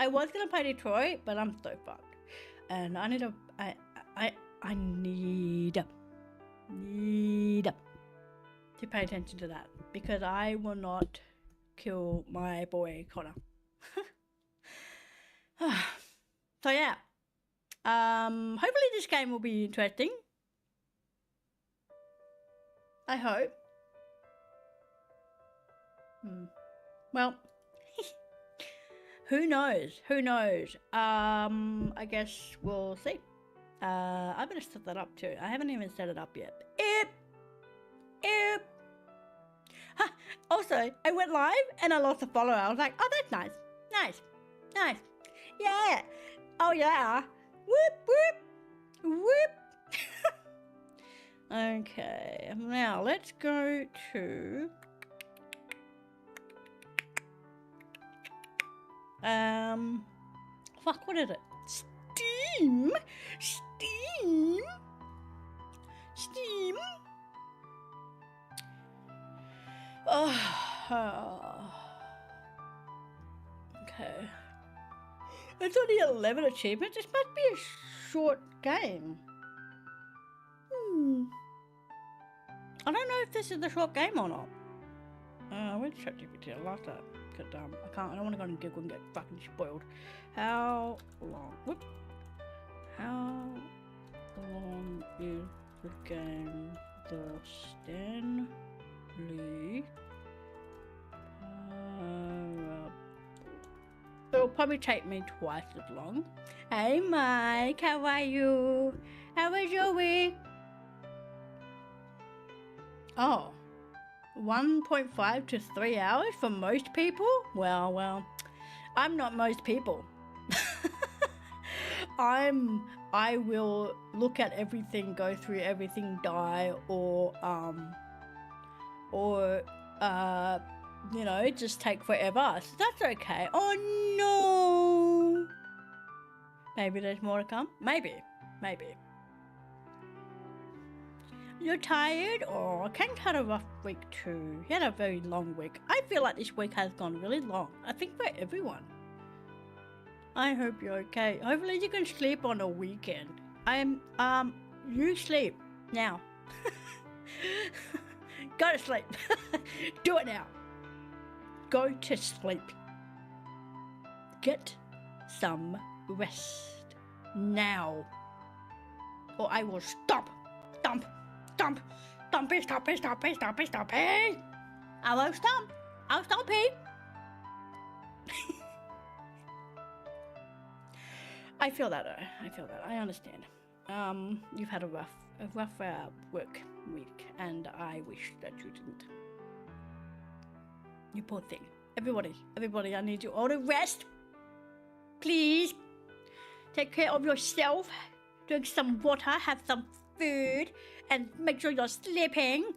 I was gonna play Detroit, but I'm so fucked, and I need to. I need to pay attention to that because I will not kill my boy Connor. So yeah, hopefully this game will be interesting. I hope. Well, who knows? Who knows? I guess we'll see. I better set that up too. I haven't even set it up yet. Huh, also, I went live and I lost a follower. I was like, oh, that's nice. Nice. Yeah. Oh, yeah. Whoop. Okay, now let's go to fuck, what is it? Steam. Oh. Okay. It's only 11 achievements. This must be a short game. I don't know if this is the short game or not. Where's ChatGPT? I lost that. Cause I don't want to go on Google and get fucking spoiled. How long? How long is the game? The Stanley Parable. It'll probably take me twice as long. Hey Mike, how are you? How was your week? Oh, 1.5 to 3 hours for most people? Well, I'm not most people. I will look at everything, go through everything, die, or you know, just take forever. So that's okay. Oh no! Maybe there's more to come. Maybe. You're tired? Oh, Ken had a rough week too. He had a very long week. I feel like this week has gone really long. I think for everyone. I hope you're okay. Hopefully you can sleep on a weekend. You sleep now. Go to sleep. Do it now. Go to sleep. Get some rest now. Or I will stop. Stop it. I won't stop. I'll stop it. I feel that. I understand. You've had a rough work week, and I wish that you didn't. You poor thing. Everybody, I need you all to rest. Please. Take care of yourself. Drink some water, have some food, and make sure you're sleeping.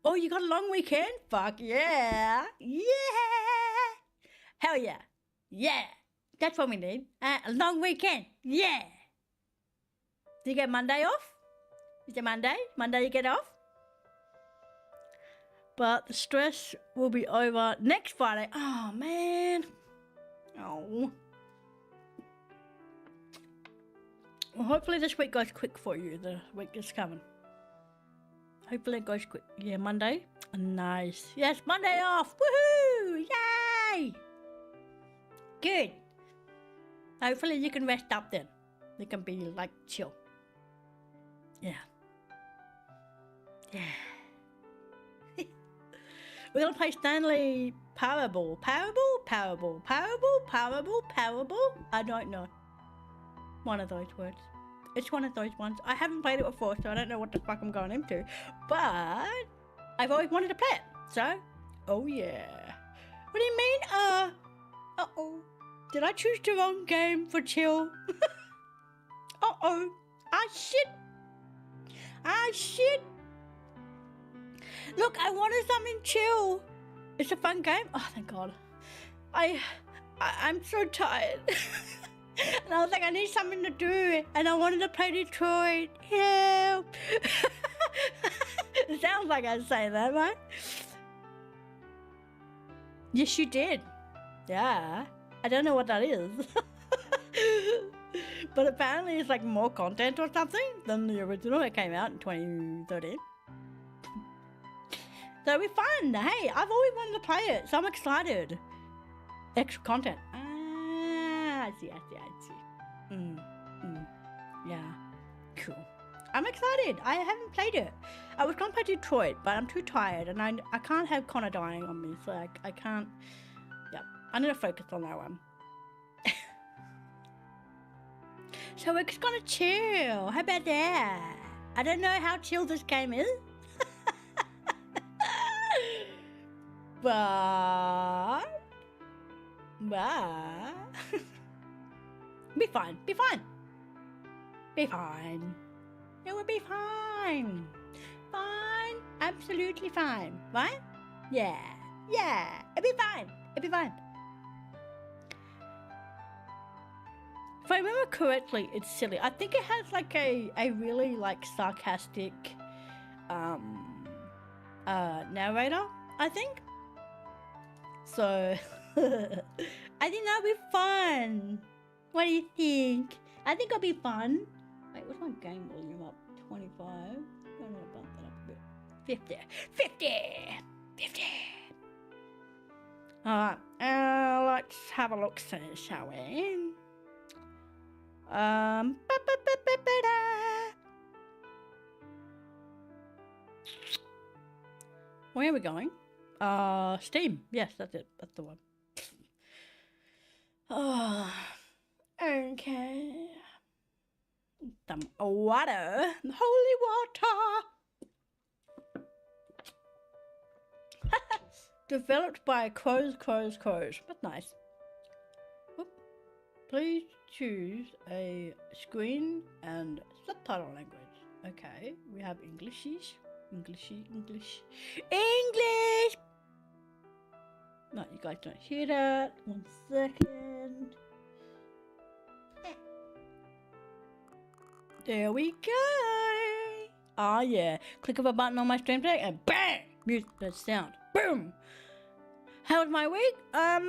Oh, you got a long weekend? Fuck yeah. Hell yeah. That's what we need. A long weekend. Yeah. Do you get Monday off? Is it Monday? Monday you get off? But the stress will be over next Friday. Oh, man. Oh. Well, hopefully this week goes quick for you. The week is coming. Hopefully it goes quick. Yeah, Monday. Nice. Yes, Monday off. Woohoo! Yay! Good. Hopefully you can rest up then. You can be like chill. Yeah. We're gonna play Stanley Parable. Parable. I don't know. One of those words. It's one of those ones. I haven't played it before, so I don't know what the fuck I'm going into. But I've always wanted to play it. So, oh yeah. What do you mean? Uh-oh. Did I choose the wrong game for chill? Uh-oh. Shit. Look, I wanted something chill. It's a fun game. Oh, thank God. I'm so tired. And I was like, I need something to do. And I wanted to play Detroit. Help. It sounds like I was saying that, right? Yes, you did. Yeah. I don't know what that is. But apparently it's like more content or something than the original that came out in 2013. So it'll be fun. Hey, I've always wanted to play it, so I'm excited. Extra content. Ah, I see. Yeah, cool. I'm excited. I haven't played it. I was gonna play Detroit, but I'm too tired, and I can't have Connor dying on me, so I can't. Yeah, I need to focus on that one. So we're just gonna chill. How about that? I don't know how chill this game is. But be fine. It will be fine. Fine. Absolutely fine. Right? Yeah. It'll be fine. If I remember correctly, it's silly. I think it has like a really like sarcastic narrator, I think. So I think that'll be fun. What do you think? I think it'll be fun. Wait, what's my game volume up? 25. I'm gonna bump that up a bit. 50. Alright, let's have a look, shall we? Where are we going? Steam. Yes, that's it. That's the one. Oh, okay. Some water. Holy water. Developed by crows. That's nice. Whoop. Please choose a screen and subtitle language. Okay, we have English. No, you guys don't hear that. 1 second. There we go. Oh yeah. Click of a button on my stream deck and bang! Mute the sound. Boom! How was my week? I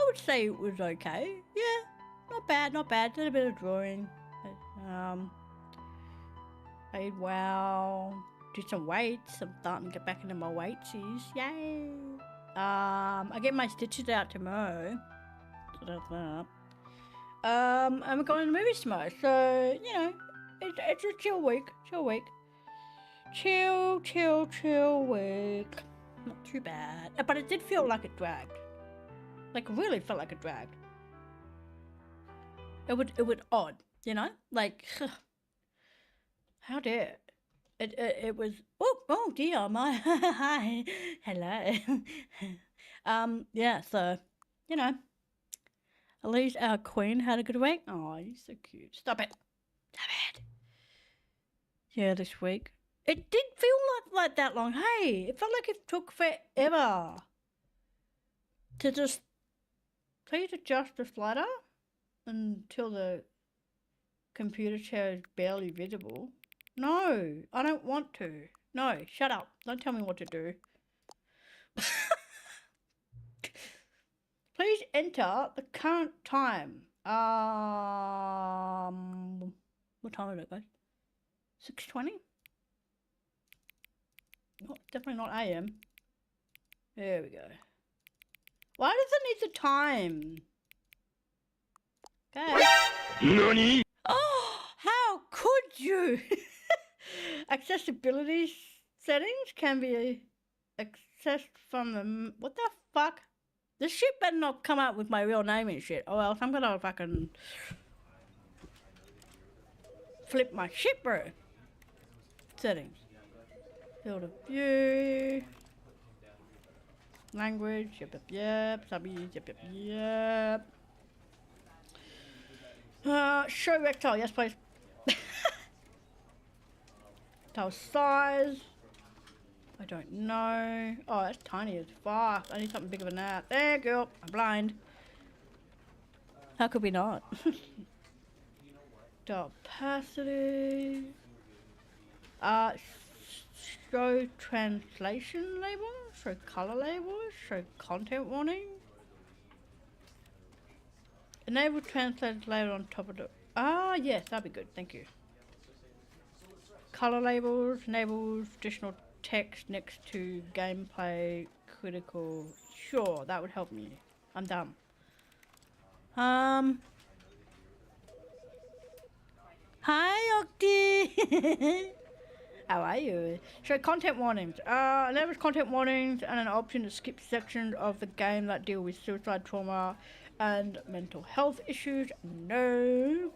would say it was okay. Yeah. Not bad. Did a bit of drawing. Played well. Did some weights. I'm starting to get back into my weightsies. Yay! I get my stitches out tomorrow. So that's that. And we're going to the movies tomorrow. So, you know, it's a chill week. Chill week. Not too bad. But it did feel like it dragged. Like, really felt like it dragged. It was odd, you know? Like, how dare it was, oh dear, my, hi, hello. Yeah, so, you know, at least our queen had a good week. Oh, you're so cute. Stop it. Yeah, this week. It did feel like that long. Hey, it felt like it took forever to just, please adjust the slider until the computer chair is barely visible. No, I don't want to. No, shut up. Don't tell me what to do. Please enter the current time. What time is it, guys? 6:20? No, definitely not AM. There we go. Why does it need the time? Okay. NANI? Oh, how could you? Accessibility settings can be accessed from the... What the fuck? This shit better not come up with my real name and shit, or else I'm gonna fucking flip my shit, bro. Settings. Field of view. Language. Yep. Subbies. Yep. Show rectile. Yes, please. Tile size. I don't know. Oh, that's tiny as fuck. I need something bigger than that. There, girl. I'm blind. How could we not? The opacity. Uh, show translation label, show color label, show content warning. Enable translated label on top of the. Ah, yes, that'd be good. Thank you. Color labels, enables additional text next to gameplay critical. Sure, that would help me. I'm done. Hi, Octi. How are you? Show content warnings. Enables content warnings and an option to skip sections of the game that deal with suicide, trauma, and mental health issues. No.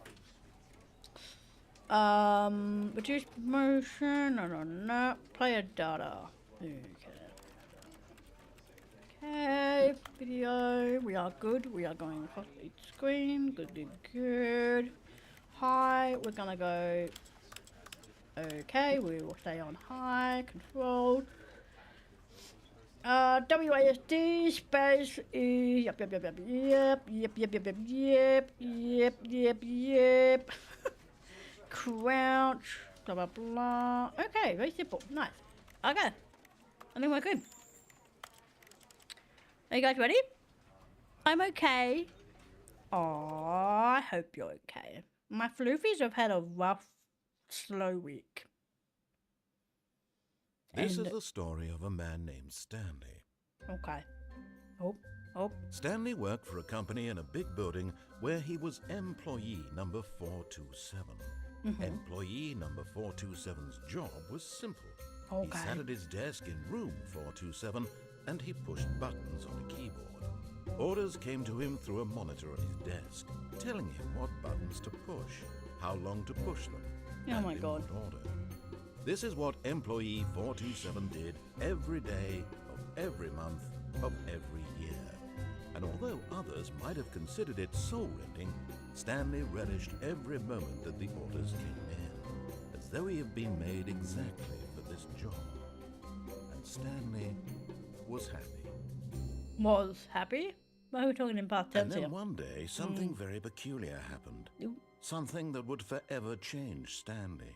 Reduce motion. No. Player data. Okay. Okay. Video. We are good. We are going across each screen. Good. High. We're gonna go. Okay, we will stay on high, controlled. WASD space yep. Crouch, blah blah blah. Okay, very simple, nice. Okay, I think we're good. Are you guys ready? I'm okay. Aww, I hope you're okay. My floofies have had a rough, slow week. This is the story of a man named Stanley. Okay. Oh. Stanley worked for a company in a big building where he was employee number 427. Employee number 427's job was simple. Okay. He sat at his desk in room 427 and he pushed buttons on a keyboard. Orders came to him through a monitor on his desk, telling him what buttons to push, how long to push them, Oh my in God. what order. This is what employee 427 did every day of every month of every year. And although others might have considered it soul-rending, Stanley relished every moment that the orders came in, as though he had been made exactly for this job. And Stanley was happy. Was happy? Why are we talking in past And tense then here? one day, something very peculiar happened. Ooh. Something that would forever change Stanley.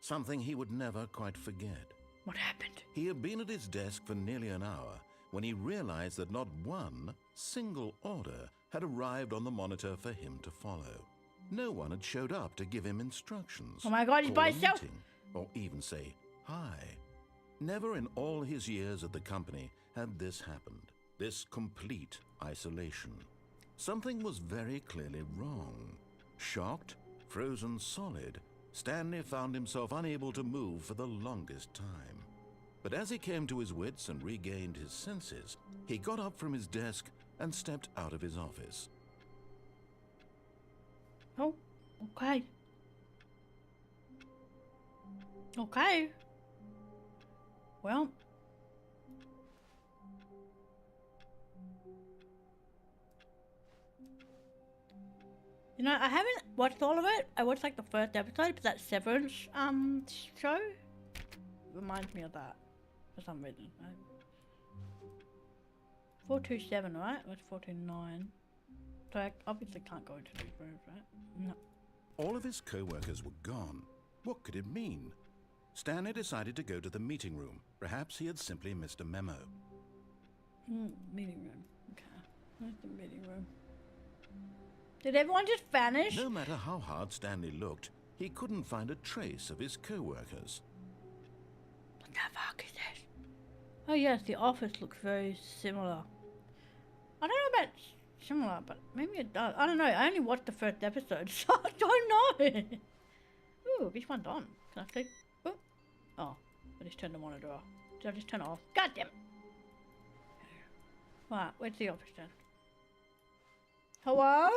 Something he would never quite forget. What happened? He had been at his desk for nearly an hour when he realized that not one single order had arrived on the monitor for him to follow. No one had showed up to give him instructions. Oh my God, he's call by a himself. meeting, or even say hi. Never in all his years at the company had this happened. This complete isolation. Something was very clearly wrong. Shocked, frozen solid, Stanley found himself unable to move for the longest time. But as he came to his wits and regained his senses, he got up from his desk and stepped out of his office. Oh, okay. Okay. Well. You know, I haven't watched all of it. I watched like the first episode, but that Severance show reminds me of that for some reason. 427, right? It was 429. So I obviously can't go into these rooms, right? No. All of his co-workers were gone. What could it mean? Stanley decided to go to the meeting room. Perhaps he had simply missed a memo. Meeting room. Okay. Where's the meeting room? Did everyone just vanish? No matter how hard Stanley looked, he couldn't find a trace of his co-workers. What the fuck is this? Oh yes, the office looks very similar. I don't know about similar, but maybe it does. I don't know. I only watched the first episode, so I don't know. Ooh, this one's on. Can I see? Oh, I just turned the monitor off. Did I just turn it off? God damn it. Right, where's the office then? Hello?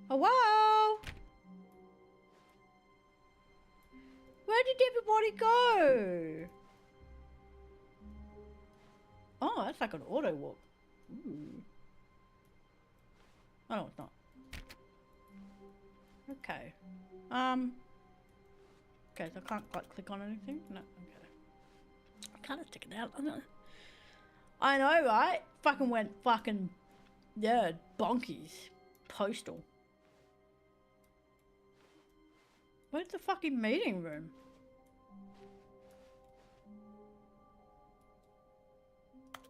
Hello? Where did everybody go? Oh, that's like an auto walk. Ooh. Oh, no, it's not. Okay. Okay, so I can't like click on anything? No, okay. I can't stick it out. I know, right? Fucking went fucking, yeah, bonkies. Postal. Where's the fucking meeting room?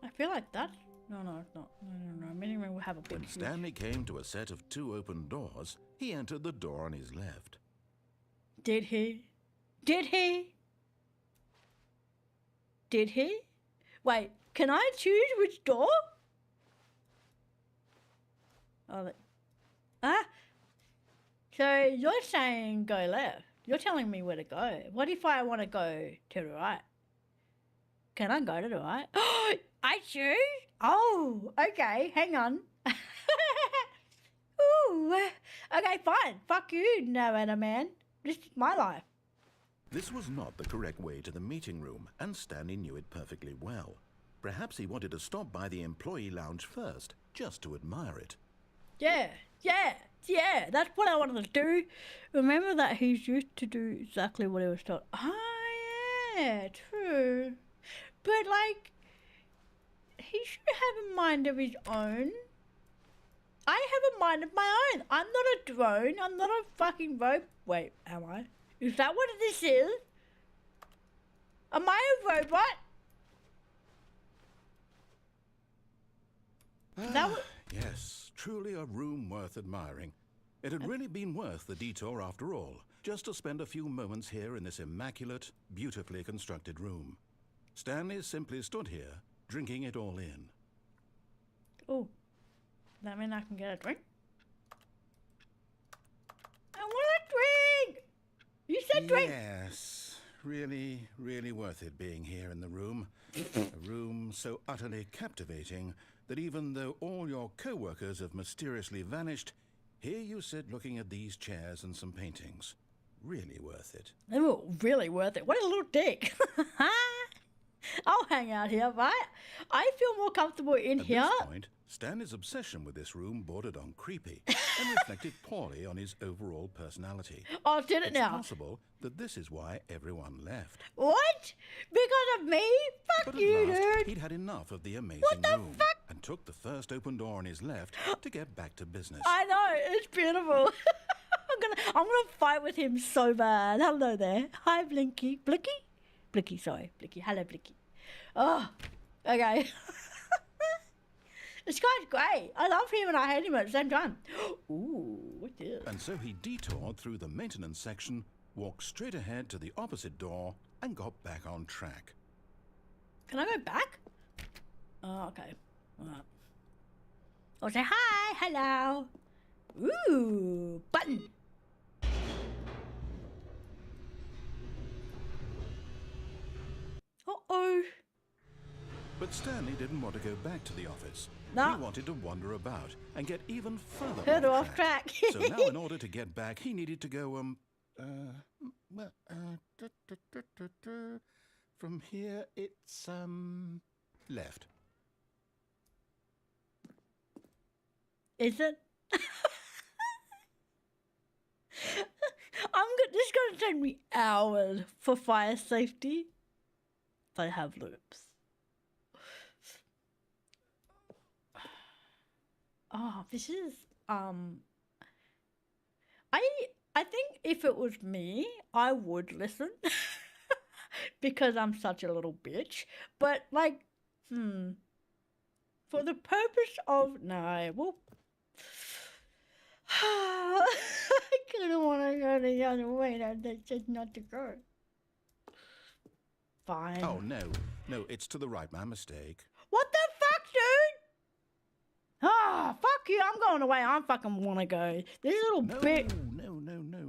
I feel like that. No, it's not. No. Meeting room will have a big. When Stanley came to a set of 2 open doors, he entered the door on his left. Did he? Did he? Did he? Wait, can I choose which door? Oh, so you're saying go left. You're telling me where to go. What if I want to go to the right? Can I go to the right? I choose? Oh, okay. Hang on. Ooh. Okay, fine. Fuck you, narrator man. This is my life. This was not the correct way to the meeting room, and Stanley knew it perfectly well. Perhaps he wanted to stop by the employee lounge first, just to admire it. Yeah. That's what I wanted to do. Remember that he's used to do exactly what he was told. Oh, yeah, true. But, like, he should have a mind of his own. I have a mind of my own. I'm not a drone. I'm not a fucking robot. Wait, am I? Is that what this is? Am I a robot? Is that what... Yes, truly a room worth admiring. It had really been worth the detour after all, just to spend a few moments here in this immaculate, beautifully constructed room. Stanley simply stood here, drinking it all in. Oh, that mean I can get a drink? I want a drink! You said drink! Yes, really, really worth it being here in the room. A room so utterly captivating that even though all your co-workers have mysteriously vanished, here you sit looking at these chairs and some paintings. Really worth it. Oh, really worth it. What a little dick. I'll hang out here, right? I feel more comfortable in here. At this point, Stanley's obsession with this room bordered on creepy and reflected poorly on his overall personality. Oh, did it now? It's possible that this is why everyone left. What? Because of me? Fuck But you, at last, dude. he'd had enough of the amazing What the room fuck? and took the first open door on his left to get back to business. I know, it's beautiful. I'm gonna fight with him so bad. Hello there. Hi, Blinky. Blicky, sorry. Blicky. Hello, Blicky. Oh, okay. This guy's great. I love him and I hate him at the same time. Ooh, what's this? And so he detoured through the maintenance section, walked straight ahead to the opposite door, and got back on track. Can I go back? Oh, okay. All right. I'll say hi, hello. Ooh, button. Uh-oh. But Stanley didn't want to go back to the office. No. He wanted to wander about and get even further Further off off track. So now in order to get back, he needed to go, from here it's, left. Is it? This is going to take me hours for fire safety. They have loops. Oh, this is I think if it was me, I would listen because I'm such a little bitch. But like, for the purpose of well, I kind of want to go the other way. That said not to go. Fine. Oh, no, it's to the right, my mistake. What the fuck, dude? Ah, fuck you. I'm going away. I fucking want to go. This little bit. No,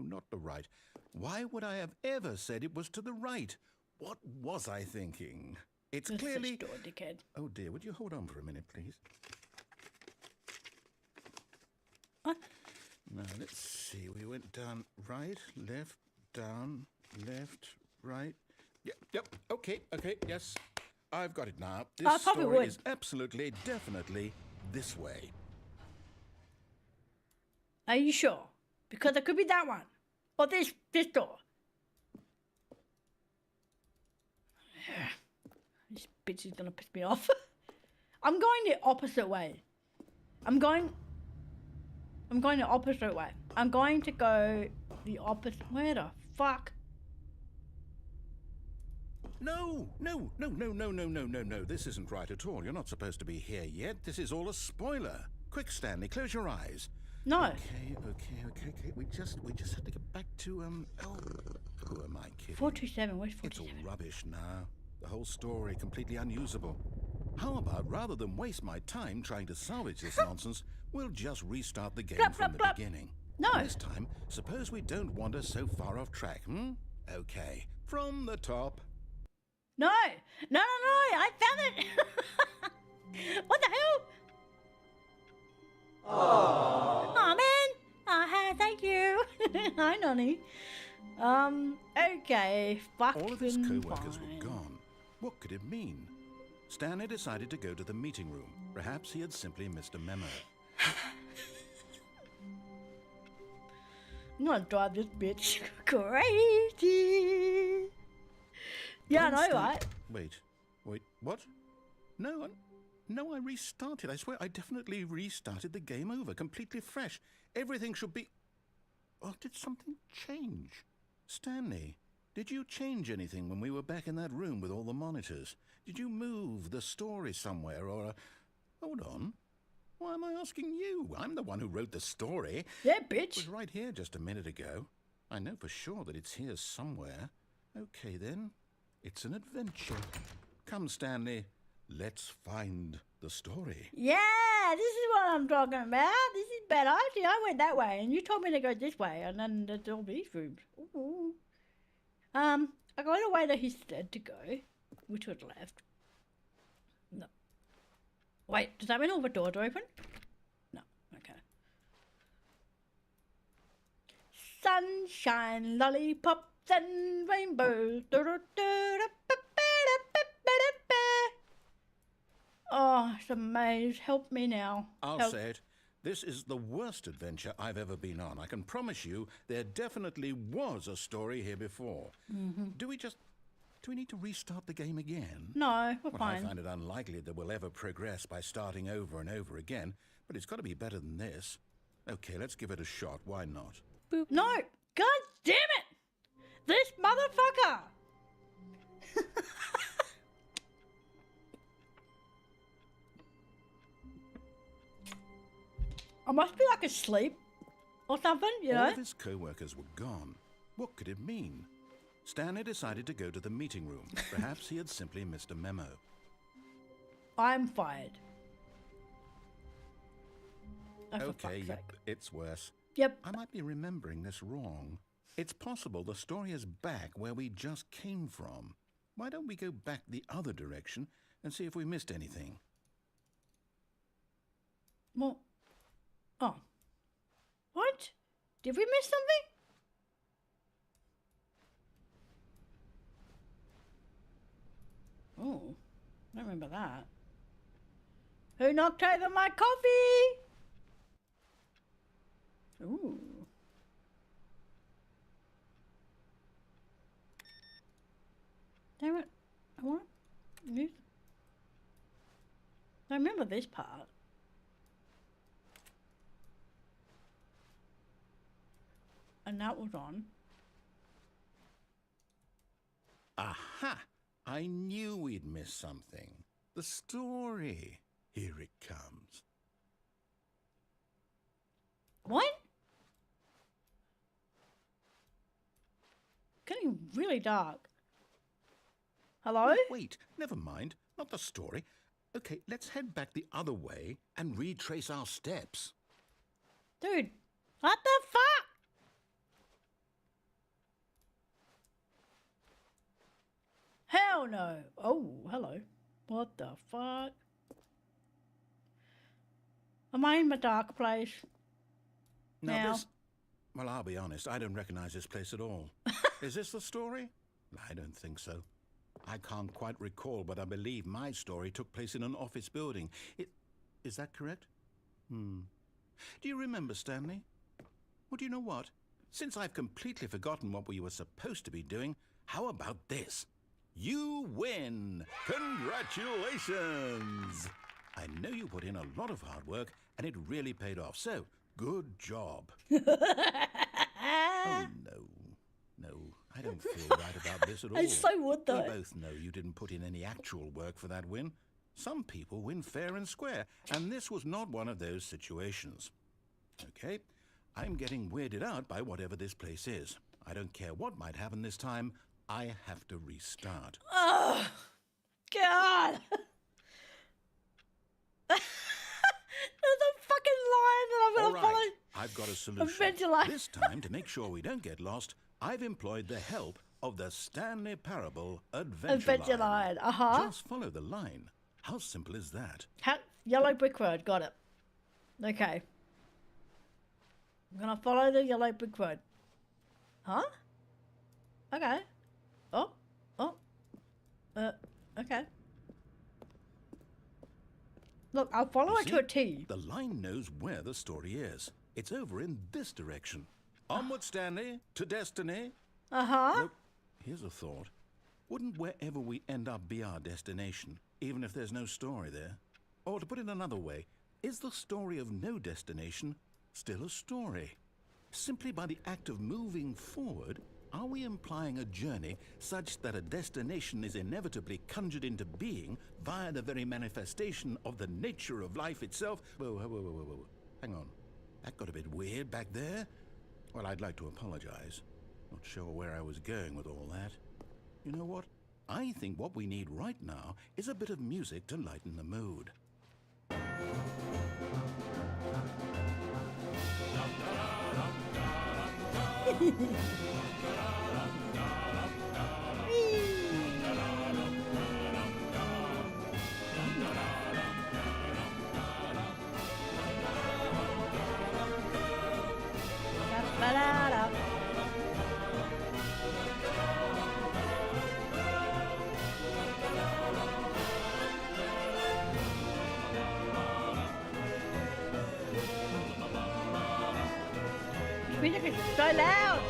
not the right. Why would I have ever said it was to the right? What was I thinking? It's clearly... Door, dickhead. Oh, dear, would you hold on for a minute, please? What? Now, let's see. We went down right, left, down, left, right. Yep, okay, yes. I've got it now. I This probably story would. is absolutely, definitely this way. Are you sure? Because it could be that one. Or this door. This bitch is gonna piss me off. I'm going the opposite way. I'm going the opposite way. I'm going to go the opposite. Where the fuck? No, no, no, no, no, no, no, no, no. This isn't right at all. You're not supposed to be here yet. This is all a spoiler. Quick, Stanley, close your eyes. No. Okay. We just have to get back to, oh, who am I kidding? 427, where's It's 427? all rubbish now. The whole story completely unusable. How about, rather than waste my time trying to salvage this nonsense, we'll just restart the game Blop, from blop, the blop. beginning. No. And this time, suppose we don't wander so far off track, Okay, from the top. No, I found it. What the hell? Oh man. Hi, thank you. Hi, Nonny. Okay, fucking All of his co-workers fine. were gone. What could it mean? Stanley decided to go to the meeting room. Perhaps he had simply missed a memo. I'm gonna drive this bitch crazy. Yeah, I know, Don't right? Wait, what? No, I restarted. I swear I definitely restarted the game over, completely fresh. Everything should be... Oh, did something change? Stanley, did you change anything when we were back in that room with all the monitors? Did you move the story somewhere or... Hold on. Why am I asking you? I'm the one who wrote the story. Yeah, It bitch. was right here just a minute ago. I know for sure that it's here somewhere. Okay, then. It's an adventure. Come, Stanley. Let's find the story. Yeah, this is what I'm talking about. This is better. See, I went that way, and you told me to go this way, and then there's all these rooms. Ooh. I got a way that he said to go, which was left. No. Wait, does that mean all the doors are open? No. Okay. Sunshine, lollipops, and rainbows. Oh, it's a maze. Help me now. I'll Help. say it. This is the worst adventure I've ever been on. I can promise you there definitely was a story here before. Do we need to restart the game again? No, we're Well, fine. I find it unlikely that we'll ever progress by starting over and over again, but it's got to be better than this. Okay, let's give it a shot. Why not? Boop. No! God damn it! This motherfucker! I must be like asleep or something, you All know? of his co-workers were gone. What could it mean? Stanley decided to go to the meeting room. Perhaps he had simply missed a memo. I'm fired. Oh, for Okay, fuck's yep, sake. it's worse. Yep. I might be remembering this wrong. It's possible the story is back where we just came from. Why don't we go back the other direction and see if we missed anything? Well, oh. What? Did we miss something? Oh, I don't remember that. Who knocked over my coffee? Ooh. Damn it. I want to use... I remember this part. And that was on. Aha! I knew we'd miss something. The story. Here it comes. What? Getting really dark. Hello? Wait, never mind. Not the story. Okay, let's head back the other way and retrace our steps. Dude, what the fuck? Hell no. Oh, hello. What the fuck? Am I in my dark place? Now? Well, I'll be honest, I don't recognize this place at all. Is this the story? I don't think so. I can't quite recall, but I believe my story took place in an office building. Is that correct? Do you remember, Stanley? Well, do you know what? Since I've completely forgotten what we were supposed to be doing, how about this? You win! Congratulations! I know you put in a lot of hard work, and it really paid off, so good job. Oh, no. I don't feel right about this at all. I so would, though. We both know you didn't put in any actual work for that win. Some people win fair and square, and this was not one of those situations. Okay, I'm getting weirded out by whatever this place is. I don't care what might happen this time. I have to restart. Oh, God. There's a fucking line that I'm All going to follow. right, I've got a solution. Adventure line. This time, to make sure we don't get lost, I've employed the help of the Stanley Parable Adventure Line. Uh-huh. Just follow the line. How simple is that? Yellow brick road. Got it. Okay. I'm going to follow the yellow brick road. Huh? Okay. Oh. Okay. Look, I'll follow it to a T. The line knows where the story is. It's over in this direction. Onward, Stanley, to destiny. Uh-huh. Look, here's a thought. Wouldn't wherever we end up be our destination, even if there's no story there? Or to put it another way, is the story of no destination still a story? Simply by the act of moving forward, are we implying a journey such that a destination is inevitably conjured into being via the very manifestation of the nature of life itself? Whoa. Hang on. That got a bit weird back there. Well, I'd like to apologize. Not sure where I was going with all that. You know what? I think what we need right now is a bit of music to lighten the mood. Music is so loud.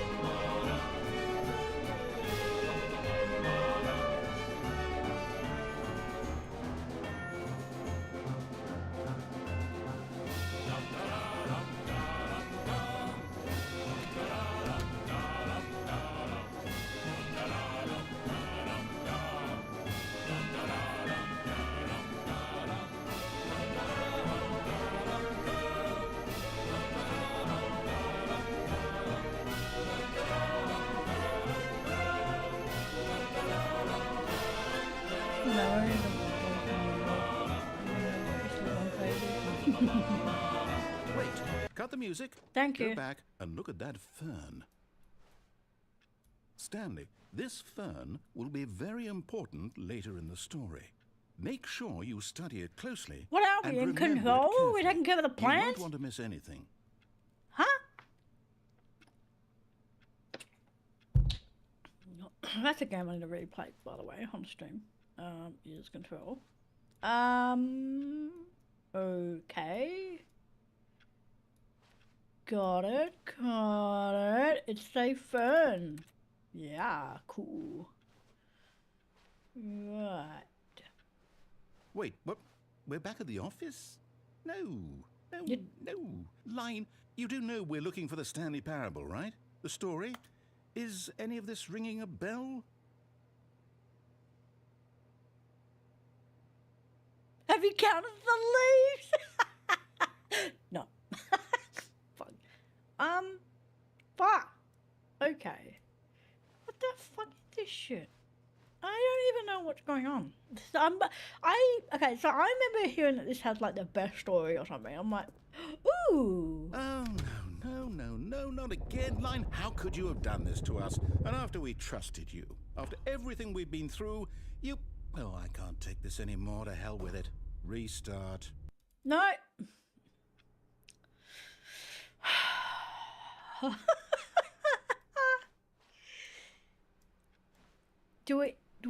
Wait, cut the music. Thank you. Go back and look at that fern. Stanley, this fern will be very important later in the story. Make sure you study it closely. What are we, in control? We're taking care of the You plants? won't want to miss anything. Huh? That's a game I never really played, by the way, on stream. Use control. Okay. Got it. It's a fern. Yeah, cool. Right. Wait, what? We're back at the office? No. Line, you do know we're looking for the Stanley Parable, right? The story? Is any of this ringing a bell? Have you counted the leaves? No. Fuck. Fuck. Okay. What the fuck is this shit? I don't even know what's going on. Okay, so I remember hearing that this has like the best story or something. I'm like, ooh. Oh, no, not again, Line. How could you have done this to us? And after we trusted you, after everything we've been through, you... Well, I can't take this anymore. To hell with it. Restart. No. Do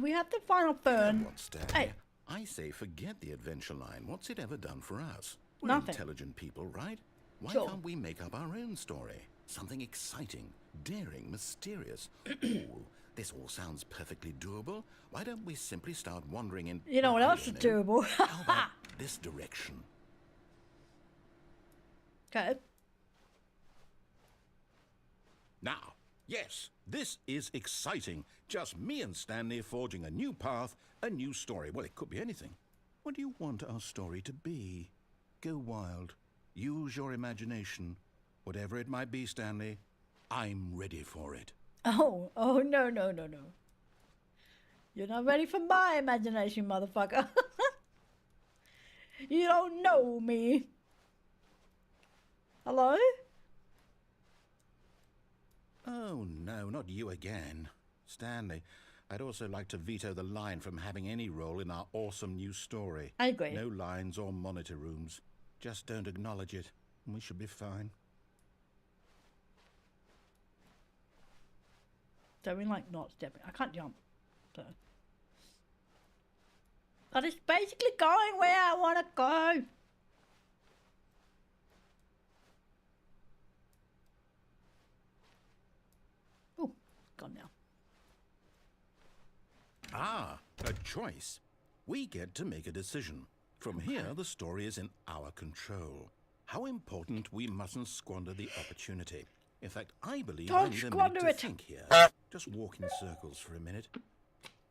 we have the final fern? What, Stanley? Hey. I say forget the adventure line. What's it ever done for us? We're Nothing. intelligent people, right? Why Sure. can't we make up our own story? Something exciting, daring, mysterious. Ooh, this all sounds perfectly doable. Why don't we simply start wandering in... You know what else is doable? How about this direction? Okay. Now, Yes, this is exciting. Just me and Stanley forging a new path, a new story. Well, it could be anything. What do you want our story to be? Go wild. Use your imagination. Whatever it might be, Stanley, I'm ready for it. Oh, no. You're not ready for my imagination, motherfucker. You don't know me. Hello? Oh, no, not you again. Stanley, I'd also like to veto the line from having any role in our awesome new story. I agree. No lines or monitor rooms. Just don't acknowledge it, and we should be fine. Don't we like not stepping? I can't jump. So. But it's basically going where I want to go. Oh, gone now. Ah, a choice. We get to make a decision. From here, the story is in our control. How important we mustn't squander the opportunity. In fact, I believe I need a minute to think here. Just walk in circles for a minute.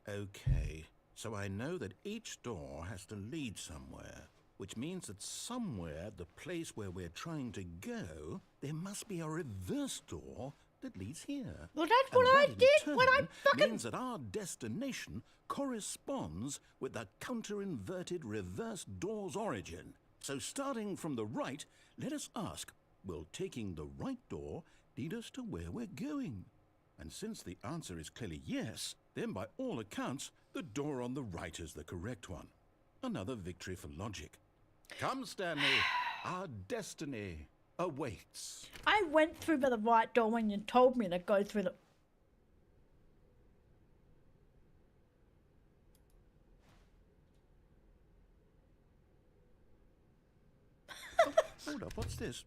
Okay, so I know that each door has to lead somewhere, which means that somewhere, the place where we're trying to go, there must be a reverse door that leads here. Well, that's what I did when I fucking... means that our destination corresponds with the counter-inverted reverse door's origin. So starting from the right, let us ask, will taking the right door lead us to where we're going? And since the answer is clearly yes, then by all accounts, the door on the right is the correct one. Another victory for logic. Come, Stanley, our destiny awaits. I went through the right door when you told me to go through the... Oh, hold up, what's this?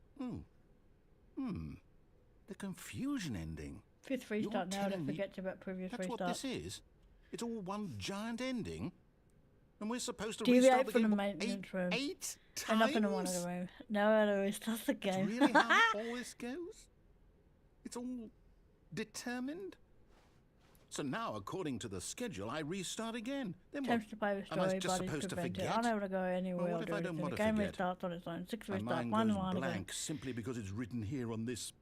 The confusion ending. Fifth restart now, don't forget about previous That's restart. what this is? It's all one giant ending? And we're supposed to Deviate restart the from the game maintenance room. eight times? And up in one of the room. No, I don't restart the game. That's really how all this goes? It's all determined? So now, according to the schedule, I restart again. Then what? Attempts to play the Am I story, just but supposed to prevented. forget? Unable to go anywhere Well, or what do if I don't anything. want The to game forget? restarts on its own. Six My restart, mind one goes line blank simply because it's written here on this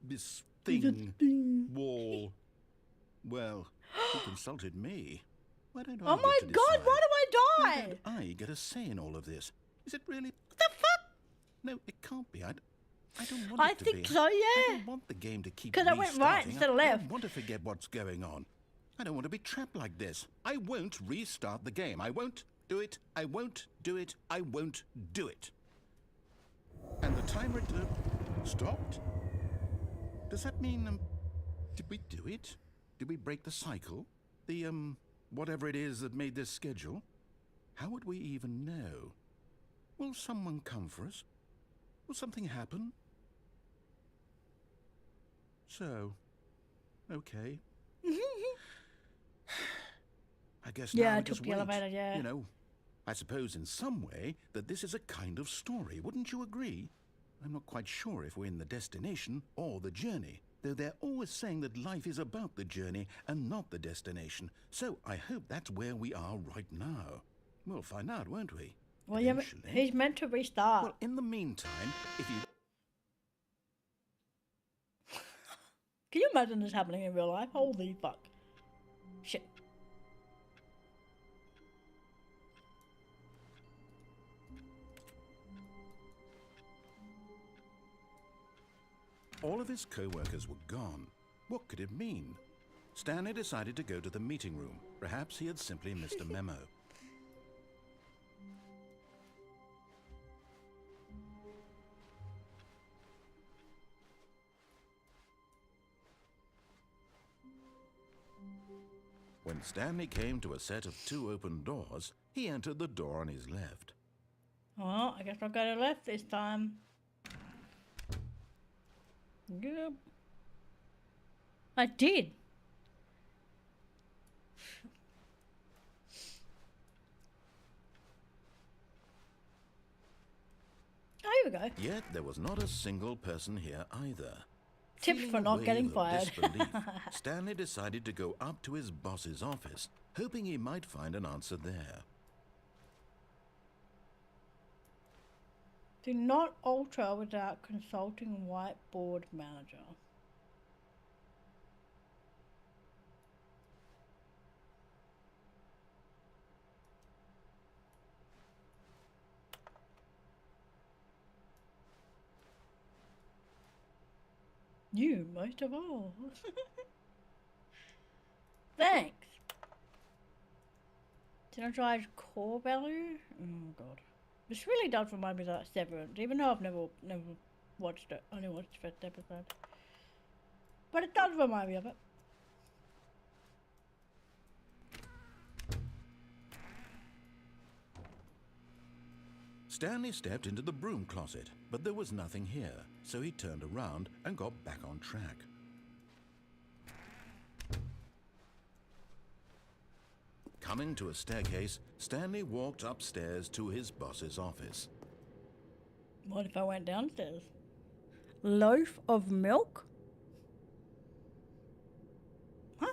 again. thing wall. Well, you consulted me. Why don't I Oh my get to god, decide? why do I Why die? don't I get a say in all of this? Is it really? What the fuck? No, it can't be. I don't want I it to think be. so, I yeah. don't want the game to keep 'Cause I went right restarting. instead of I left. don't want to forget what's going on. I don't want to be trapped like this. I won't restart the game. I won't do it. I won't do it. I won't do it. And the timer stopped? Does that mean, did we do it? Did we break the cycle? The, whatever it is that made this schedule? How would we even know? Will someone come for us? Will something happen? So, okay. I guess Yeah, now I we took just the wait. elevator, yeah. You know, I suppose in some way that this is a kind of story, wouldn't you agree? I'm not quite sure if we're in the destination or the journey, though they're always saying that life is about the journey and not the destination. So I hope that's where we are right now. We'll find out, won't we? Well, yeah, Eventually. he's meant to restart. Well, in the meantime, if you... Can you imagine this happening in real life? Holy fuck. Shit. All of his co-workers were gone. What could it mean? Stanley decided to go to the meeting room. Perhaps he had simply missed a memo. When Stanley came to a set of 2 open doors, he entered the door on his left. Well, I guess I'll go to left this time. Yep. I did. Oh, here we go. Yet there was not a single person here either. Tips Feeling for a not wave getting of fired. disbelief, Stanley decided to go up to his boss's office, hoping he might find an answer there. Do not alter without consulting whiteboard manager. You most of all. Thanks. Synergize core value? Oh god. This really does remind me of that Severance, even though I've never watched it. Only watched the first episode. But it does remind me of it. Stanley stepped into the broom closet, but there was nothing here, so he turned around and got back on track. Coming to a staircase, Stanley walked upstairs to his boss's office. What if I went downstairs? Loaf of milk? Huh?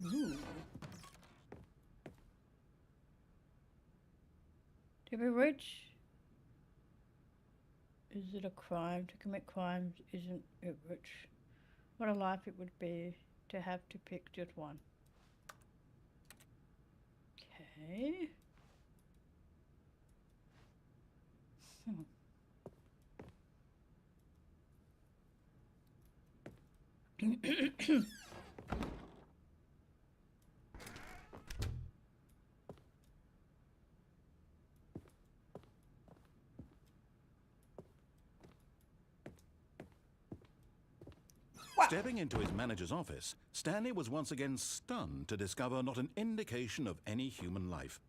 Ooh. To be rich? Is it a crime to commit crimes? Isn't it rich? What a life it would be to have to pick just one. Okay. Stepping into his manager's office, Stanley was once again stunned to discover not an indication of any human life.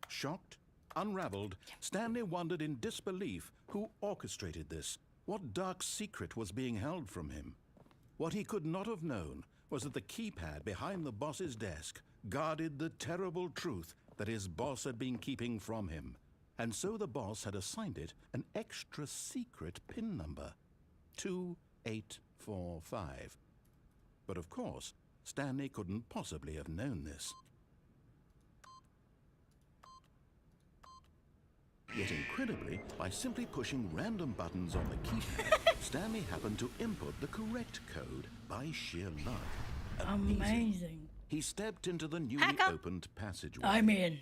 Shocked, unraveled, Stanley wondered in disbelief who orchestrated this. What dark secret was being held from him? What he could not have known was that the keypad behind the boss's desk guarded the terrible truth that his boss had been keeping from him. And so the boss had assigned it an extra secret PIN number. 2845. But of course, Stanley couldn't possibly have known this. Yet incredibly, by simply pushing random buttons on the keypad, Stanley happened to input the correct code by sheer luck. Amazing. He stepped into the newly opened passageway. I'm in.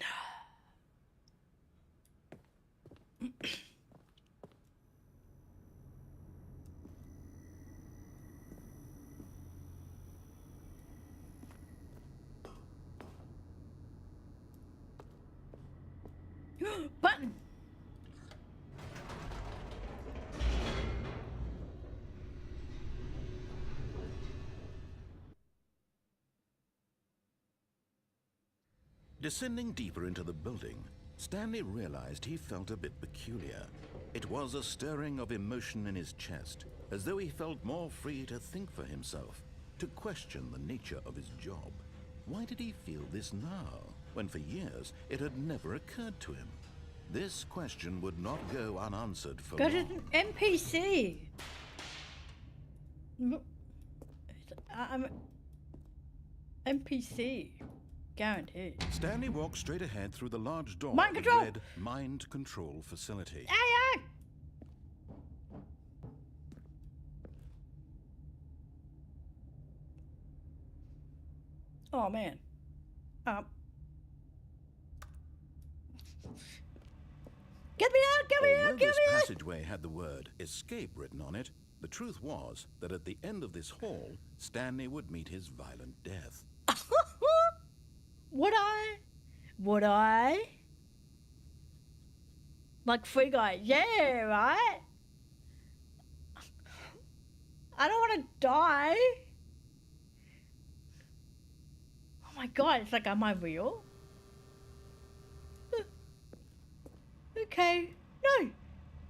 Button. Descending deeper into the building, Stanley realized he felt a bit peculiar. It was a stirring of emotion in his chest, as though he felt more free to think for himself, to question the nature of his job. Why did he feel this now, when for years it had never occurred to him? This question would not go unanswered for long. Go to an NPC. I'm NPC. Guaranteed. Stanley walked straight ahead through the large door Mind of the control! red mind control facility. Aye, oh man. Get me out! Get me Although out! Get this me out! passageway had the word escape written on it, the truth was that at the end of this hall, Stanley would meet his violent death. Would I? Would I? Like Free Guy, yeah, right? I don't want to die. Oh my god, it's like, am I real? Okay, no,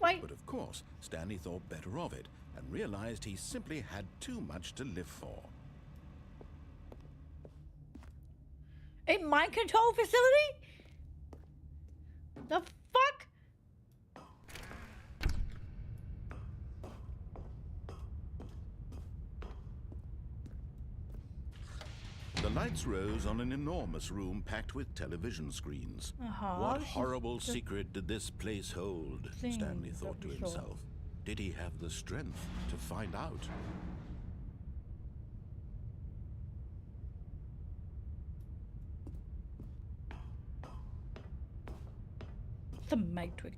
wait. But of course, Stanley thought better of it and realized he simply had too much to live for. A mind control facility? The fuck? The lights rose on an enormous room packed with television screens. What horrible secret did this place hold? Stanley thought to himself. Did he have the strength to find out? The Matrix.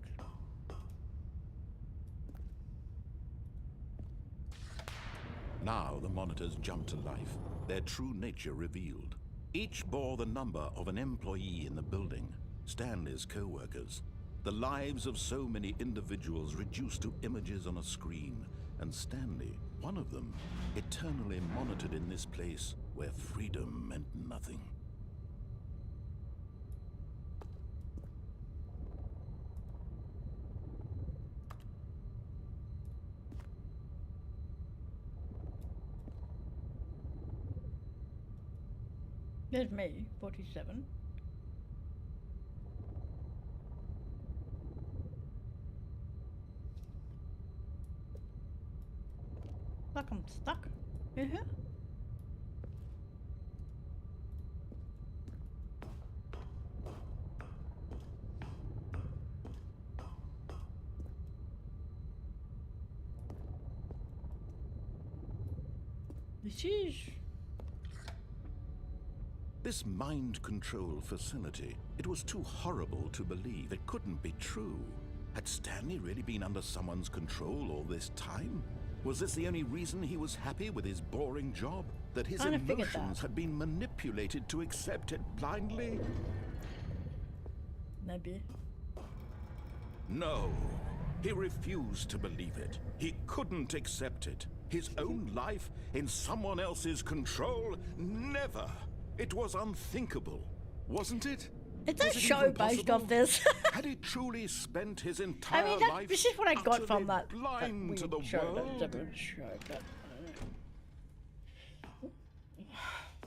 Now the monitors jumped to life, their true nature revealed. Each bore the number of an employee in the building, Stanley's co-workers. The lives of so many individuals reduced to images on a screen, and Stanley, one of them, eternally monitored in this place where freedom meant nothing. There's me, 47. Like I'm stuck in here? This is... This mind control facility, it was too horrible to believe. It couldn't be true. Had Stanley really been under someone's control all this time? Was this the only reason he was happy with his boring job? That his emotions had been manipulated to accept it blindly? Maybe. No. He refused to believe it. He couldn't accept it. His own life in someone else's control? Never. It was unthinkable, wasn't it? It's a show based off this. Had he truly spent his entire life this is what I got from that blind to the show, world?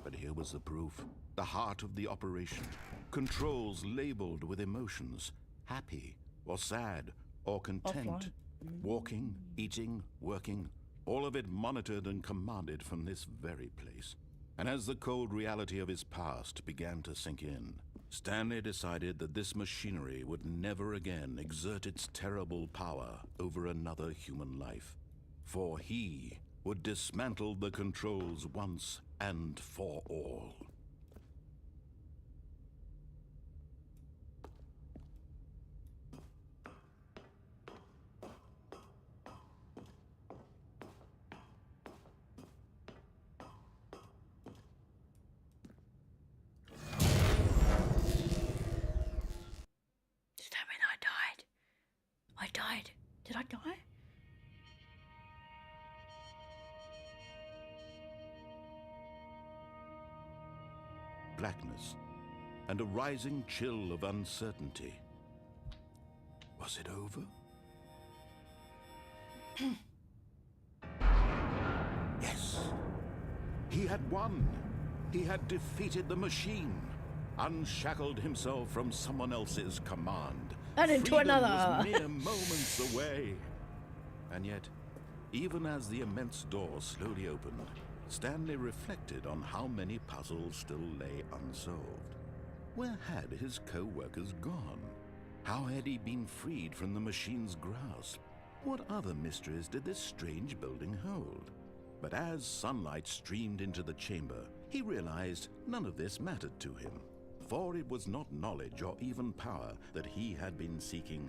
But here was the proof. The heart of the operation. Controls labeled with emotions. Happy, or sad, or content. Offline. Walking, eating, working. All of it monitored and commanded from this very place. And as the cold reality of his past began to sink in, Stanley decided that this machinery would never again exert its terrible power over another human life. For he would dismantle the controls once and for all. I died. Did I die? Blackness and a rising chill of uncertainty. Was it over? Yes. He had won. He had defeated the machine, unshackled himself from someone else's command. And into another. Was mere moments away. And yet, even as the immense door slowly opened, Stanley reflected on how many puzzles still lay unsolved. Where had his co-workers gone? How had he been freed from the machine's grasp? What other mysteries did this strange building hold? But as sunlight streamed into the chamber, he realized none of this mattered to him. For it was not knowledge or even power that he had been seeking,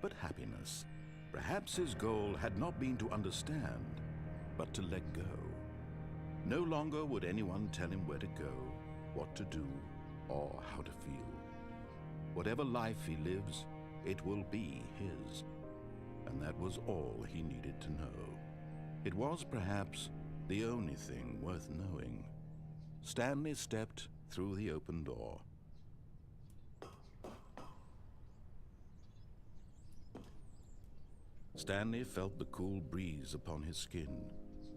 but happiness. Perhaps his goal had not been to understand, but to let go. No longer would anyone tell him where to go, what to do, or how to feel. Whatever life he lives, it will be his. And that was all he needed to know. It was perhaps the only thing worth knowing. Stanley stepped through the open door. Stanley felt the cool breeze upon his skin,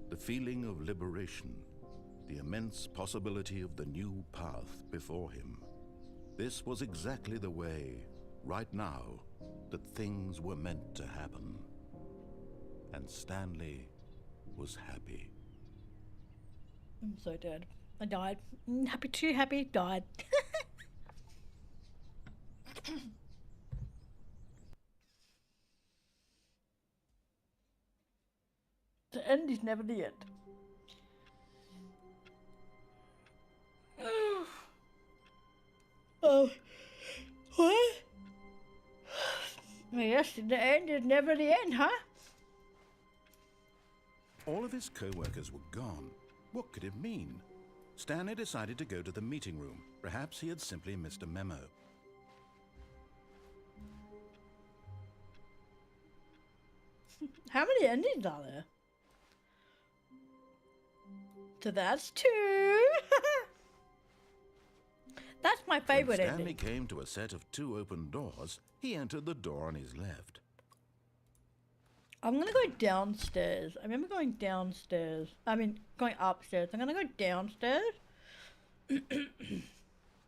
the feeling of liberation. the immense possibility of the new path before him. This was exactly the way, right now, that things were meant to happen. And Stanley was happy. I'm so dead. I died. Happy too happy, died. The end is never the end. Oh, what? Yes, the end is never the end, huh? All of his co-workers were gone. What could it mean? Stanley decided to go to the meeting room. Perhaps he had simply missed a memo. How many endings are there? So that's 2. That's my favorite When Stanley ending. came to a set of 2 open doors, he entered the door on his left. I'm gonna go downstairs. I remember going downstairs. I mean, going upstairs. I'm gonna go downstairs.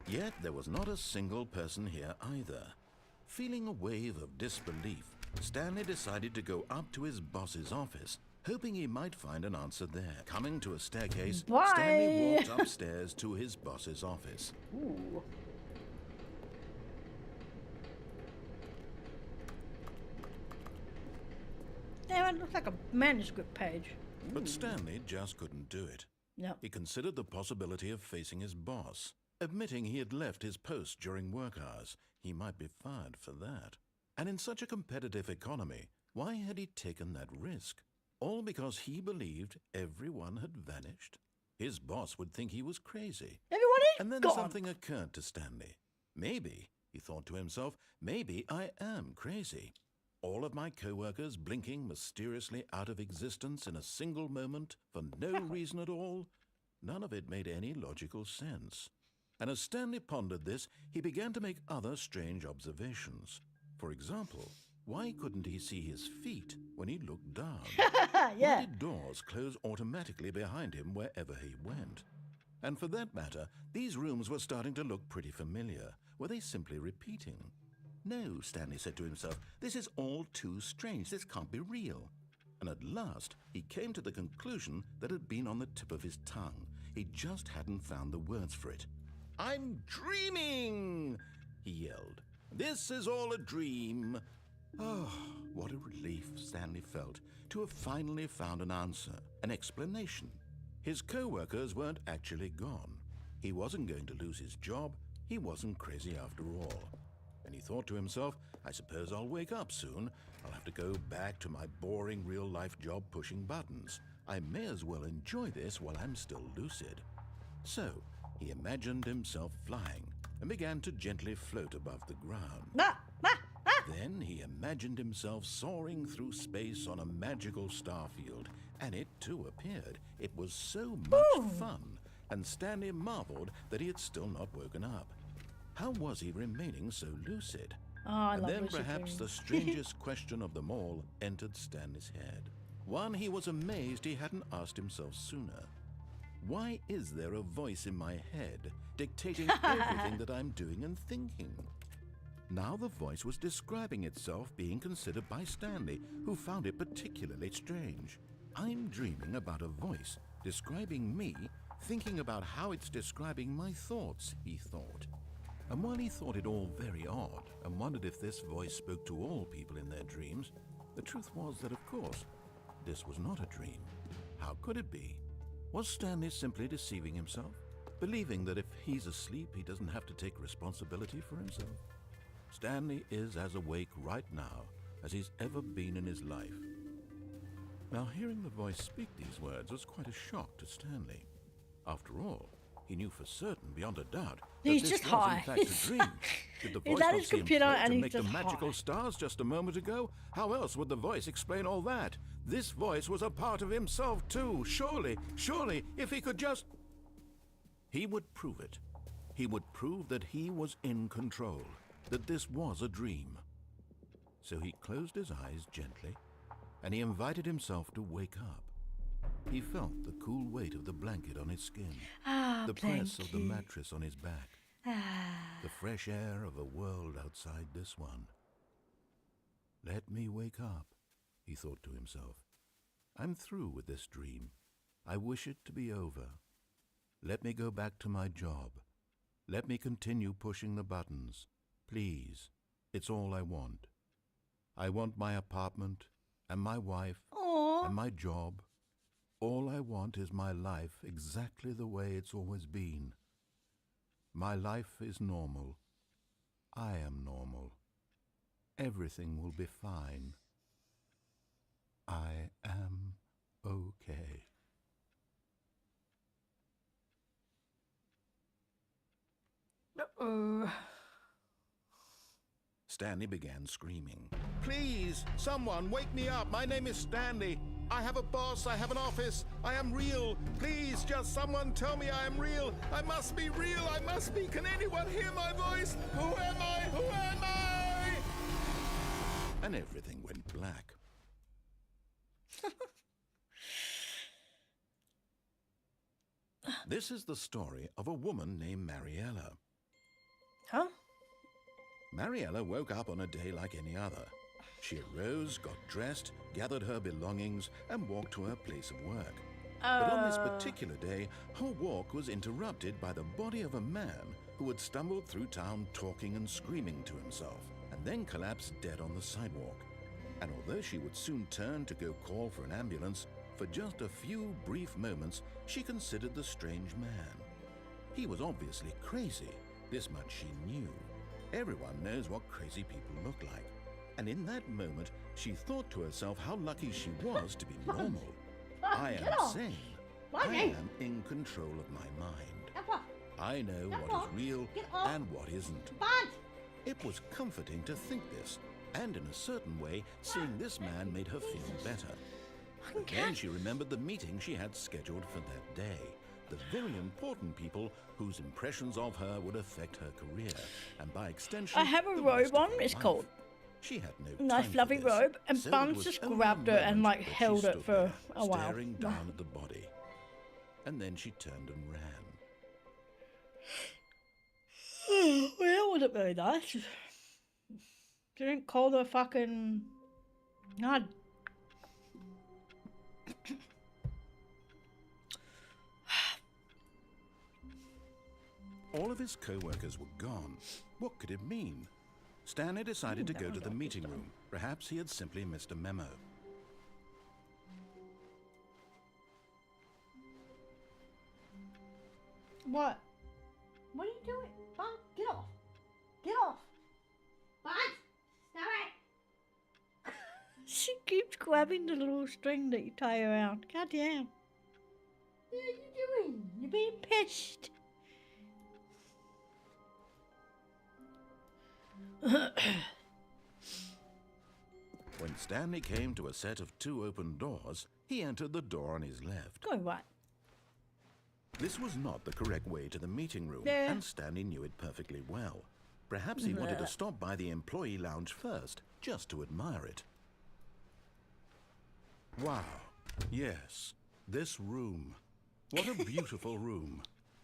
Yet there was not a single person here either. Feeling a wave of disbelief, Stanley decided to go up to his boss's office, hoping he might find an answer there. Coming to a staircase, Bye. Stanley walked upstairs to his boss's office. Ooh. Damn, it looks like a manuscript page. But Stanley just couldn't do it. No. He considered the possibility of facing his boss. Admitting he had left his post during work hours, he might be fired for that. And in such a competitive economy, why had he taken that risk? All because he believed everyone had vanished? His boss would think he was crazy. Everyone is And then gone. something occurred to Stanley. Maybe, he thought to himself, maybe I am crazy. All of my co-workers blinking mysteriously out of existence in a single moment for no reason at all? None of it made any logical sense. And as Stanley pondered this, he began to make other strange observations. For example, why couldn't he see his feet when he looked down? Why Yeah. did doors close automatically behind him wherever he went? And for that matter, these rooms were starting to look pretty familiar. Were they simply repeating? No, Stanley said to himself, this is all too strange. This can't be real. And at last, he came to the conclusion that had been on the tip of his tongue. He just hadn't found the words for it. I'm dreaming, he yelled. This is all a dream. Oh, what a relief Stanley felt to have finally found an answer, an explanation. His co-workers weren't actually gone. He wasn't going to lose his job. He wasn't crazy after all. And he thought to himself, I suppose I'll wake up soon. I'll have to go back to my boring real-life job pushing buttons. I may as well enjoy this while I'm still lucid. So, he imagined himself flying and began to gently float above the ground. Ah, ah, ah. Then he imagined himself soaring through space on a magical starfield, and it too appeared. It was so much fun, and Stanley marveled that he had still not woken up. How was he remaining so lucid? Oh, I And love then lucid perhaps the dreams. strangest question of them all entered Stanley's head. One he was amazed he hadn't asked himself sooner. Why is there a voice in my head dictating everything that I'm doing and thinking? Now the voice was describing itself being considered by Stanley, who found it particularly strange. I'm dreaming about a voice describing me, thinking about how it's describing my thoughts, he thought. And while he thought it all very odd and wondered if this voice spoke to all people in their dreams, the truth was that, of course, this was not a dream. How could it be? Was Stanley simply deceiving himself, believing that if he's asleep, he doesn't have to take responsibility for himself? Stanley is as awake right now as he's ever been in his life. Now, hearing the voice speak these words was quite a shock to Stanley. After all, he knew for certain, beyond a doubt, that He's this just was high. in fact a dream. Did the He's voice at not his see him computer float and to he's make the just magical high. stars just a moment ago? How else would the voice explain all that? This voice was a part of himself too. Surely, if he could just... He would prove it. He would prove that he was in control, that this was a dream. So he closed his eyes gently, and he invited himself to wake up. He felt the cool weight of the blanket on his skin, Ah, the press of the blanket. mattress on his back, Ah. the fresh air of a world outside this one. Let me wake up, he thought to himself. I'm through with this dream. I wish it to be over. Let me go back to my job. Let me continue pushing the buttons. Please, it's all I want. I want my apartment and my wife Aw. and my job. All I want is my life exactly the way it's always been. My life is normal. I am normal. Everything will be fine. I am okay. Uh-oh. Stanley began screaming. Please, someone, wake me up. My name is Stanley. I have a boss. I have an office. I am real. Please, just someone tell me I am real. I must be real. I must be. Can anyone hear my voice? Who am I? Who am I? And everything went black. This is the story of a woman named Mariella. Huh? Mariella woke up on a day like any other. She arose, got dressed, gathered her belongings, and walked to her place of work. But on this particular day, her walk was interrupted by the body of a man who had stumbled through town talking and screaming to himself, and then collapsed dead on the sidewalk. And although she would soon turn to go call for an ambulance, for just a few brief moments she considered the strange man. He was obviously crazy, this much she knew. Everyone knows what crazy people look like. And in that moment, she thought to herself how lucky she was to be normal. I am sane. I am in control of my mind. I know what is real and what isn't. It was comforting to think this, and in a certain way, seeing this man made her feel better. But then she remembered the meeting she had scheduled for that day. The very important people whose impressions of her would affect her career, and by extension, I have a the robe rest of on, her it's life. cold. She had no Nice time fluffy for this, robe, and so it Buns was just only grabbed a her and moment like that she held it stood for there, a while. staring down at the body. And then she turned and ran. Well, that wasn't very nice. Didn't call the fucking... God. All of his co-workers were gone. What could it mean? Stanley decided to go to the meeting room. Perhaps he had simply missed a memo. What? What are you doing? Bud, get off. Get off. Bud, stop it. She keeps grabbing the little string that you tie around. God damn. What are you doing? You're being pissed. When Stanley came to a set of 2 open doors, he entered the door on his left. Go right. This was not the correct way to the meeting room, Yeah. and Stanley knew it perfectly well. Perhaps he wanted to stop by the employee lounge first, just to admire it. Wow. Yes, this room. What a beautiful room.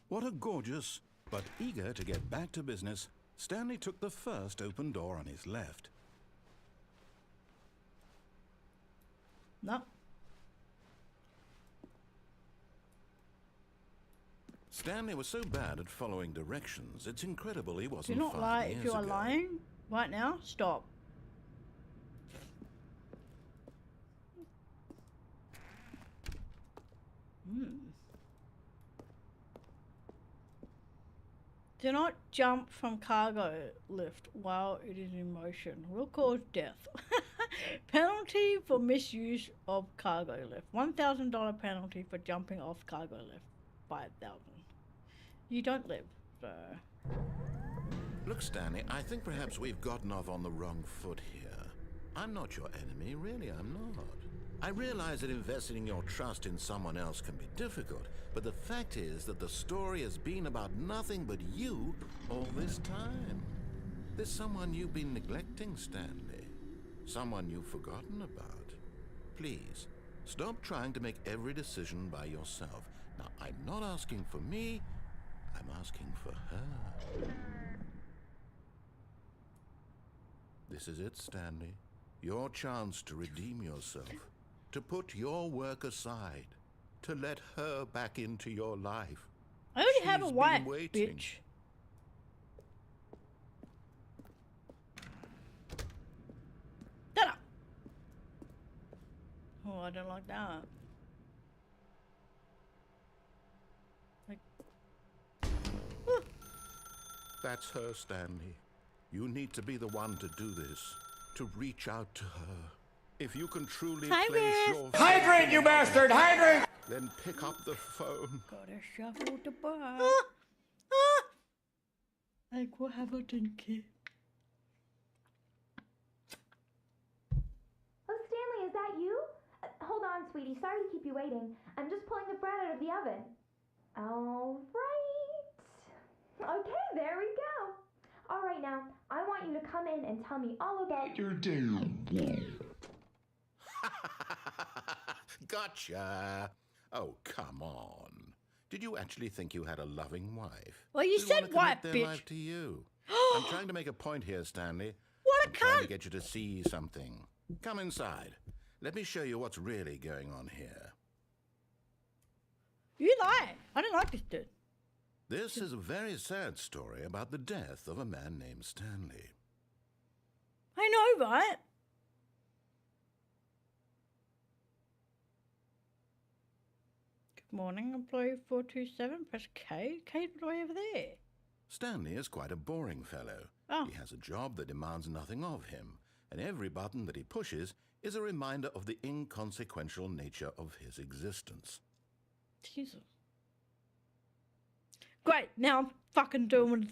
What a gorgeous... But eager to get back to business, Stanley took the first open door on his left. No. Stanley was so bad at following directions, it's incredible he Do wasn't not 5 lie. years If you are ago. lying right now, stop. Do not jump from cargo lift while it is in motion. Will cause death. Penalty for misuse of cargo lift. $1,000 penalty for jumping off cargo lift. 5,000. You don't live, so. Look, Stanley, I think perhaps we've gotten off on the wrong foot here. I'm not your enemy, really, I'm not. I realize that investing your trust in someone else can be difficult, but the fact is that the story has been about nothing but you all this time. There's someone you've been neglecting, Stanley. Someone you've forgotten about. Please, Stop trying to make every decision by yourself. Now, I'm not asking for me, I'm asking for her. This is it, Stanley. Your chance to redeem yourself, to put your work aside, to let her back into your life. I already have a She's wife, been waiting. bitch. Shut up. Oh, I don't like that. Like, That's her, Stanley. You need to be the one to do this, to reach out to her. If you can truly place your Hydrate, you bastard! Hydrate! then pick up the phone. gotta shuffle the bar. Like, what have I done, kid? Oh, Stanley, is that you? Hold on, sweetie. Sorry to keep you waiting. I'm just pulling the bread out of the oven. All right. Okay, there we go. All right, now, I want you to come in and tell me all about Your damn. Gotcha. Oh, come on. Did you actually think you had a loving wife? Well, you Who'd said wanna wife, commit their bitch. life to you. I'm trying to make a point here, Stanley. What a I'm trying to cunt! get you to see something. Come inside. Let me show you what's really going on here. You lie. I don't like this dude. This is a very sad story about the death of a man named Stanley. I know, right? Good morning, employee 427. Press K. K, what do I have there? Stanley is quite a boring fellow. Oh. He has a job that demands nothing of him, and every button that he pushes is a reminder of the inconsequential nature of his existence. Jesus. Great, now I'm fucking doing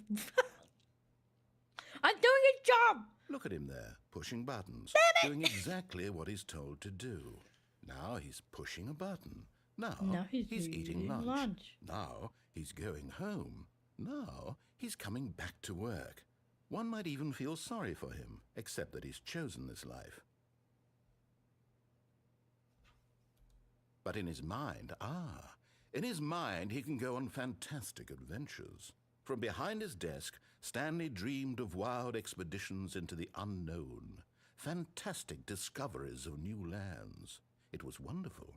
I'm doing a job! Look at him there, pushing buttons, doing exactly what he's told to do. Now he's pushing a button. Now, He's eating eating lunch. lunch. Now he's going home. Now he's coming back to work. One might even feel sorry for him, except that he's chosen this life. But in his mind, in his mind he can go on fantastic adventures. From behind his desk, Stanley dreamed of wild expeditions into the unknown, fantastic discoveries of new lands. It was wonderful.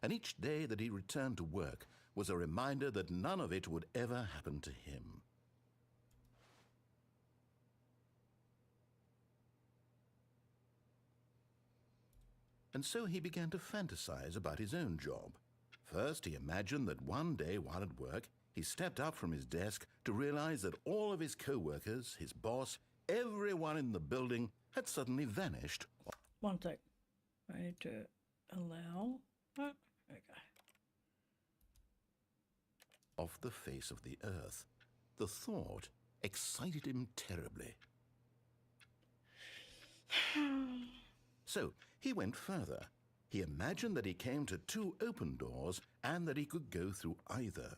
And each day that he returned to work was a reminder that none of it would ever happen to him. And so he began to fantasize about his own job. First, he imagined that one day while at work, he stepped up from his desk to realize that all of his co-workers, his boss, everyone in the building had suddenly vanished. One sec. I need to allow that. Okay. Off the face of the earth. The thought excited him terribly. So he went further. He imagined that he came to two open doors and that he could go through either.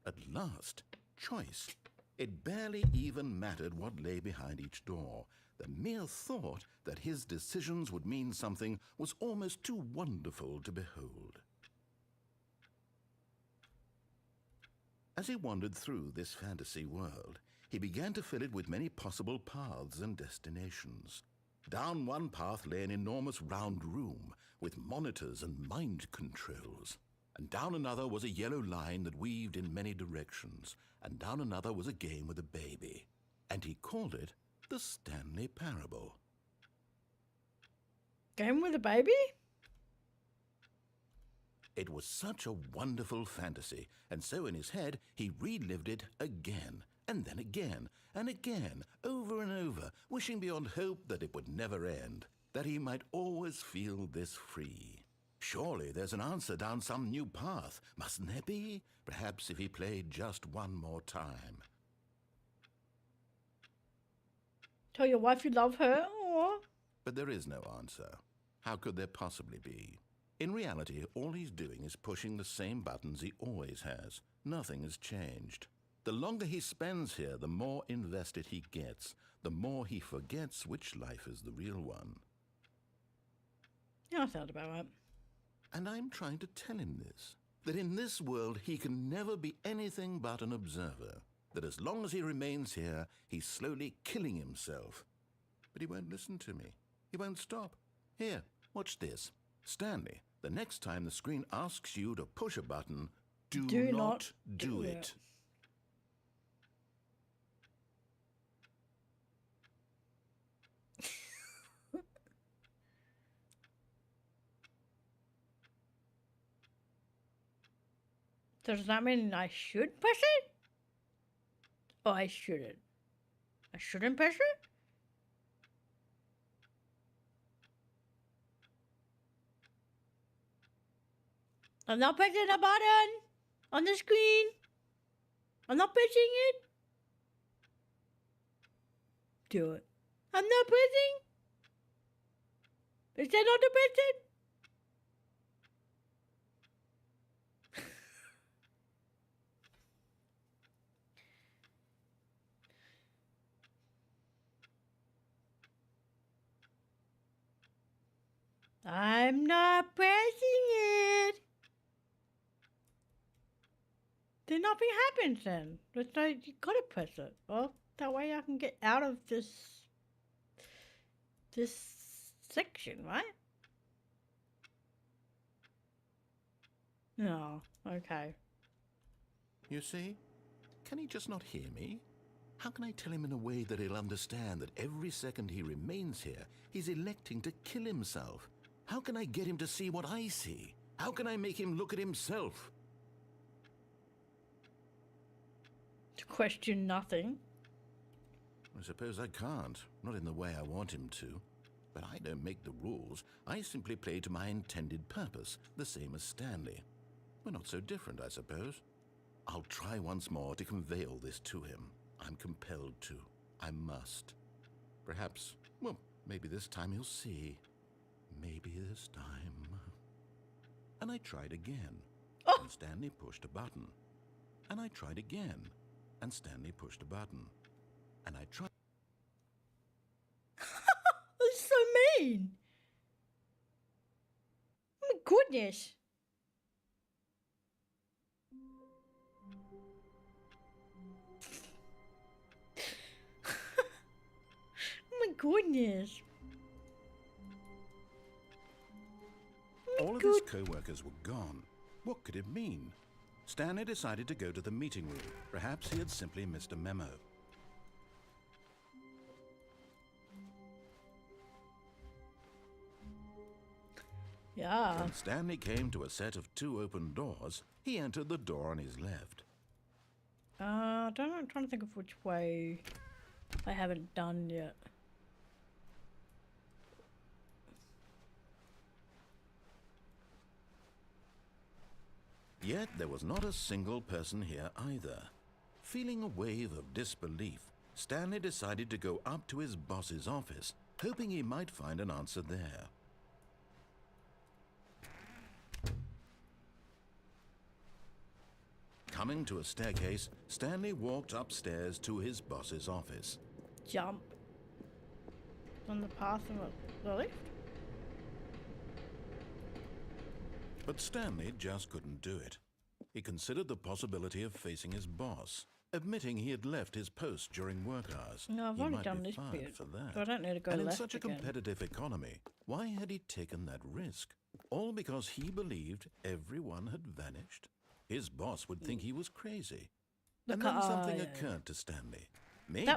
At last, choice. It barely even mattered what lay behind each door. The mere thought that his decisions would mean something was almost too wonderful to behold. As he wandered through this fantasy world, he began to fill it with many possible paths and destinations. Down one path lay an enormous round room with monitors and mind controls. And down another was a yellow line that weaved in many directions. And down another was a game with a baby. And he called it the Stanley Parable. Game with a baby? It was such a wonderful fantasy, and so in his head he relived it again, and then again, and again, over and over, wishing beyond hope that it would never end, that he might always feel this free. Surely there's an answer down some new path, mustn't there be? Perhaps if he played just one more time. Tell your wife you love her? Aww. But there is no answer. How could there possibly be? In reality, all he's doing is pushing the same buttons he always has. Nothing has changed. The longer he spends here, the more invested he gets, the more he forgets which life is the real one. Yeah, that sounds about right. And I'm trying to tell him this, that in this world he can never be anything but an observer, that as long as he remains here, he's slowly killing himself. But he won't listen to me. He won't stop. Here, watch this. Stanley, the next time the screen asks you to push a button, do not do it. Does that mean I should press it? Or I shouldn't? I shouldn't press it? I'm not pressing the button on the screen. I'm not pressing it. Do it. I'm not pressing. Is that not to press it? I'm not pressing it. Then nothing happens then. There's no, you gotta press it. Well, that way I can get out of this section, right? No, okay. You see? Can he just not hear me? How can I tell him in a way that he'll understand that every second he remains here, he's electing to kill himself? How can I get him to see what I see? How can I make him look at himself? To question nothing. I suppose I can't, not in the way I want him to. But I don't make the rules. I simply play to my intended purpose, the same as Stanley. We're not so different, I suppose. I'll try once more to convey all this to him. I'm compelled to. I must. Perhaps, well, maybe this time he'll see. Maybe this time. And I tried again. Oh! And Stanley pushed a button. And I tried again. And Stanley pushed a button. And I tried. That's so mean. Oh my goodness. Oh my goodness. All of his co-workers were gone. What could it mean? Stanley decided to go to the meeting room. Perhaps he had simply missed a memo. Yeah. When Stanley came to a set of 2 open doors, he entered the door on his left. I don't know, I'm trying to think of which way I haven't done yet. Yet there was not a single person here either. Feeling a wave of disbelief, Stanley decided to go up to his boss's office, hoping he might find an answer there. Coming to a staircase, Stanley walked upstairs to his boss's office. Jump on the path on the left. But Stanley just couldn't do it. He considered the possibility of facing his boss, admitting he had left his post during work hours. No, I've He already might done be this fired bit, for that. so I don't need to go And left in such a again. competitive economy, why had he taken that risk? All because he believed everyone had vanished? His boss would think he was crazy. And then something occurred to Stanley. Maybe,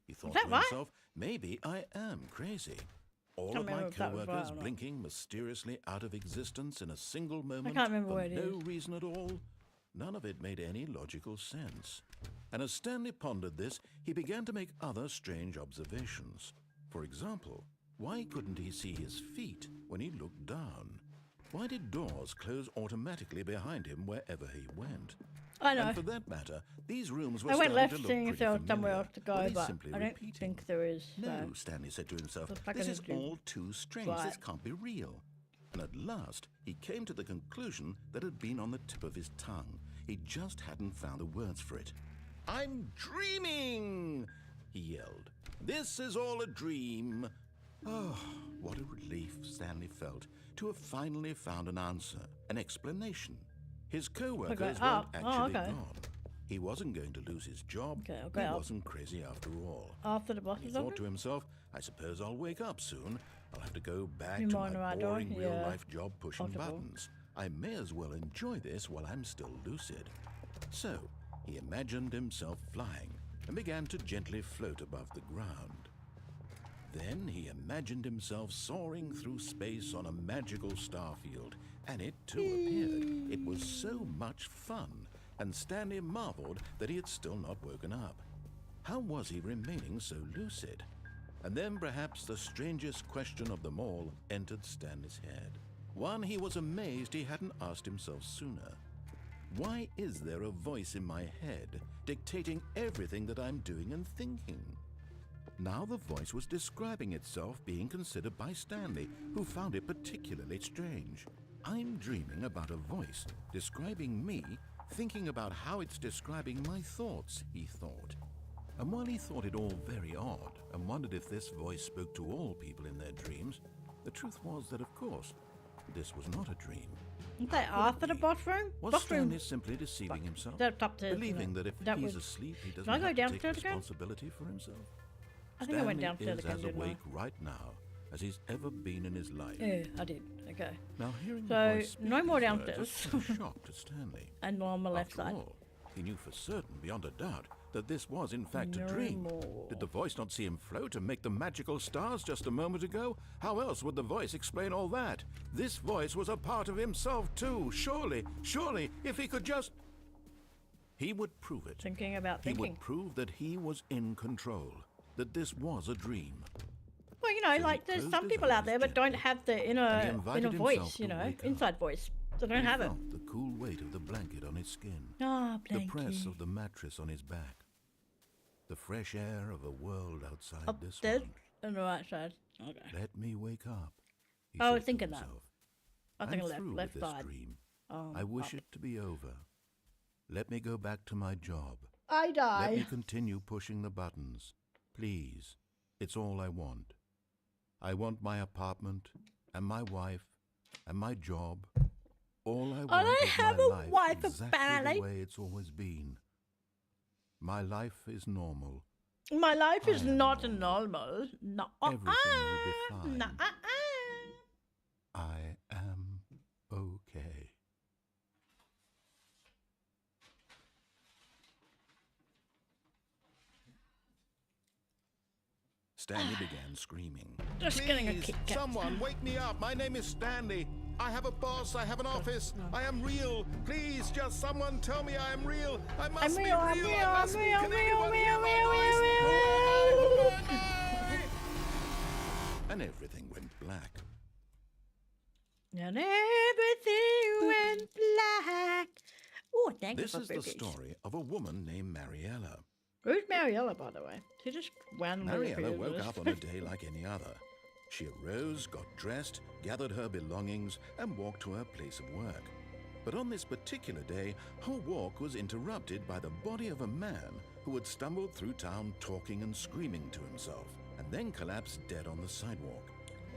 he thought to himself, maybe I am crazy. All of my co-workers blinking mysteriously out of existence in a single moment can't remember for where it no is. reason at all. None of it made any logical sense. And as Stanley pondered this, he began to make other strange observations. For example, why couldn't he see his feet when he looked down? Why did doors close automatically behind him wherever he went? I know. And for that matter, these rooms were I went starting left to look seeing if pretty there was somewhere familiar. else to go, Were they but simply I don't repeating? think there is. No, So. Stanley said to himself, Looks like I this need is to all too strange. This right. can't be real. And at last, he came to the conclusion that had been on the tip of his tongue. He just hadn't found the words for it. I'm dreaming, he yelled. This is all a dream. Oh, what a relief Stanley felt. to have finally found an answer, an explanation. His co-workers Okay, weren't up. actually Okay. gone. He wasn't going to lose his job. Okay, I'll go He up. wasn't crazy after all. After the boss He is thought over? to himself, I suppose I'll wake up soon. I'll have to go back You to mind my right door? boring Yeah. real-life job pushing Comfortable. buttons. I may as well enjoy this while I'm still lucid. So, he imagined himself flying and began to gently float above the ground. Then he imagined himself soaring through space on a magical starfield, and it too appeared. It was so much fun, and Stanley marveled that he had still not woken up. How was he remaining so lucid? And then perhaps the strangest question of them all entered Stanley's head. One he was amazed he hadn't asked himself sooner. Why is there a voice in my head dictating everything that I'm doing and thinking? Now the voice was describing itself being considered by Stanley, who found it particularly strange. I'm dreaming about a voice describing me, thinking about how it's describing my thoughts, he thought. And while he thought it all very odd and wondered if this voice spoke to all people in their dreams, the truth was that, of course, this was not a dream. Isn't that after the boss room? Was Boss room. Stanley simply deceiving himself? That's upstairs, isn't Believing it? that if That he's was- asleep, he Can I doesn't go have to take downstairs again? responsibility for himself? I think I went Stanley downstairs is again, as didn't I? awake right now as he's ever been in his life. Yeah, I did. Okay. Now hearing So, the voice speak no more these words downstairs. was a shock to Stanley. And on my left After side. all, he knew for certain, beyond a doubt, that this was in fact No a dream. more. Did the voice not see him float and make the magical stars just a moment ago? How else would the voice explain all that? This voice was a part of himself too. Surely, if he could just... He would prove it. Thinking about He thinking. would prove that he was in control, that this was a dream. Well, you know, So like he there's closed some his people out eyes there but don't gently, have the and he inner invited voice, himself you to know, wake up. inside voice. They don't He have it. felt the cool weight of the blanket on his skin, Ah, the blankie. press of the mattress on his back, the fresh air of a world outside this Upstairs one. on the right side. Okay. Let me wake up. He I was said to thinking that. himself. I think I'm left through left with this side. dream. Oh, I wish up. it to be over. Let me go back to my job. I Let die. me continue pushing the buttons. Please. It's all I want. I want my apartment and my wife and my job. All I want don't is have my a life wife, exactly apparently. the way it's always been. My life is normal. My life is I am not normal. normal. No. Everything will be fine. No. I am okay. Stanley began screaming. Just getting a Please, Kit Kat. someone wake me up. My name is Stanley. I have a boss. I have an office. I am real. Please, just someone tell me I am real. I must I'm be real, real. I'm real, I I'm must be. real, Can real, anyone real, hear my real, voice? real, Who am I? And everything went black. And everything went black. Oh, thank This you is for the boobies. story of a woman named Mariella. Who's Mariella, by the way? She just randomly Mariella appeared woke with us. up on a day like any other. She arose, got dressed, gathered her belongings, and walked to her place of work. But on this particular day, her walk was interrupted by the body of a man who had stumbled through town talking and screaming to himself, and then collapsed dead on the sidewalk.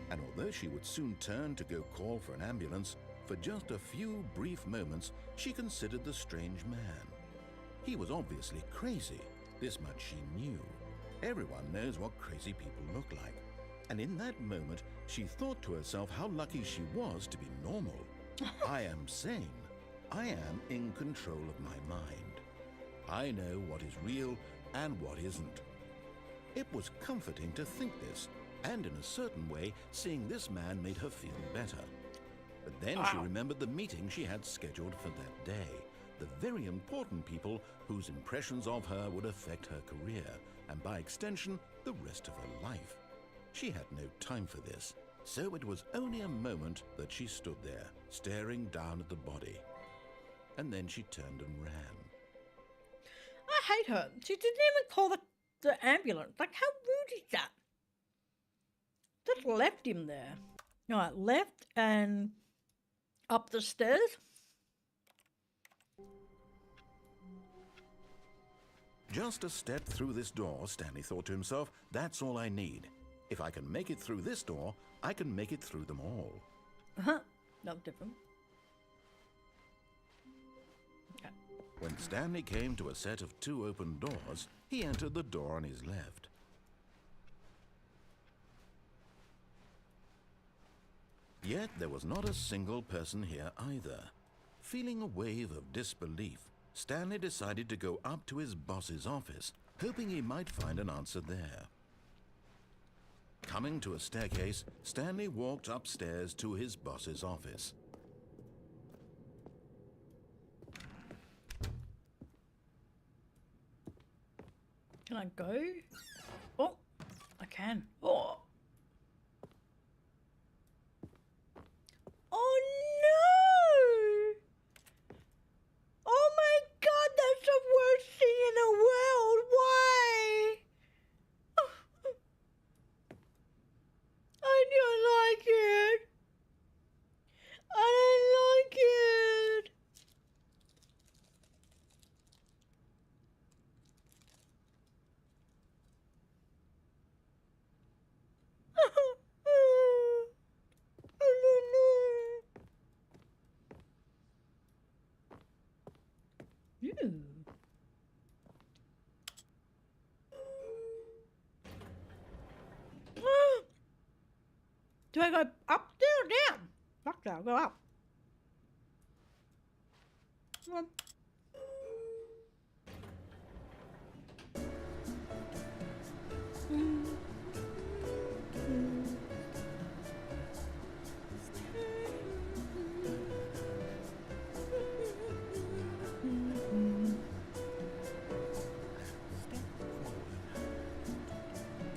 And although she would soon turn to go call for an ambulance, for just a few brief moments she considered the strange man. He was obviously crazy. This much she knew. Everyone knows what crazy people look like. And in that moment, she thought to herself how lucky she was to be normal. I am sane. I am in control of my mind. I know what is real and what isn't. It was comforting to think this, and in a certain way, seeing this man made her feel better. But then she remembered the meeting she had scheduled for that day, the very important people whose impressions of her would affect her career, and by extension, the rest of her life. She had no time for this, so it was only a moment that she stood there, staring down at the body. And then she turned and ran. I hate her. She didn't even call the ambulance. Like, how rude is that? Just left him there. Alright, left and up the stairs. Just a step through this door, Stanley thought to himself, that's all I need. If I can make it through this door, I can make it through them all. No different. Okay. When Stanley came to a set of 2 open doors, he entered the door on his left. Yet there was not a single person here either. Feeling a wave of disbelief, Stanley decided to go up to his boss's office, hoping he might find an answer there. Coming to a staircase, Stanley walked upstairs to his boss's office. Can I go? Oh, I can. Oh. Oh no! Oh my god, that's the worst thing in the world. Why? I don't like it. I don't like it. I don't know. Ew. Do I go up there or down? Fuck that, I'll go up. Come on.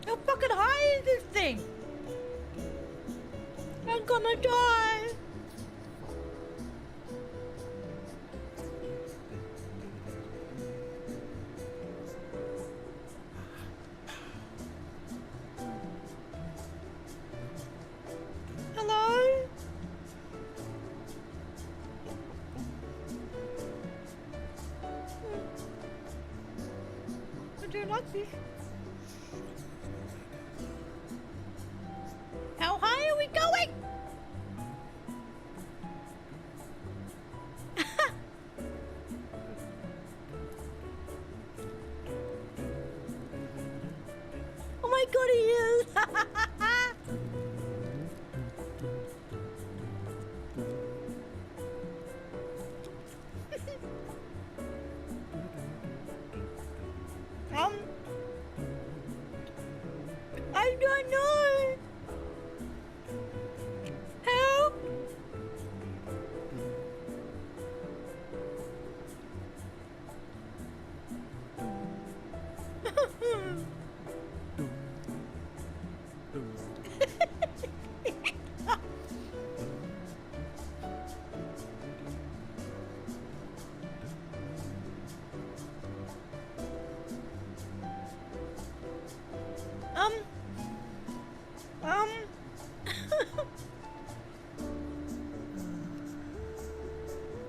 How fucking high is this thing? I'm gonna die. Hello? I do like this. How high are we going? Oh my god, he is! I don't know. Help!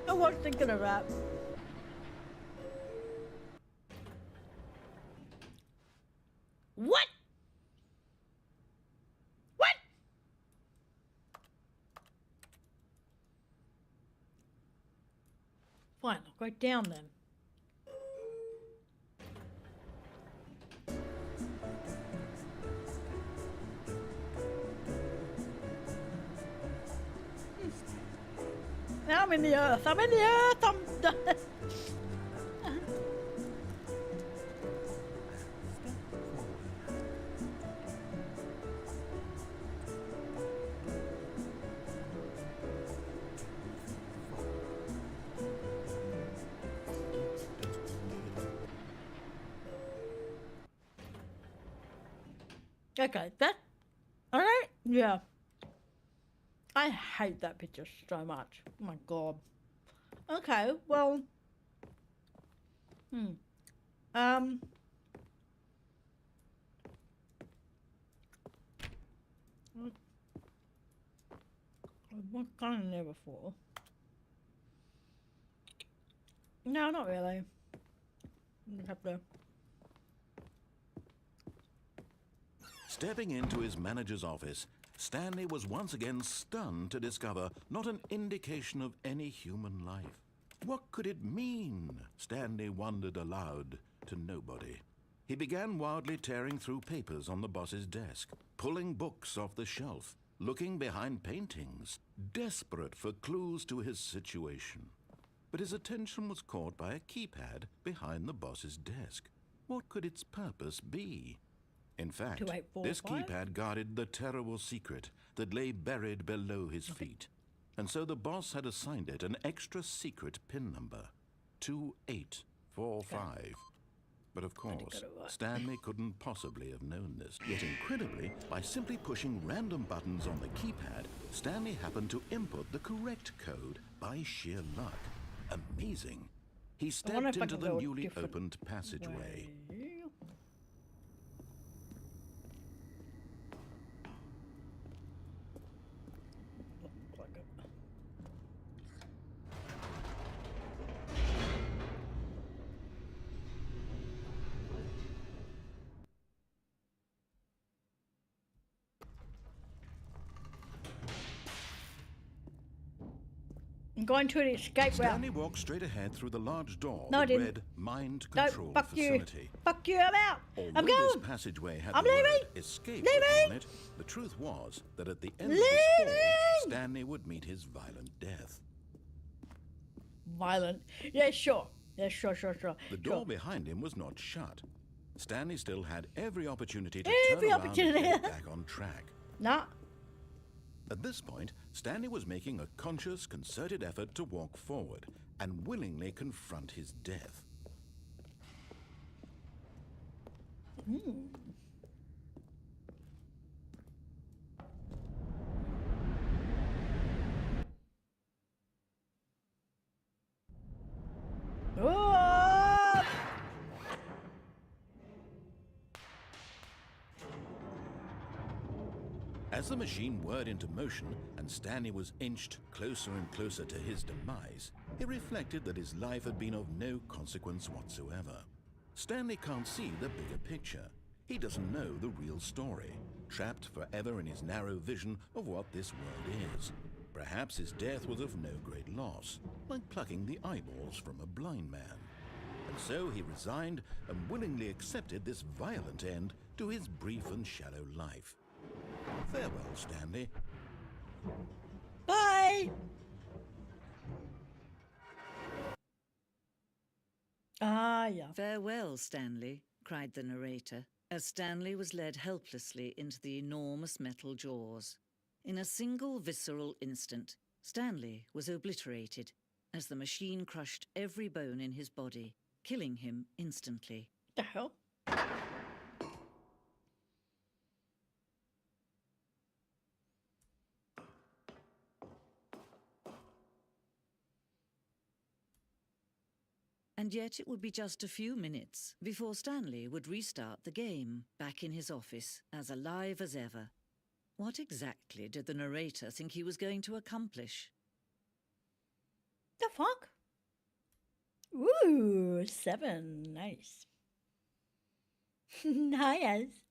I was thinking of that. What? What? Fine, I'll go down then. Now I'm in the earth. I'm in the earth. I'm done. Okay, that. All right. Yeah. I hate that picture so much. Oh my god. Okay, well. I've gone in there before. No, not really. You have to. Stepping into his manager's office, Stanley was once again stunned to discover not an indication of any human life. What could it mean? Stanley wondered aloud to nobody. He began wildly tearing through papers on the boss's desk, pulling books off the shelf, looking behind paintings, desperate for clues to his situation. But his attention was caught by a keypad behind the boss's desk. What could its purpose be? In fact, 2845? this keypad guarded the terrible secret that lay buried below his feet. And so the boss had assigned it an extra secret PIN number, 2845. But of course, Stanley couldn't possibly have known this. Yet incredibly, by simply pushing random buttons on the keypad, Stanley happened to input the correct code by sheer luck. Amazing. He stepped into the newly opened passageway. I'm going to an escape route. Stanley walked straight ahead through the large door No, I that didn't. read Mind No, Control fuck Facility. you. Fuck you, I'm out. Although I'm this going. passageway had I'm the leaving. word escape written Leaving. on it, the truth was that at the end of this hall, Leaving. Stanley would meet his violent death. Violent. Yeah, sure. Yeah, sure. The door behind him was not shut. Stanley still had every opportunity to Every turn around opportunity. and get back on track. Nah. At this point, Stanley was making a conscious, concerted effort to walk forward and willingly confront his death. Oh! As the machine whirred into motion and Stanley was inched closer and closer to his demise, he reflected that his life had been of no consequence whatsoever. Stanley can't see the bigger picture. He doesn't know the real story, trapped forever in his narrow vision of what this world is. Perhaps his death was of no great loss, like plucking the eyeballs from a blind man. And so he resigned and willingly accepted this violent end to his brief and shallow life. Farewell, Stanley. Bye. Ah, yeah. "Farewell, Stanley," cried the narrator, as Stanley was led helplessly into the enormous metal jaws. In a single visceral instant, Stanley was obliterated as the machine crushed every bone in his body, killing him instantly. The hell? And yet it would be just a few minutes before Stanley would restart the game, back in his office, as alive as ever. What exactly did the narrator think he was going to accomplish? The fuck? Ooh, 7. Nice. Nice.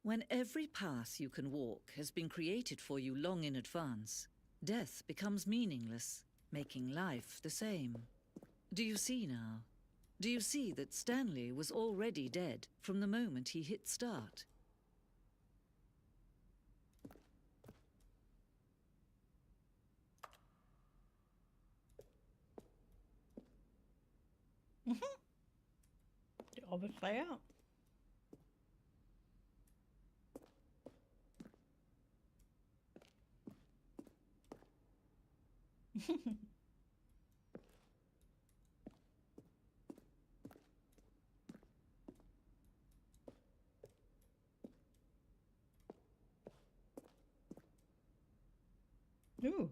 When every path you can walk has been created for you long in advance, death becomes meaningless, making life the same. Do you see now? Do you see that Stanley was already dead from the moment he hit start? Obviously out. Ooh.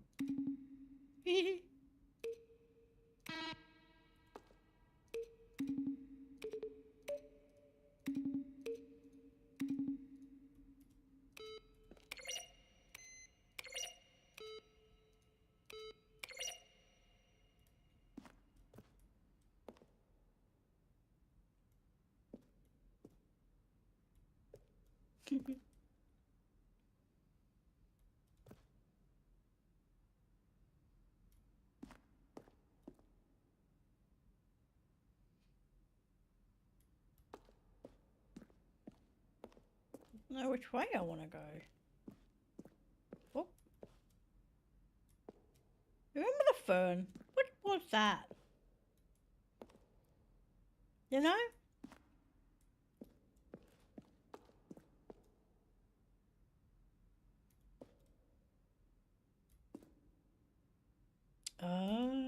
know which way I want to go. Oh. Remember the fern? What was that? You know? Oh.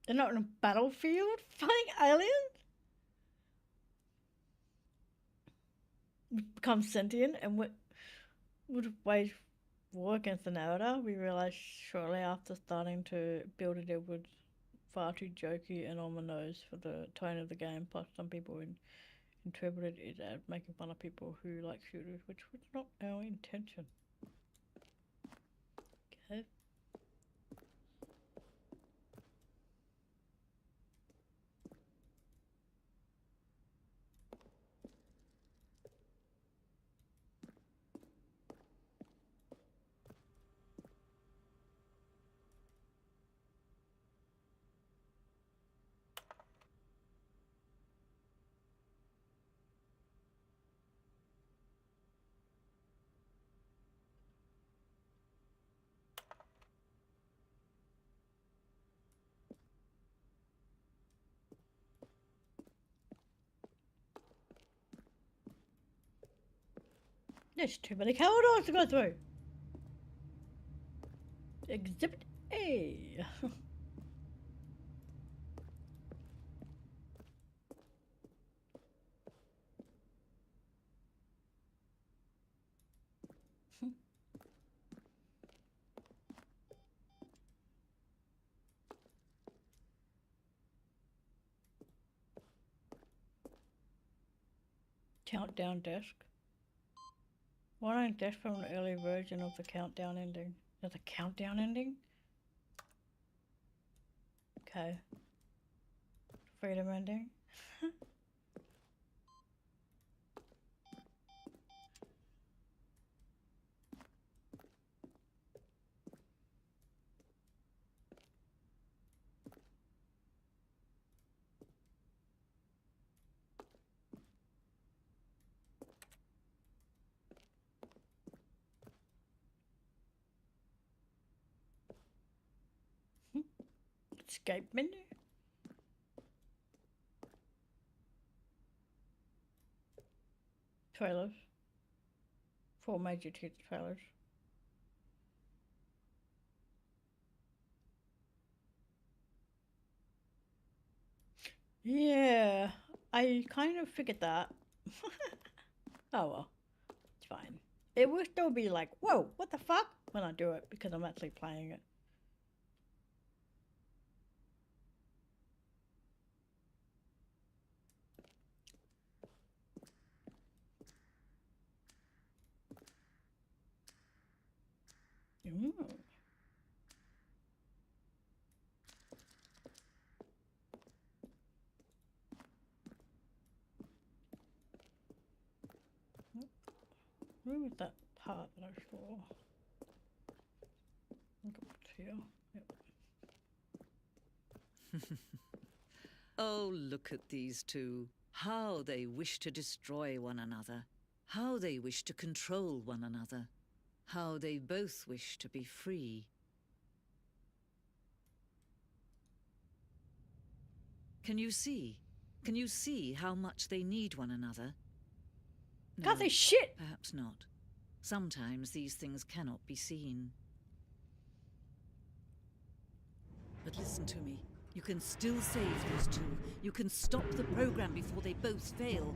They're not in a battlefield fighting aliens? Become sentient and would wage war against the narrator. We realised shortly after starting to build it was far too jokey and on the nose for the tone of the game. Plus, some people interpreted it as making fun of people who like shooters, which was not our intention. Okay. There's too many corridors to go through. Exhibit A. Countdown desk. Why don't desk from an early version of the countdown ending? There's a countdown ending? Okay. Freedom ending. Escape menu. Trailers. 4 major trailers. Yeah, I kind of figured that. Oh well, it's fine. It will still be like, whoa, what the fuck? When I do it, because I'm actually playing it. Ooh. Where was that part that I saw? I think it's here. Yep. Oh, look at these two. How they wish to destroy one another. How they wish to control one another. How they both wish to be free. Can you see? Can you see how much they need one another? No, God, they shit! perhaps not. Sometimes these things cannot be seen. But listen to me. You can still save those two. You can stop the program before they both fail.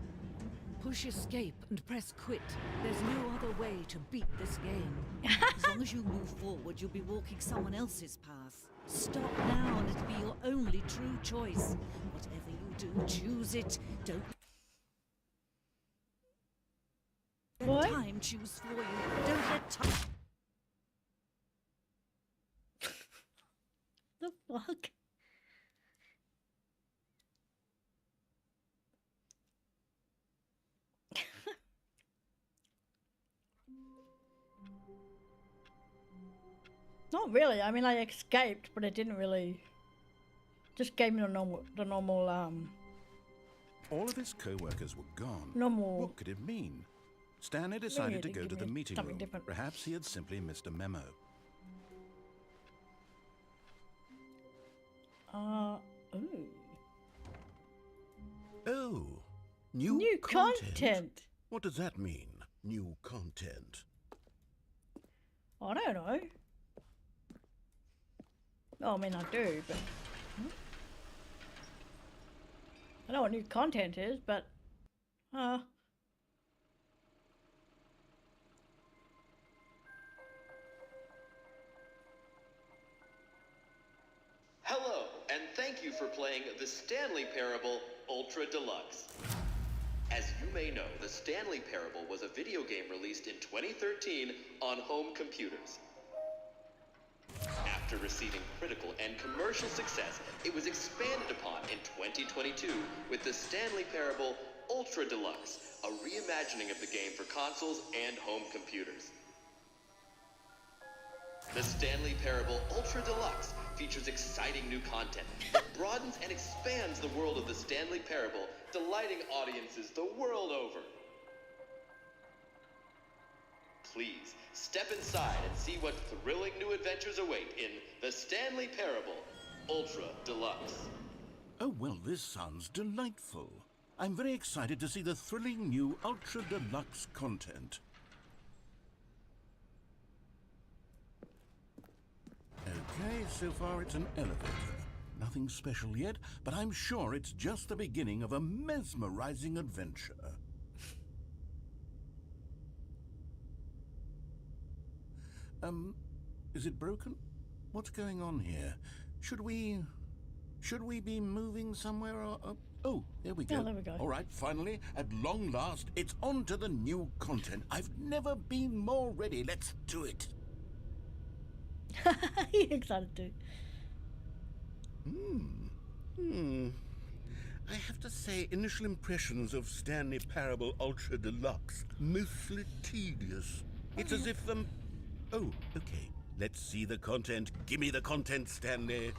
Push escape and press quit. There's no other way to beat this game. As long as you move forward, you'll be walking someone else's path. Stop now and it'll be your only true choice. Whatever you do, choose it. Don't let time choose for you. Don't let time... Fuck. Not really. I mean, I escaped, but it didn't really. Just gave me the normal, All of his co-workers were gone. normal. What could it mean? Stanley decided to to go give to the me meeting something room. different. Perhaps he had simply missed a memo. Ooh. Oh, new New content. What does that mean, new content? I don't know. Oh, I mean, I do, but I know what new content is, but Hello, and thank you for playing the Stanley Parable Ultra Deluxe. As you may know, the Stanley Parable was a video game released in 2013 on home computers. After receiving critical and commercial success, it was expanded upon in 2022 with the Stanley Parable Ultra Deluxe, a reimagining of the game for consoles and home computers. The Stanley Parable Ultra Deluxe features exciting new content that broadens and expands the world of the Stanley Parable, delighting audiences the world over. Please, step inside and see what thrilling new adventures await in the Stanley Parable Ultra Deluxe. Oh, well, this sounds delightful. I'm very excited to see the thrilling new Ultra Deluxe content. Okay, so far it's an elevator. Nothing special yet, but I'm sure it's just the beginning of a mesmerizing adventure. Is it broken? What's going on here? Should we be moving somewhere or... oh, there we go. Yeah, there we go. All right, finally, at long last, it's on to the new content. I've never been more ready. Let's do it. you excited too. I have to say, initial impressions of Stanley Parable Ultra Deluxe, mostly tedious. It's as if, oh, okay. Let's see the content. Give me the content, Stanley.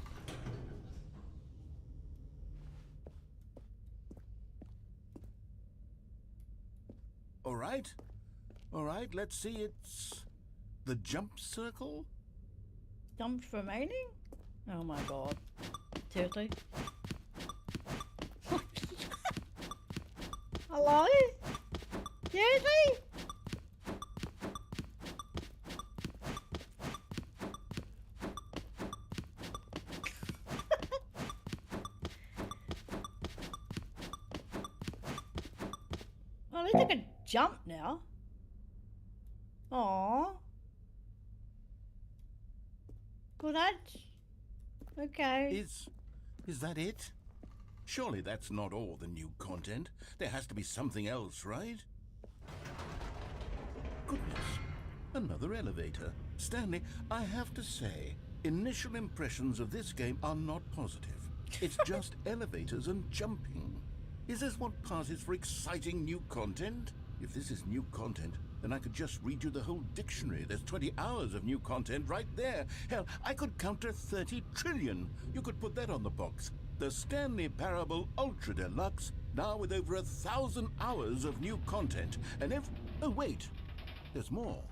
All right, let's see. It's the jump circle? Jumps remaining? Oh my god. Seriously? Hello? Seriously? Well, at least I can jump now. Aww. Well, that's... okay. Is that it? Surely that's not all the new content. There has to be something else, right? Goodness, another elevator. Stanley, I have to say, initial impressions of this game are not positive. It's just elevators and jumping. Is this what passes for exciting new content? If this is new content, then I could just read you the whole dictionary. There's 20 hours of new content right there. Hell, I could counter 30 trillion. You could put that on the box. The Stanley Parable Ultra Deluxe, now with over 1,000 hours of new content. And oh, wait. There's more.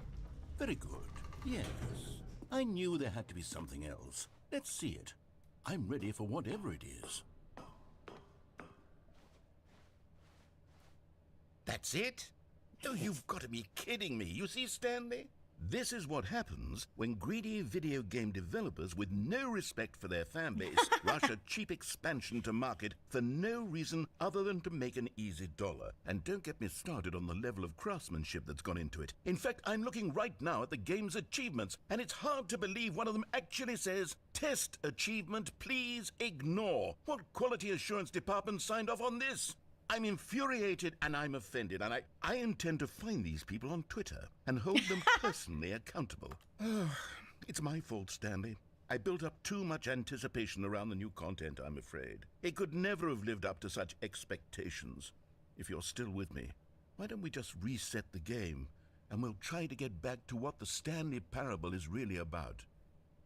Very good. Yes. I knew there had to be something else. Let's see it. I'm ready for whatever it is. That's it? Oh, you've got to be kidding me. You see, Stanley? This is what happens when greedy video game developers with no respect for their fan base rush a cheap expansion to market for no reason other than to make an easy dollar. And don't get me started on the level of craftsmanship that's gone into it. In fact, I'm looking right now at the game's achievements, and it's hard to believe one of them actually says, "Test achievement, please ignore." What quality assurance department signed off on this? I'm infuriated and I'm offended, and I intend to find these people on Twitter and hold them personally accountable. Oh, it's my fault, Stanley. I built up too much anticipation around the new content, I'm afraid. It could never have lived up to such expectations. If you're still with me, why don't we just reset the game, and we'll try to get back to what the Stanley Parable is really about.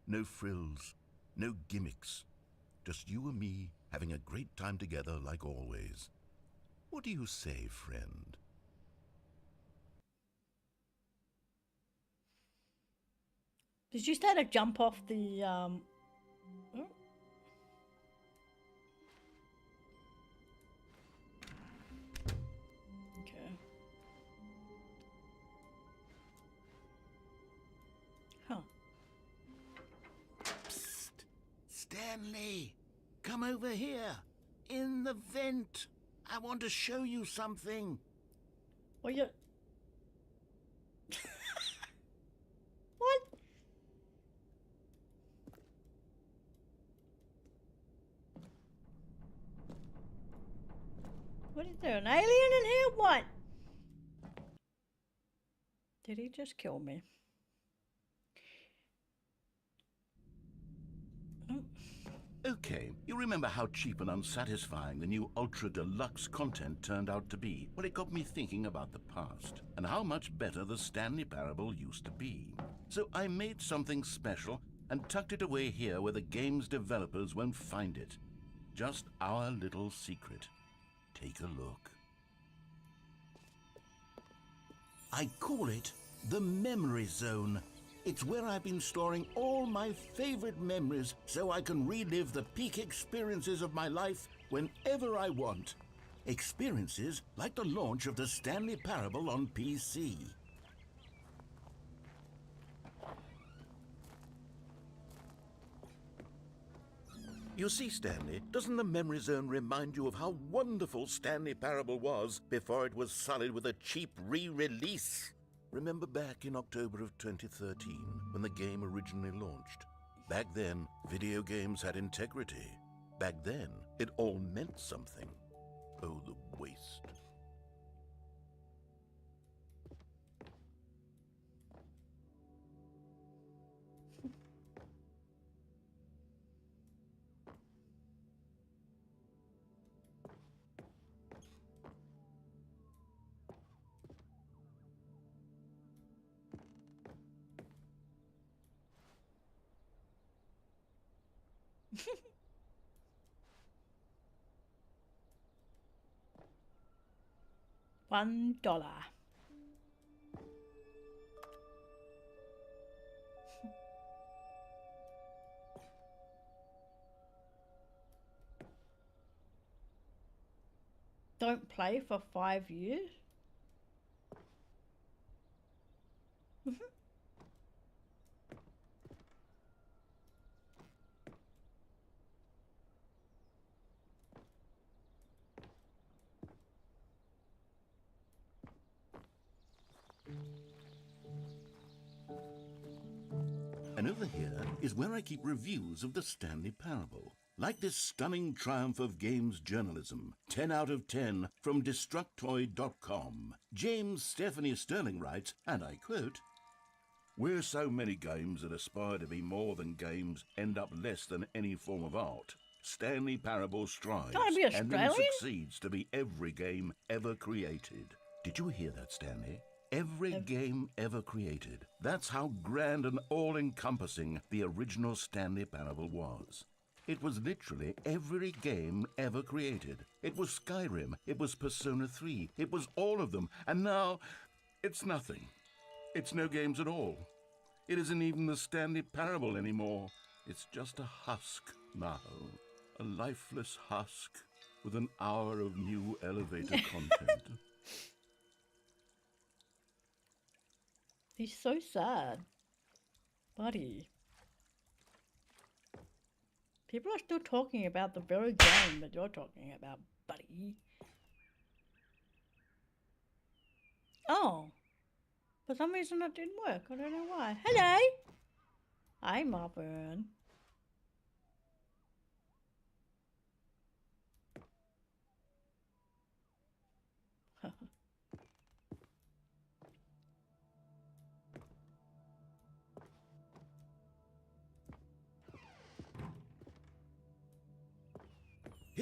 No frills, no gimmicks. Just you and me having a great time together like always. What do you say, friend? Did you start to jump off the oh. Okay. Huh. Psst! Stanley! Come over here! In the vent! I want to show you something! Well, you. What? What is there, an alien in here? What? Did he just kill me? Okay, you remember how cheap and unsatisfying the new Ultra Deluxe content turned out to be? Well, it got me thinking about the past, and how much better the Stanley Parable used to be. So I made something special and tucked it away here where the game's developers won't find it. Just our little secret. Take a look. I call it the Memory Zone. It's where I've been storing all my favorite memories so I can relive the peak experiences of my life whenever I want. Experiences like the launch of the Stanley Parable on PC. You see, Stanley, doesn't the Memory Zone remind you of how wonderful Stanley Parable was before it was sullied with a cheap re-release? Remember back in October of 2013, when the game originally launched? Back then, video games had integrity. Back then, it all meant something. Oh, the waste. $1. Don't play for 5 years? And over here is where I keep reviews of the Stanley Parable. Like this stunning triumph of games journalism, 10 out of 10 from Destructoid.com. James Stephanie Sterling writes, and I quote, "Where so many games that aspire to be more than games end up less than any form of art, Stanley Parable strives Can't be and then Australian? succeeds to be every game ever created." Did you hear that, Stanley? Every game ever created. That's how grand and all-encompassing the original Stanley Parable was. It was literally every game ever created. It was Skyrim, it was Persona 3, it was all of them, and now it's nothing. It's no games at all. It isn't even the Stanley Parable anymore. It's just a husk now. A lifeless husk with an hour of new elevator content. He's so sad. Buddy. People are still talking about the very game that you're talking about, buddy. Oh. For some reason it didn't work. I don't know why. Hello! Hi, Marvin.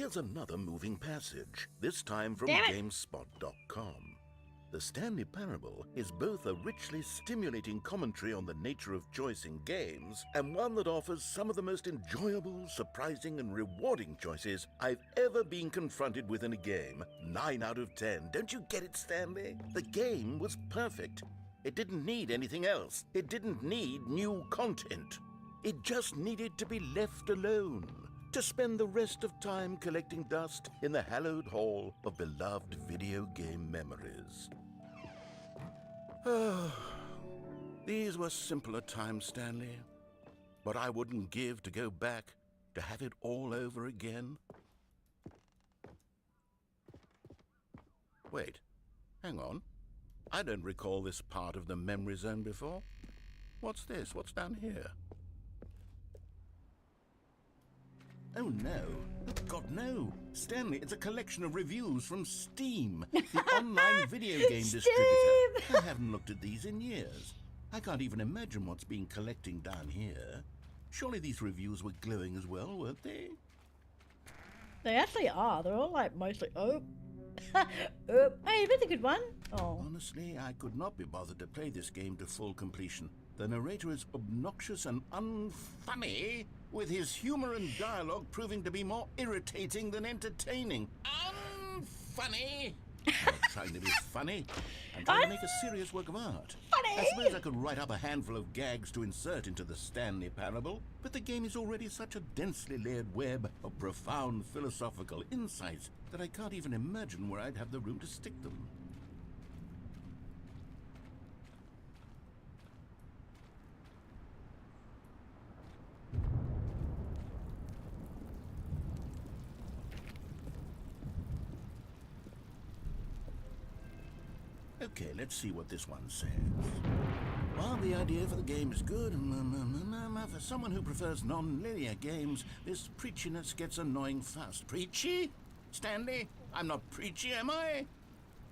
Here's another moving passage, this time from Damn it. GameSpot.com. The Stanley Parable is both a richly stimulating commentary on the nature of choice in games and one that offers some of the most enjoyable, surprising, and rewarding choices I've ever been confronted with in a game. 9 out of 10. Don't you get it, Stanley? The game was perfect. It didn't need anything else. It didn't need new content. It just needed to be left alone, to spend the rest of time collecting dust in the hallowed hall of beloved video game memories. These were simpler times, Stanley. But I wouldn't give to go back to have it all over again. Wait, hang on. I don't recall this part of the memory zone before. What's this? What's down here? Oh no. Oh God, no. Stanley, it's a collection of reviews from Steam, the online video game distributor. I haven't looked at these in years. I can't even imagine what's been collecting down here. Surely these reviews were glowing as well, weren't they? They actually are. They're all like mostly. Oh. Hey, that's a good one. Oh. Honestly, I could not be bothered to play this game to full completion. The narrator is obnoxious and unfunny, with his humor and dialogue proving to be more irritating than entertaining. Unfunny! I'm not trying to be funny. I'm trying to make a serious work of art. Funny! I suppose I could write up a handful of gags to insert into the Stanley Parable, but the game is already such a densely layered web of profound philosophical insights that I can't even imagine where I'd have the room to stick them. Okay, let's see what this one says. While the idea for the game is good, for someone who prefers non-linear games, this preachiness gets annoying fast. Preachy? Stanley? I'm not preachy, am I?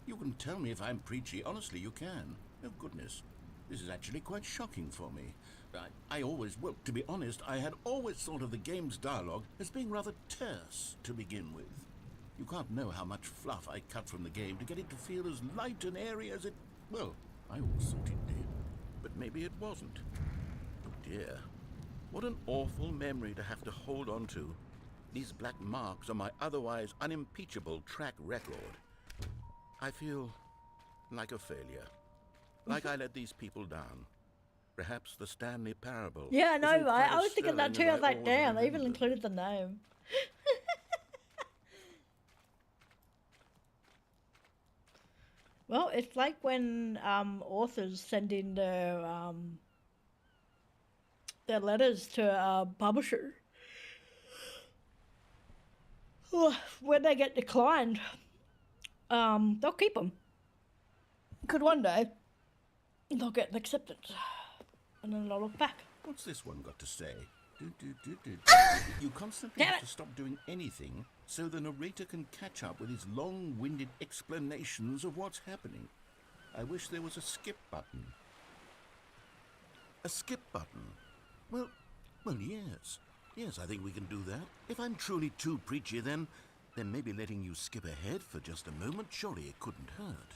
You can tell me if I'm preachy. Honestly, you can. Oh, goodness. This is actually quite shocking for me. Well, to be honest, I had always thought of the game's dialogue as being rather terse to begin with. You can't know how much fluff I cut from the game to get it to feel as light and airy as it... Well, I always thought it did. But maybe it wasn't. Oh dear. What an awful memory to have to hold on to. These black marks on my otherwise unimpeachable track record. I feel like a failure. Like I let these people down. Perhaps the Stanley Parable. Yeah, I know, isn't right? quite I was as thinking that too. stirring I as was like, always damn, they even remembered. included the name. Well, it's like when authors send in their letters to a publisher. When they get declined, they'll keep them. Could one day they'll get accepted, and then they'll look back. What's this one got to say? You constantly Damn have it. to stop doing anything so the narrator can catch up with his long-winded explanations of what's happening. I wish there was a skip button. A skip button? Well, yes. Yes, I think we can do that. If I'm truly too preachy, then maybe letting you skip ahead for just a moment, surely it couldn't hurt.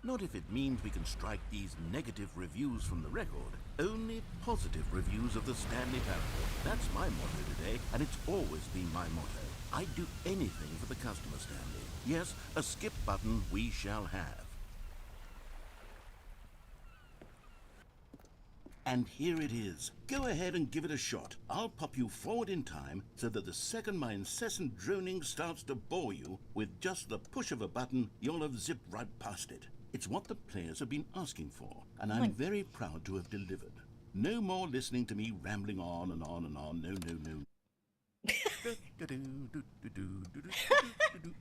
Not if it means we can strike these negative reviews from the record. Only positive reviews of the Stanley Parable. That's my motto today, and it's always been my motto. I'd do anything for the customer, Stanley. Yes, a skip button we shall have. And here it is. Go ahead and give it a shot. I'll pop you forward in time so that the second my incessant droning starts to bore you, with just the push of a button, you'll have zipped right past it. It's what the players have been asking for, and I'm very proud to have delivered. No more listening to me rambling on and on and on. No.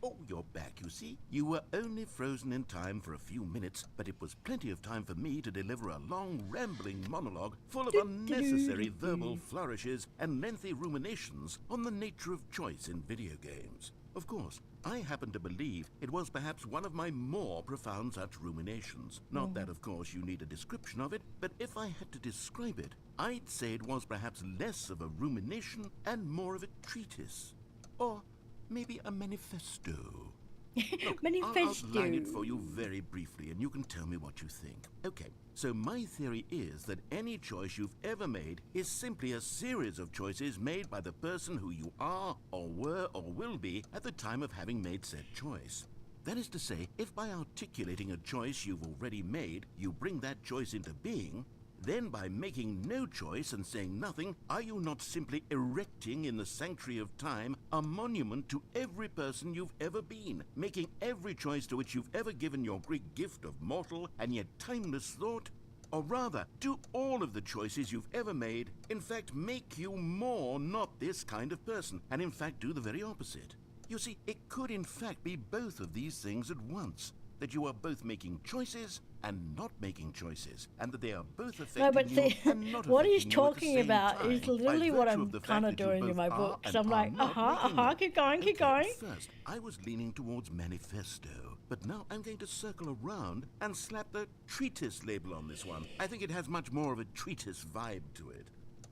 Oh, you're back, you see. You were only frozen in time for a few minutes, but it was plenty of time for me to deliver a long, rambling monologue full of unnecessary verbal flourishes and lengthy ruminations on the nature of choice in video games. Of course, I happen to believe it was perhaps one of my more profound such ruminations. Not that, of course, you need a description of it, but if I had to describe it, I'd say it was perhaps less of a rumination and more of a treatise. Or maybe a manifesto. Look, I'll Manifesto. outline it for you very briefly, and you can tell me what you think. Okay, so my theory is that any choice you've ever made is simply a series of choices made by the person who you are, or were, or will be at the time of having made said choice. That is to say, if by articulating a choice you've already made, you bring that choice into being, then by making no choice and saying nothing, are you not simply erecting in the sanctuary of time a monument to every person you've ever been, making every choice to which you've ever given your great gift of mortal and yet timeless thought? Or rather, do all of the choices you've ever made, in fact, make you more not this kind of person, and in fact do the very opposite? You see, it could in fact be both of these things at once. That you are both making choices and not making choices, and that they are both affecting No, but you see, and not what affecting he's you at the talking same about time, is literally by what virtue I'm of the fact kind of that you doing in both my are books. and I'm are like, not making them. keep going, keep Okay, going. first, I was leaning towards manifesto, but now I'm going to circle around and slap the treatise label on this one. I think it has much more of a treatise vibe to it.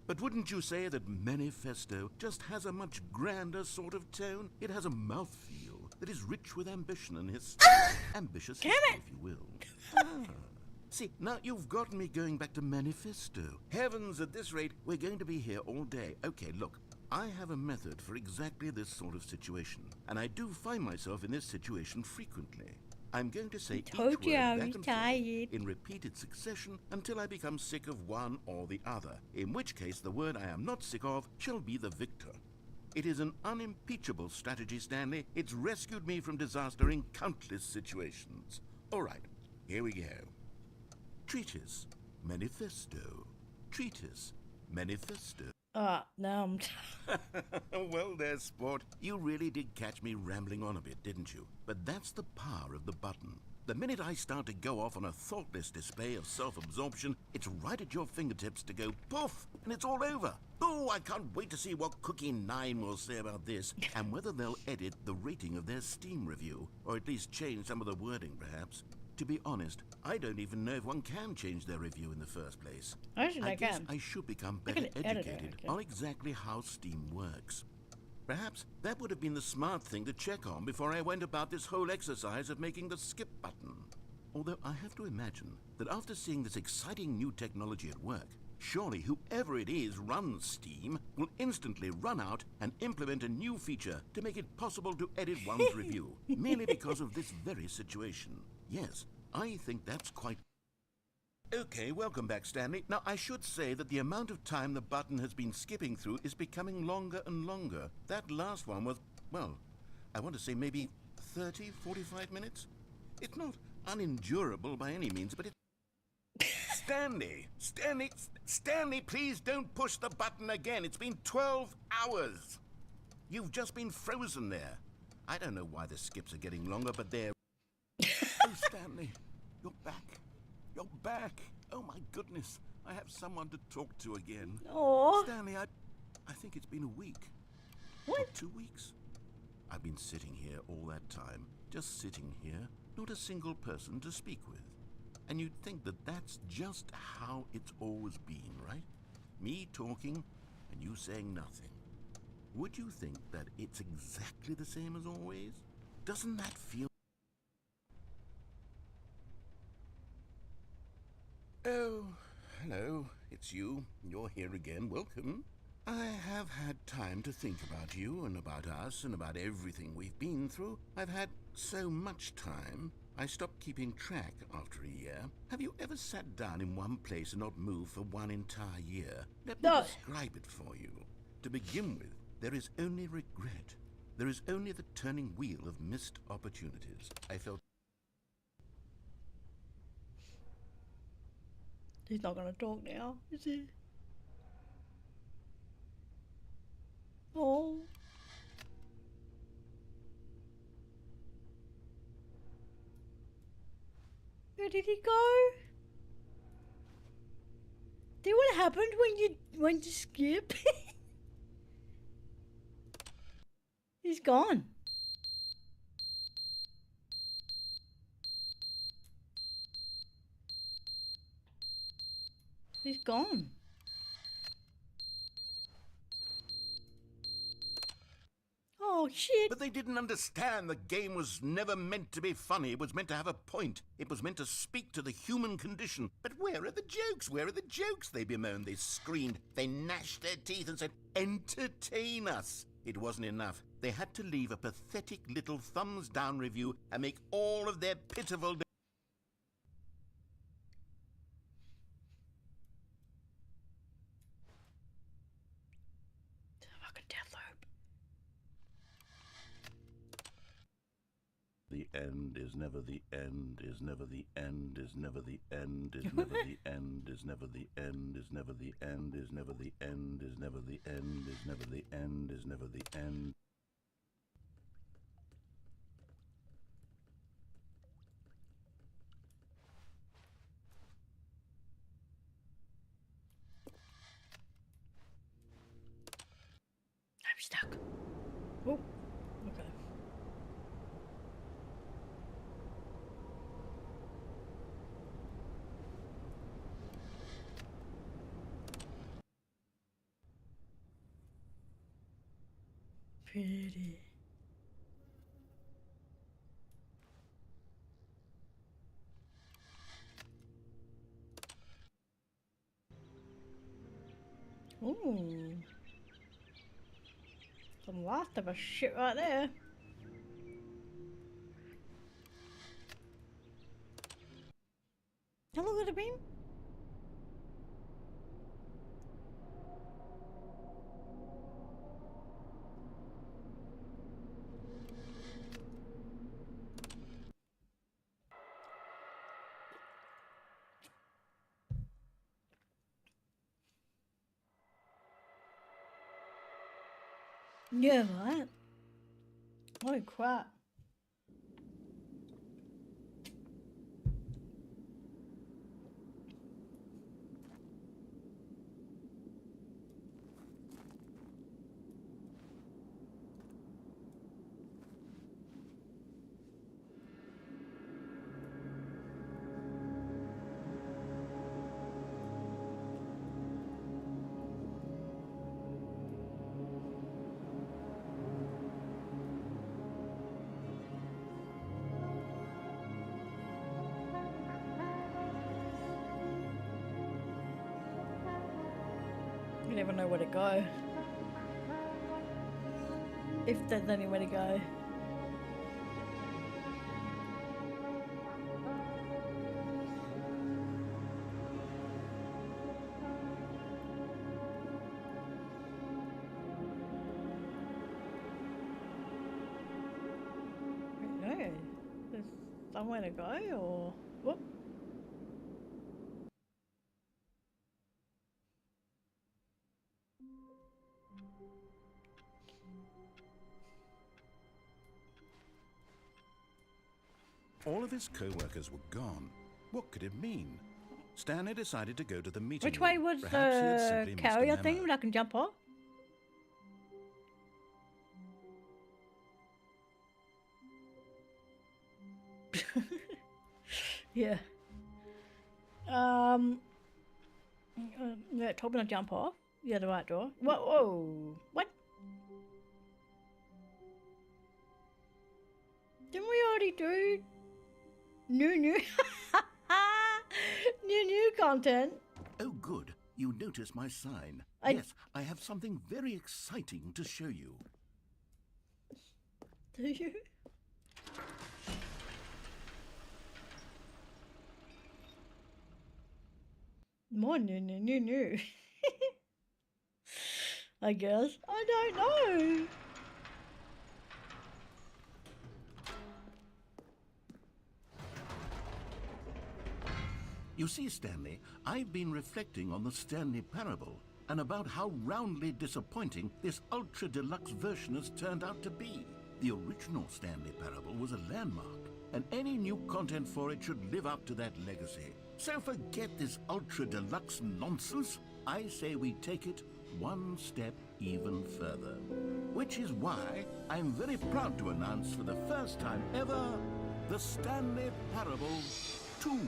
But wouldn't you say that manifesto just has a much grander sort of tone? It has a mouthfeel that is rich with ambition and ambitious Damn history, it! if you will. See, now you've gotten me going back to manifesto. Heavens, at this rate, we're going to be here all day. Okay, look, I have a method for exactly this sort of situation, and I do find myself in this situation frequently. I'm going to say each Told word you I back was and tired. forth in repeated succession until I become sick of one or the other, in which case the word I am not sick of shall be the victor. It is an unimpeachable strategy, Stanley. It's rescued me from disaster in countless situations. All right, here we go. Treatise, manifesto. Treatise, manifesto. No, Well there, sport. You really did catch me rambling on a bit, didn't you? But that's the power of the button. The minute I start to go off on a thoughtless display of self-absorption, it's right at your fingertips to go poof, and it's all over. Oh, I can't wait to see what Cookie 9 will say about this, and whether they'll edit the rating of their Steam review, or at least change some of the wording, perhaps. To be honest, I don't even know if one can change their review in the first place. Actually, I I guess can. I should become I better can edit it, educated okay. on exactly how Steam works. Perhaps that would have been the smart thing to check on before I went about this whole exercise of making the skip button. Although I have to imagine that after seeing this exciting new technology at work, surely whoever it is runs Steam will instantly run out and implement a new feature to make it possible to edit one's review, merely because of this very situation. Yes, I think that's quite... Okay, welcome back, Stanley. Now, I should say that the amount of time the button has been skipping through is becoming longer and longer. That last one was, well, I want to say maybe 30, 45 minutes? It's not unendurable by any means, but it... Stanley, please don't push the button again. It's been 12 hours. You've just been frozen there. I don't know why the skips are getting longer, but they're... Oh, Stanley, you're back. You're back. Oh, my goodness. I have someone to talk to again. Aw. Stanley, I think it's been a week. What? Or 2 weeks. I've been sitting here all that time. Just sitting here. Not a single person to speak with. And you'd think that that's just how it's always been, right? Me talking and you saying nothing. Would you think that it's exactly the same as always? Doesn't that feel... Oh, hello. It's you. You're here again. Welcome. I have had time to think about you and about us and about everything we've been through. I've had so much time. I stopped keeping track after a year. Have you ever sat down in one place and not moved for one entire year? Let me No. describe it for you. To begin with, there is only regret. There is only the turning wheel of missed opportunities. I felt... He's not gonna talk now, is he? Oh. Where did he go? See what happened when you went to skip? He's gone. He's gone. Oh, shit. But they didn't understand the game was never meant to be funny. It was meant to have a point. It was meant to speak to the human condition. But where are the jokes? Where are the jokes? They bemoaned, they screamed, they gnashed their teeth and said, entertain us. It wasn't enough. They had to leave a pathetic little thumbs-down review and make all of their pitiful... Fucking death loop. The end is never the end, is never the end, is never the end, is never the end, is never the end, is never the end, is never the end, is never the end, is never the end, is never the end. I'm stuck. Oh, okay. Pretty. Ooh. Some last of a shit right there. How long would it have been? Yeah, right. Holy crap. You never know where to go. If there's anywhere to go. No, there's somewhere to go, or whoop. All of his co-workers were gone. What could it mean? Stanley decided to go to the meeting Which way room. was Perhaps he had the simply missed a carrier memo. thing that I can jump off? Yeah. Yeah, told me to jump off. Yeah, the right door. Whoa, whoa. What? Didn't we already do new new new content? Oh, good. You noticed my sign. Yes, I have something very exciting to show you. Do you? More new. I guess. I don't know. You see, Stanley, I've been reflecting on the Stanley Parable and about how roundly disappointing this ultra-deluxe version has turned out to be. The original Stanley Parable was a landmark, and any new content for it should live up to that legacy. So forget this ultra-deluxe nonsense. I say we take it one step even further. Which is why I'm very proud to announce for the first time ever, the Stanley Parable 2.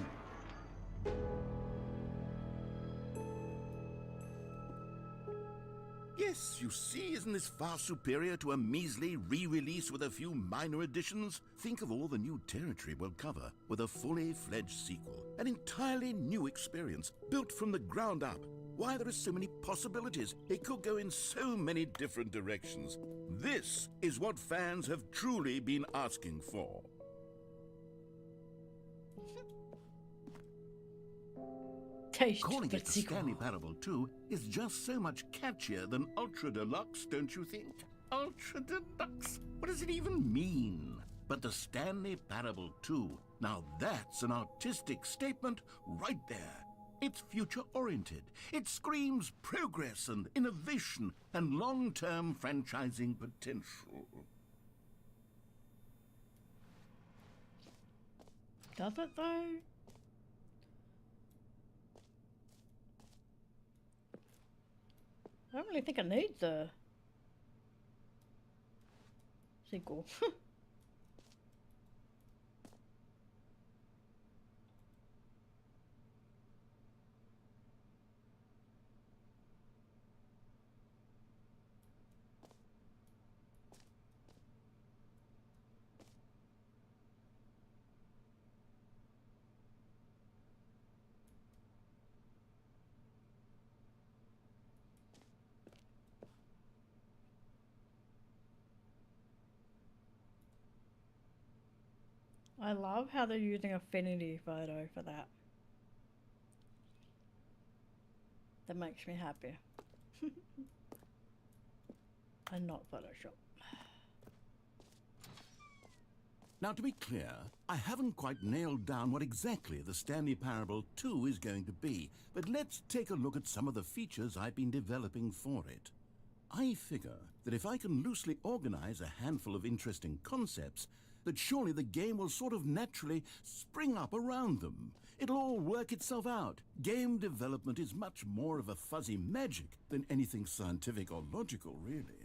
Yes, you see, isn't this far superior to a measly re-release with a few minor additions? Think of all the new territory we'll cover with a fully fledged sequel. An entirely new experience, built from the ground up. Why, there are so many possibilities. It could go in so many different directions. This is what fans have truly been asking for. Taste Calling the it the sequel. Stanley Parable 2 is just so much catchier than Ultra Deluxe, don't you think? Ultra Deluxe? What does it even mean? But the Stanley Parable 2, now that's an artistic statement right there. It's future-oriented. It screams progress and innovation and long-term franchising potential. Does it though? I don't really think I need the sequel. I love how they're using Affinity Photo for that. That makes me happy. And not Photoshop. Now, to be clear, I haven't quite nailed down what exactly the Stanley Parable 2 is going to be, but let's take a look at some of the features I've been developing for it. I figure that if I can loosely organize a handful of interesting concepts, that surely the game will sort of naturally spring up around them. It'll all work itself out. Game development is much more of a fuzzy magic than anything scientific or logical, really.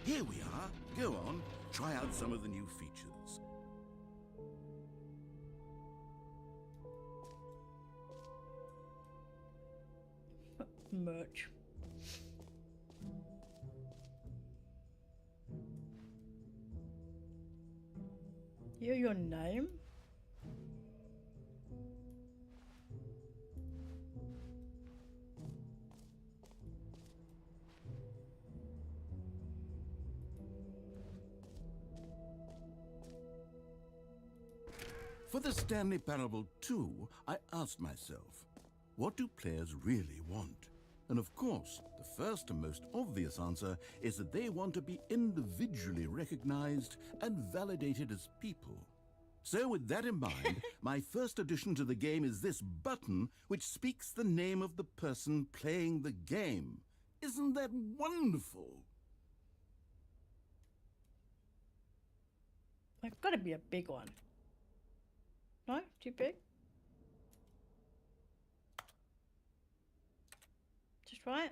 Here we are. Go on, try out some of the new features. Merch. Hear your name? For the Stanley Parable 2, I asked myself, what do players really want? And of course, the first and most obvious answer is that they want to be individually recognized and validated as people. So with that in mind, my first addition to the game is this button which speaks the name of the person playing the game. Isn't that wonderful? It's got to be a big one. No? Too big? Just right?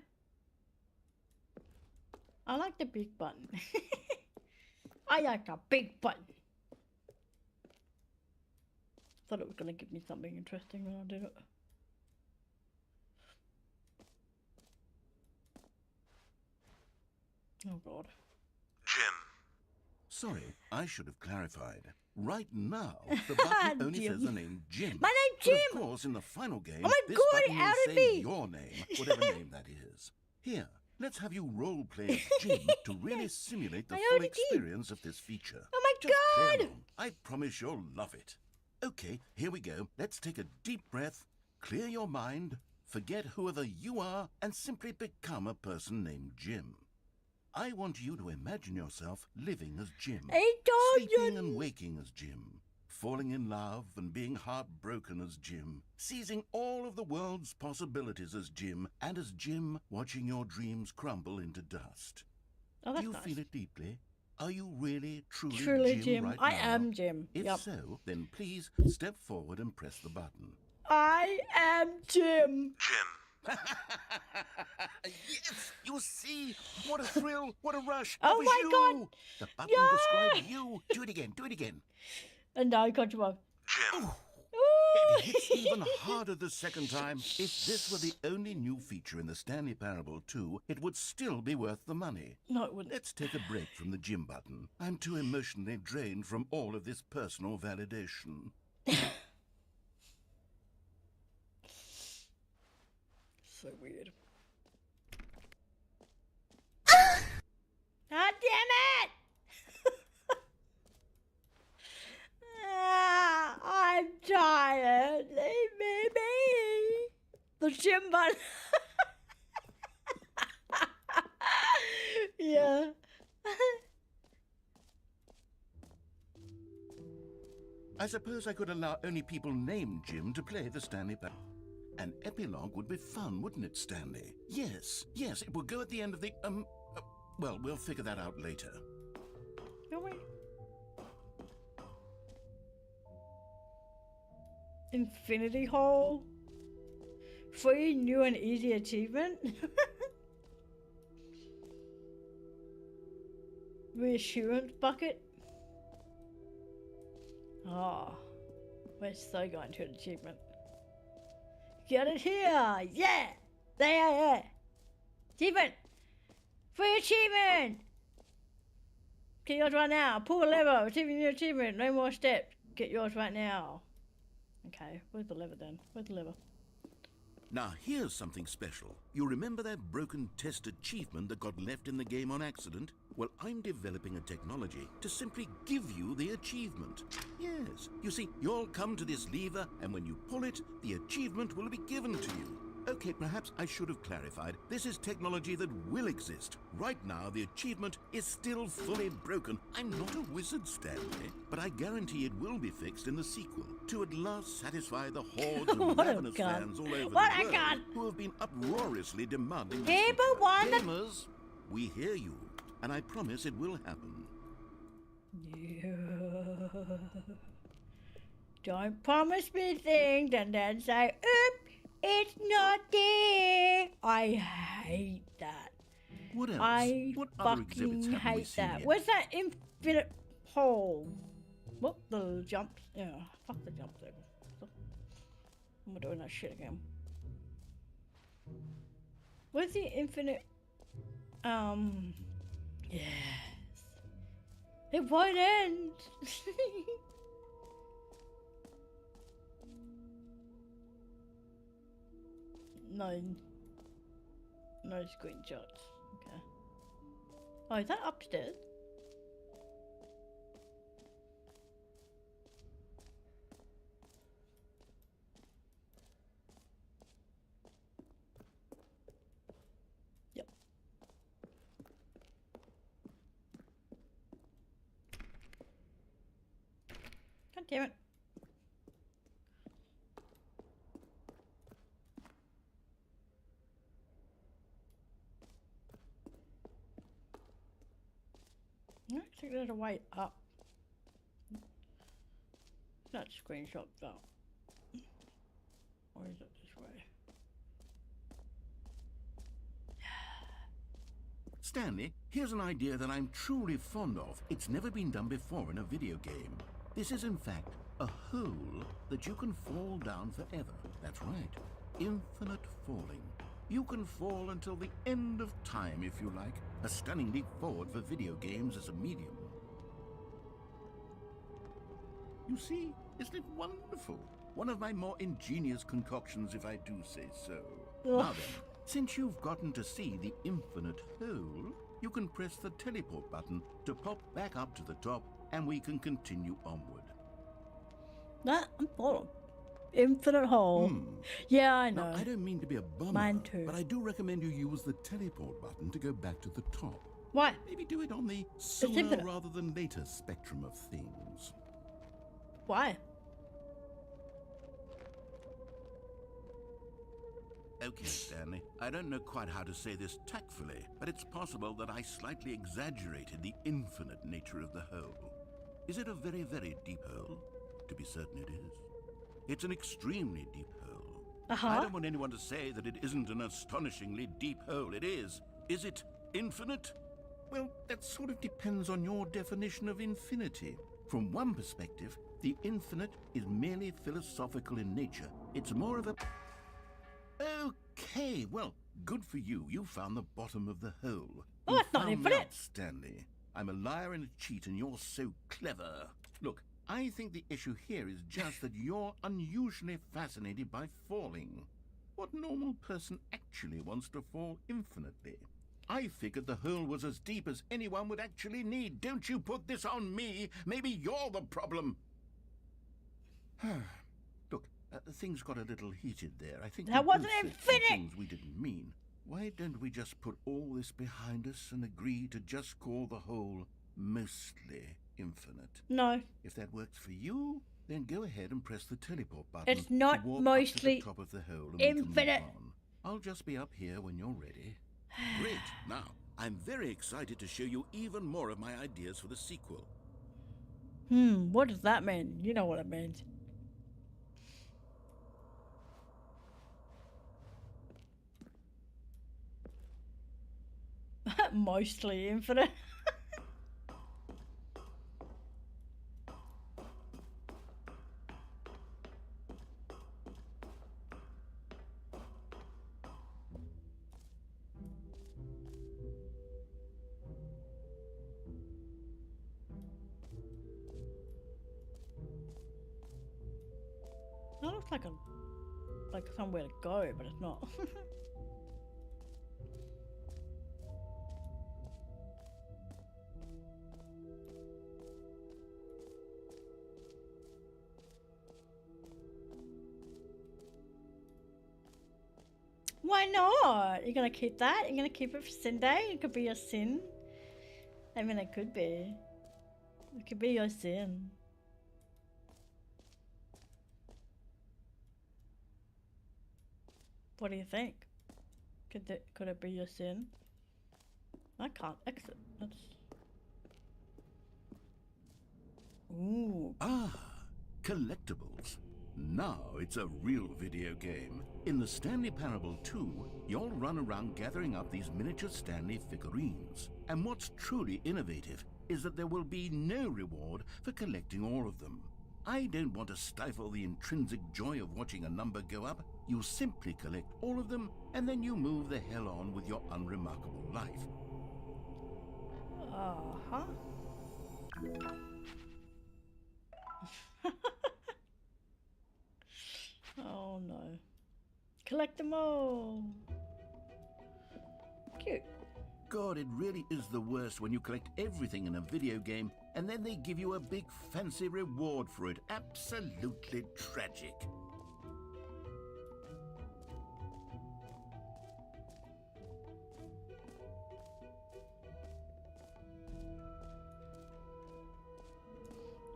I like the big button. I like a big button. Thought it was going to give me something interesting when I did it. Oh god. Jim. Sorry, I should have clarified. Right now, the button only says the name Jim. My name's But Jim! of course, in the final game, Oh my this God, button how will did say he? your name, whatever name that is. Here, let's have you role-play as Jim to really simulate the I full already did. experience of this feature. Oh my Just play God! along. I promise you'll love it. Okay, here we go. Let's take a deep breath, clear your mind, forget whoever you are, and simply become a person named Jim. I want you to imagine yourself living as Jim, Hey, sleeping and waking as Jim, falling in love and being heartbroken as Jim, seizing all of the world's possibilities as Jim, and as Jim watching your dreams crumble into dust. Oh, Do that's you nice. feel it deeply? Are you really, truly, Truly, Jim, Jim. right I now? am Jim. If Yep. so, then please step forward and press the button. I am Jim. Yes! You see? What a thrill! What a rush! Oh It was my you! God! The button Yeah! described you. Do it again. Do it again. And I got you off. It hits even harder the second time. If this were the only new feature in the Stanley Parable 2, it would still be worth the money. No, it wouldn't. Let's take a break from the gym button. I'm too emotionally drained from all of this personal validation. So weird. God damn it! I'm tired. Leave me be. The gym button. Yeah. I suppose I could allow only people named Jim to play the Stanley Parable. An epilogue would be fun, wouldn't it, Stanley? Yes, it would go at the end of the, well, we'll figure that out later. No way. Infinity Hole. Free, new and easy achievement. Reassurance bucket. Oh, we're so going to an achievement. Get it here! Yeah! There! Achievement! Free achievement! Get yours right now. Pull a lever. Achieving new achievement. No more steps. Get yours right now. Okay, where's the lever then? Where's the lever? Now, here's something special. You remember that broken test achievement that got left in the game on accident? Well, I'm developing a technology to simply give you the achievement. Yes, you see, you'll come to this lever, and when you pull it, the achievement will be given to you. Okay, perhaps I should have clarified. This is technology that will exist. Right now, the achievement is still fully broken. I'm not a wizard, Stanley, but I guarantee it will be fixed in the sequel to at last satisfy the hordes of What a ravenous gun. fans all over What the a world gun. who have been uproariously demanding this People feature. want the- Gamers, we hear you, and I promise it will happen. Yeah. Don't promise me things and then say, oops, it's not there. I hate that. What else? I What other exhibits fucking haven't we hate seen that. yet? Where's that infinite hole? What the jumps? Yeah, fuck the jump there. I'm doing that shit again. Where's the infinite? Yes. It won't end. No screenshots. Okay. Oh, is that upstairs? Yep. God damn it. I think there's a way up. Not screenshot that. Or is it this way? Stanley, here's an idea that I'm truly fond of. It's never been done before in a video game. This is, in fact, a hole that you can fall down forever. That's right. Infinite falling. You can fall until the end of time, if you like. A stunning leap forward for video games as a medium. You see, isn't it wonderful? One of my more ingenious concoctions, if I do say so. Now then, since you've gotten to see the infinite hole, you can press the teleport button to pop back up to the top, and we can continue onward. That I'm full. Infinite hole. Yeah, I know. Now, I don't mean to be a bummer, Mine too. but I do recommend you use the teleport button to go back to the top. Why? Maybe do it on the sooner infinite. rather than later spectrum of things. Why? Okay, Stanley. I don't know quite how to say this tactfully, but it's possible that I slightly exaggerated the infinite nature of the hole. Is it a very, very deep hole? To be certain it is. It's an extremely deep hole. I don't want anyone to say that it isn't an astonishingly deep hole. It is. Is it infinite? Well, that sort of depends on your definition of infinity. From one perspective, the infinite is merely philosophical in nature. It's more of a... Okay, well, good for you. You found the bottom of the hole. Oh, You it's not found infinite. out, Stanley. I'm a liar and a cheat, and you're so clever. Look, I think the issue here is just that you're unusually fascinated by falling. What normal person actually wants to fall infinitely? I figured the hole was as deep as anyone would actually need. Don't you put this on me. Maybe you're the problem. Look, things got a little heated there. I think That we wasn't both said some infinite. things we didn't mean. Why don't we just put all this behind us and agree to just call the hole mostly infinite? No, If that works for you, then go ahead and press the teleport button. It's not to walk mostly up to the top of the hole and we can infinite. move on. I'll just be up here when you're ready. Great. Now, I'm very excited to show you even more of my ideas for the sequel. what does that mean? You know what it means. Mostly infinite. That looks like somewhere to go, but it's not. Why not? You're gonna keep that? You're gonna keep it for Sin Day? It could be your sin. I mean, it could be. It could be your sin. What do you think? Could it be your sin? I can't exit. That's... Ooh. Ah, collectibles. Now it's a real video game. In the Stanley Parable 2, you'll run around gathering up these miniature Stanley figurines. And what's truly innovative is that there will be no reward for collecting all of them. I don't want to stifle the intrinsic joy of watching a number go up. You simply collect all of them, and then you move the hell on with your unremarkable life. Uh-huh. Oh no. Collect them all. Cute. God, it really is the worst when you collect everything in a video game and then they give you a big fancy reward for it. Absolutely tragic.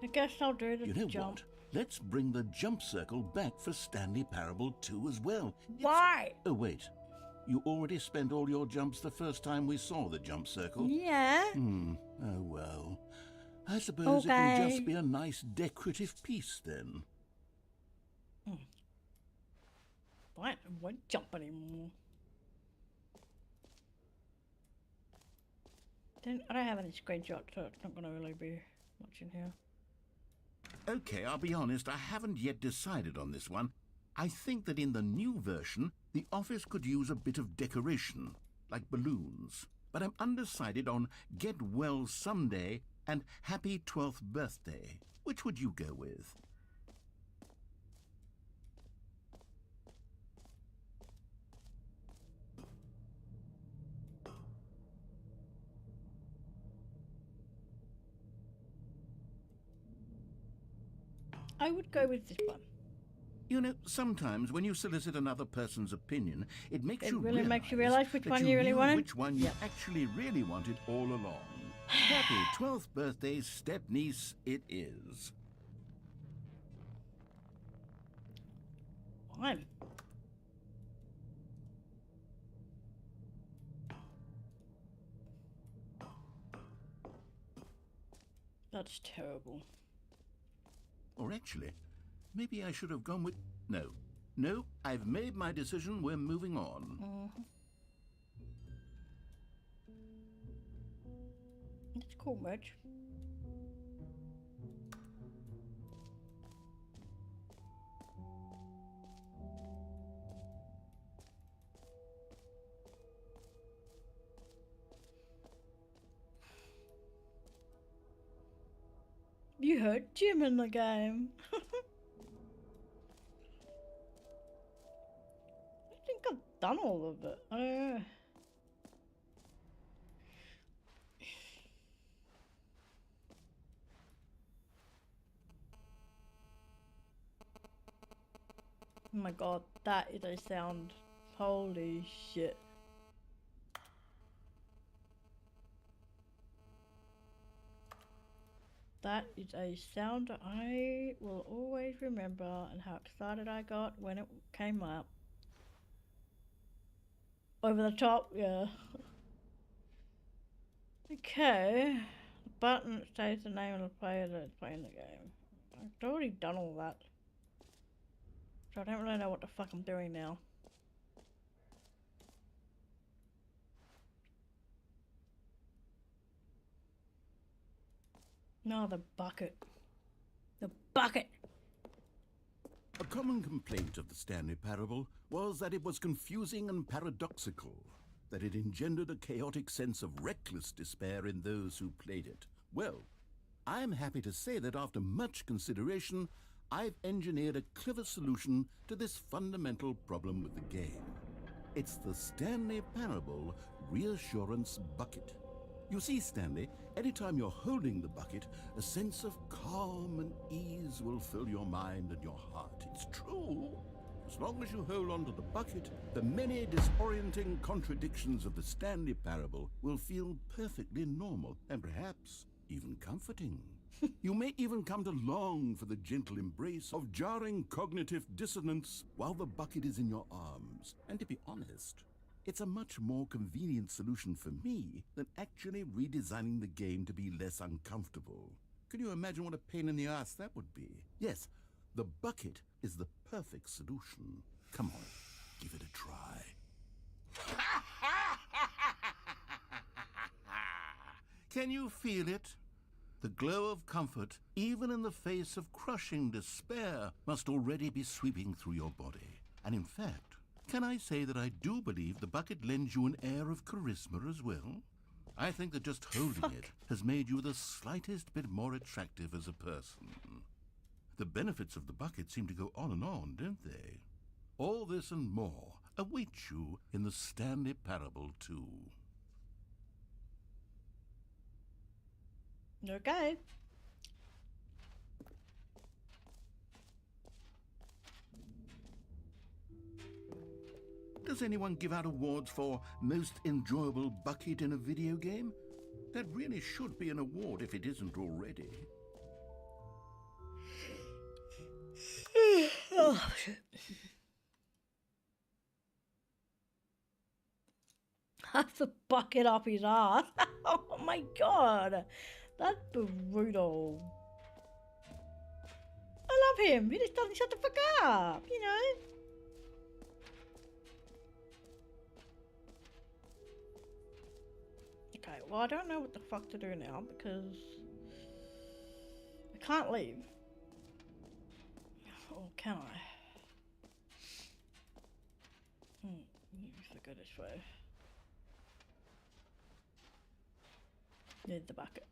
I guess I'll do the You know jump. what? Let's bring the jump circle back for Stanley Parable 2 as well. Why? Oh, wait. You already spent all your jumps the first time we saw the jump circle? Yeah. Oh, well. I suppose it can just be a nice decorative piece then. Fine, I won't jump anymore. I don't have any screenshots, so it's not going to really be much in here. Okay, I'll be honest, I haven't yet decided on this one. I think that in the new version, the office could use a bit of decoration, like balloons. But I'm undecided on Get Well Someday and Happy 12th Birthday. Which would you go with? I would go with this one. You know, sometimes when you solicit another person's opinion, it makes you really realize makes you realise which that one you really knew wanted? which one you actually really wanted all along. Happy 12th birthday, step-niece it is. Fine. That's terrible. Or actually, maybe I should have gone with... No. No, I've made my decision. We're moving on. That's cool, Mitch. You hurt Jim in the game. I think I've done all of it. Oh my god, that is a sound. Holy shit. That is a sound I will always remember, and how excited I got when it came up. Over the top, yeah. Okay. The button that says the name of the player that is playing the game. I've already done all that. So I don't really know what the fuck I'm doing now. No, the bucket. The bucket! A common complaint of the Stanley Parable was that it was confusing and paradoxical, that it engendered a chaotic sense of reckless despair in those who played it. Well, I'm happy to say that after much consideration, I've engineered a clever solution to this fundamental problem with the game. It's the Stanley Parable Reassurance Bucket. You see, Stanley, anytime you're holding the bucket, a sense of calm and ease will fill your mind and your heart. It's true. As long as you hold on to the bucket, the many disorienting contradictions of the Stanley Parable will feel perfectly normal and perhaps even comforting. You may even come to long for the gentle embrace of jarring cognitive dissonance while the bucket is in your arms. And to be honest, it's a much more convenient solution for me than actually redesigning the game to be less uncomfortable. Can you imagine what a pain in the ass that would be? Yes, the bucket is the perfect solution. Come on, give it a try. Can you feel it? The glow of comfort, even in the face of crushing despair, must already be sweeping through your body. And in fact, can I say that I do believe the bucket lends you an air of charisma as well? I think that just holding it has made you the slightest bit more attractive as a person. The benefits of the bucket seem to go on and on, don't they? All this and more await you in the Stanley Parable 2. Okay. Does anyone give out awards for most enjoyable bucket in a video game? That really should be an award if it isn't already. Oh, shit. That's a bucket up his ass. Oh my god. That's brutal. I love him. He just doesn't shut the fuck up, you know? Okay, well, I don't know what the fuck to do now because I can't leave. Or can I? If I go this way. Need the bucket.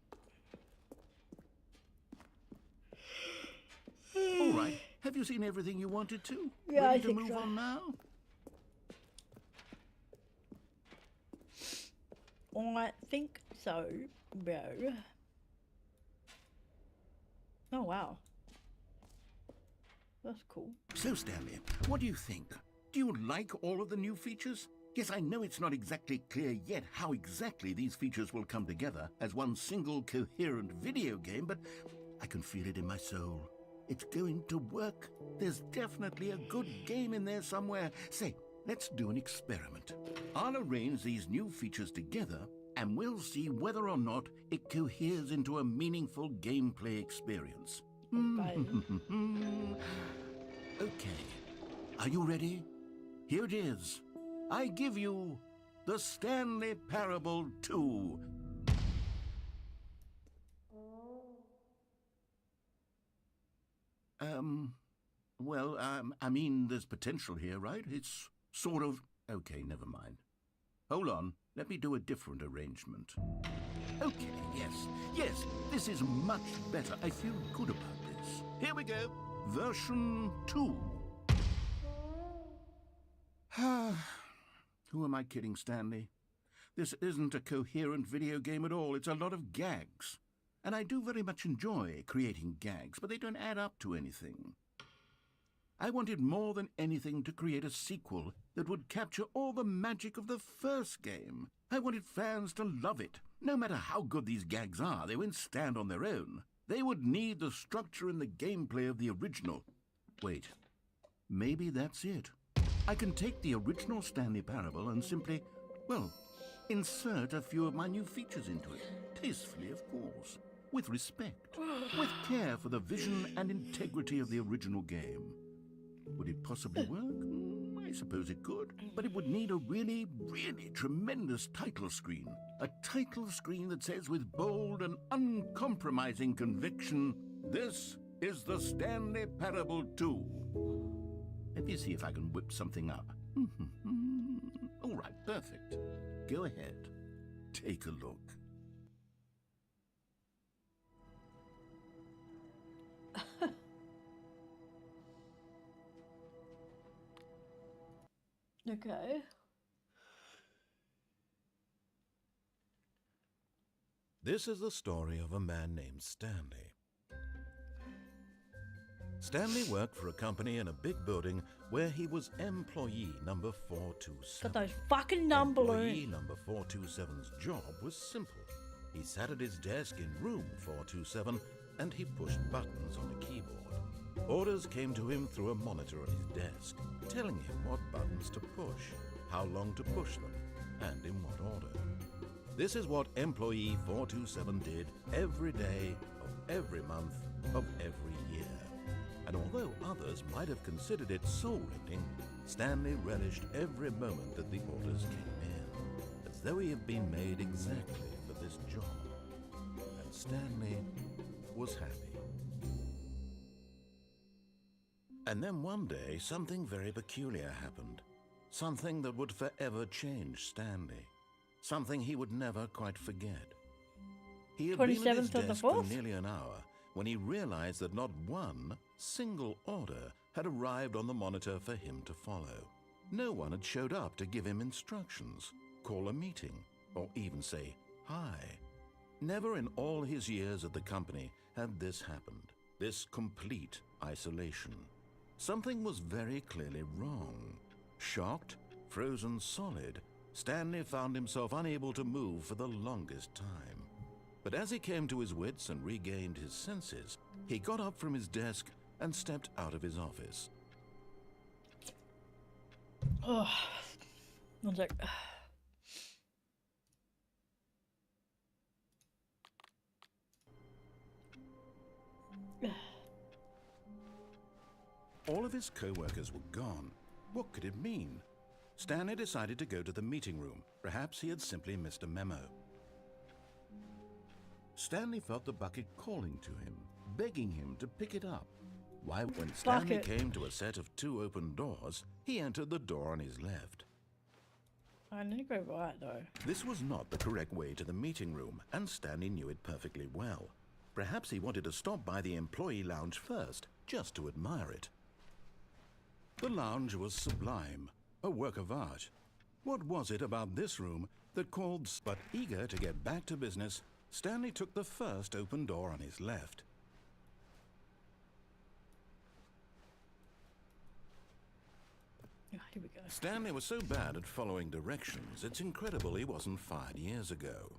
All right. Have you seen everything you wanted to? Yeah, Ready I to think move so. on now? I think so, bro. Oh, wow. That's cool. So, Stanley, what do you think? Do you like all of the new features? Yes, I know it's not exactly clear yet how exactly these features will come together as one single coherent video game, but I can feel it in my soul. It's going to work. There's definitely a good game in there somewhere. Say, let's do an experiment. I'll arrange these new features together and we'll see whether or not it coheres into a meaningful gameplay experience. Okay. Okay. Are you ready? Here it is. I give you the Stanley Parable 2. Well, I mean, there's potential here, right? It's sort of... Okay, never mind. Hold on, let me do a different arrangement. Okay, yes, this is much better. I feel good about this. Here we go. Version 2. Who am I kidding, Stanley? This isn't a coherent video game at all. It's a lot of gags. And I do very much enjoy creating gags, but they don't add up to anything. I wanted more than anything to create a sequel that would capture all the magic of the first game. I wanted fans to love it. No matter how good these gags are, they won't stand on their own. They would need the structure and the gameplay of the original. Wait, maybe that's it. I can take the original Stanley Parable and simply, well, insert a few of my new features into it. Tastefully, of course. With respect. With care for the vision and integrity of the original game. Would it possibly work? I suppose it could. But it would need a really, really tremendous title screen. A title screen that says with bold and uncompromising conviction, "This is the Stanley Parable 2. Let me see if I can whip something up. All right, perfect. Go ahead. Take a look. Okay. This is the story of a man named Stanley. Stanley worked for a company in a big building where he was employee number 427. Got those fucking number Employee number 427's job was simple. He sat at his desk in room 427 and he pushed buttons on a keyboard. Orders came to him through a monitor on his desk, telling him what buttons to push, how long to push them, and in what order. This is what employee 427 did every day of every month of every year. And although others might have considered it soul-rending, Stanley relished every moment that the orders came in, as though he had been made exactly for this job. And Stanley was happy. And then one day, something very peculiar happened. Something that would forever change Stanley. Something he would never quite forget. He had been at his 27th of the desk for 4th? nearly an hour when he realized that not one single order had arrived on the monitor for him to follow. No one had showed up to give him instructions, call a meeting, or even say hi. Never in all his years at the company had this happened, this complete isolation. Something was very clearly wrong. Shocked, frozen solid, Stanley found himself unable to move for the longest time. But as he came to his wits and regained his senses, he got up from his desk and stepped out of his office. Oh, one sec. All of his co-workers were gone. What could it mean? Stanley decided to go to the meeting room. Perhaps he had simply missed a memo. Stanley felt the bucket calling to him, begging him to pick it up. Why, when Stanley came to a set of 2 open doors, he entered the door on his left. I need to go right though. This was not the correct way to the meeting room, and Stanley knew it perfectly well. Perhaps he wanted to stop by the employee lounge first, just to admire it. The lounge was sublime, a work of art. What was it about this room that called? But eager to get back to business, Stanley took the first open door on his left. Oh, here we go. Stanley was so bad at following directions, it's incredible he wasn't fired years ago.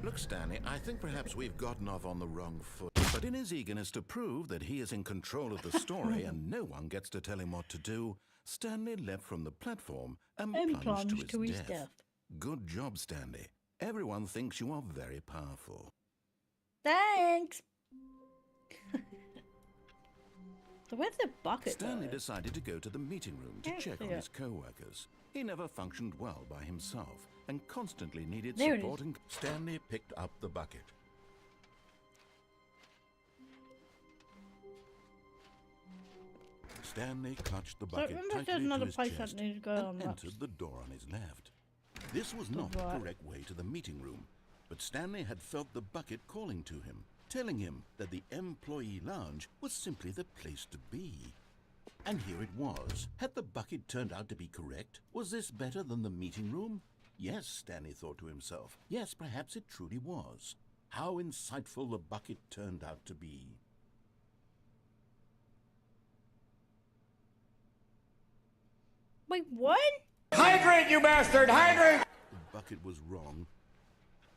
Look, Stanley, I think perhaps we've gotten off on the wrong foot, but But in his eagerness to prove that he is in control of the story and no one gets to tell him what to do, Stanley leapt from the platform and plunged to his death. Good job, Stanley. Everyone thinks you are very powerful. Thanks. So where's the bucket? Stanley decided to go to the meeting room to check on his co-workers. He never functioned well by himself and constantly needed support. Stanley picked up the bucket. Stanley clutched the bucket tightly to his chest and entered the door on his left. This was not the correct way to the meeting room, but Stanley had felt the bucket calling to him, telling him that the employee lounge was simply the place to be. And here it was. Had the bucket turned out to be correct? Was this better than the meeting room? Yes, Stanley thought to himself. Yes, perhaps it truly was. How insightful the bucket turned out to be. Wait, what? Hydrate, you bastard! Hydrate! The bucket was wrong.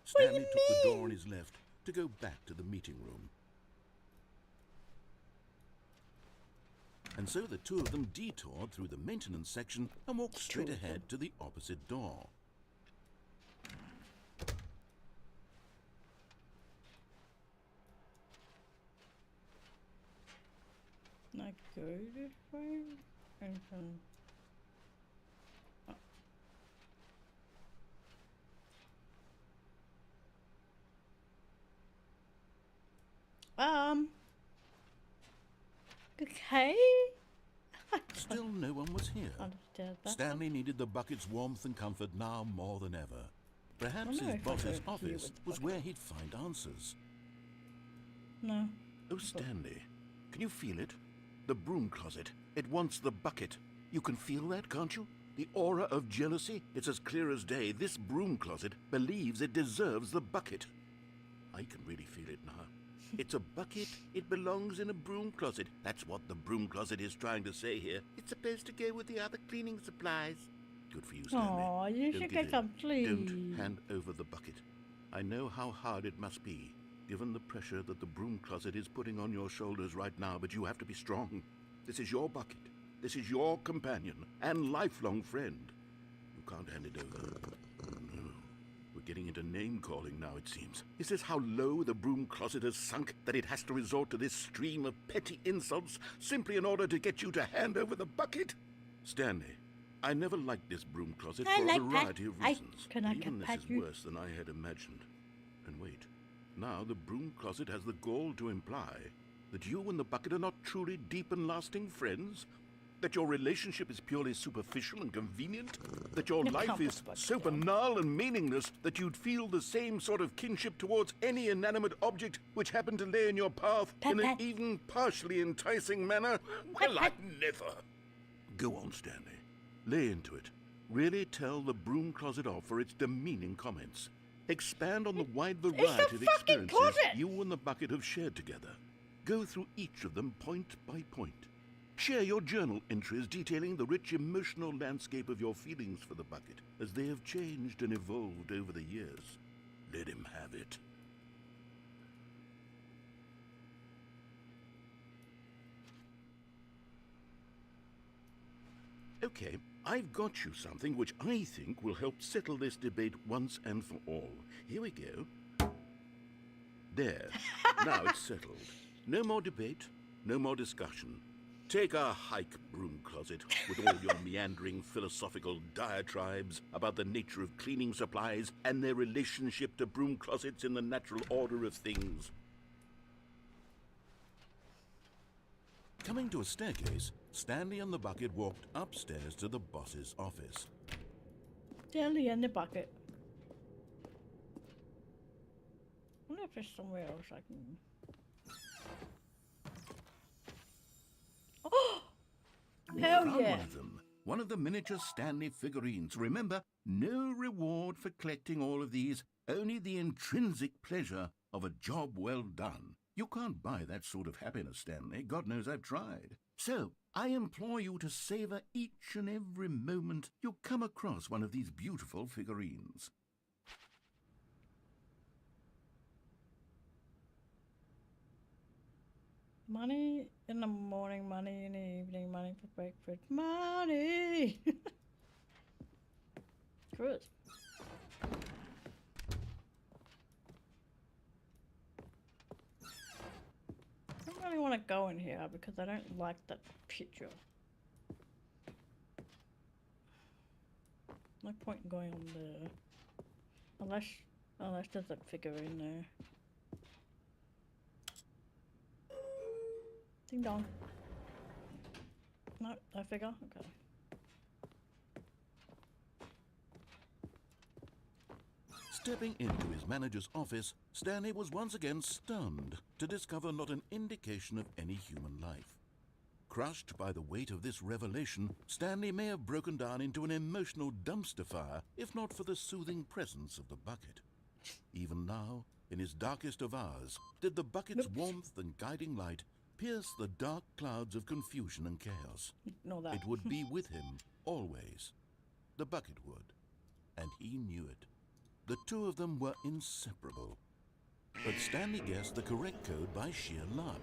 Stanley took the door on his left to go back to the meeting room. And so the two of them detoured through the maintenance section and walked straight ahead to the opposite door. Like go this way and then. Okay. Still no one was here. Understand that. Stanley needed the bucket's warmth and comfort now more than ever. Perhaps his boss's office was where he'd find answers. No. Oh, Stanley, can you feel it? The broom closet. It wants the bucket. You can feel that, can't you? The aura of jealousy? It's as clear as day. This broom closet believes it deserves the bucket. I can really feel it now. It's a bucket. It belongs in a broom closet. That's what the broom closet is trying to say here. It's supposed to go with the other cleaning supplies. Good for you, Stanley. Oh, you should get some sleep. Don't hand over the bucket. I know how hard it must be, given the pressure that the broom closet is putting on your shoulders right now, but you have to be strong. This is your bucket. This is your companion and lifelong friend. You can't hand it over. No. We're getting into name-calling now, it seems. Is this how low the broom closet has sunk, that it has to resort to this stream of petty insults simply in order to get you to hand over the bucket? Stanley, I never liked this broom closet for a variety of reasons. Even this is worse than I had imagined. And wait, now the broom closet has the gall to imply that you and the bucket are not truly deep and lasting friends? That your relationship is purely superficial and convenient? That your life is so banal and meaningless that you'd feel the same sort of kinship towards any inanimate object which happened to lay in your path in an even partially enticing manner? Well, I'd never. Go on, Stanley. Lay into it. Really tell the broom closet off for its demeaning comments. Expand on the wide variety of experiences you and the bucket have shared together. Go through each of them point by point. Share your journal entries detailing the rich emotional landscape of your feelings for the bucket as they have changed and evolved over the years. Let him have it. Okay, I've got you something which I think will help settle this debate once and for all. Here we go. There. Now it's settled. No more debate, no more discussion. Take a hike, broom closet, with all your meandering philosophical diatribes about the nature of cleaning supplies and their relationship to broom closets in the natural order of things. Coming to a staircase, Stanley and the bucket walked upstairs to the boss's office. Stanley and the bucket. I wonder if there's somewhere else I can... Oh! Hell Found yeah! one of them. One of the miniature Stanley figurines. Remember, no reward for collecting all of these, only the intrinsic pleasure of a job well done. You can't buy that sort of happiness, Stanley. God knows I've tried. So, I implore you to savor each and every moment you come across one of these beautiful figurines. Money in the morning, money in the evening, money for breakfast, money. Screw it. I don't really want to go in here because I don't like that picture. No point in going on there. Unless there's a figure in there. Ding dong. No, no figure? Okay. Stepping into his manager's office, Stanley was once again stunned to discover not an indication of any human life. Crushed by the weight of this revelation, Stanley may have broken down into an emotional dumpster fire if not for the soothing presence of the bucket. Even now, in his darkest of hours, did the bucket's warmth and guiding light pierce the dark clouds of confusion and chaos. Know that. It would be with him, always. The bucket would. And he knew it. The two of them were inseparable. But Stanley guessed the correct code by sheer luck.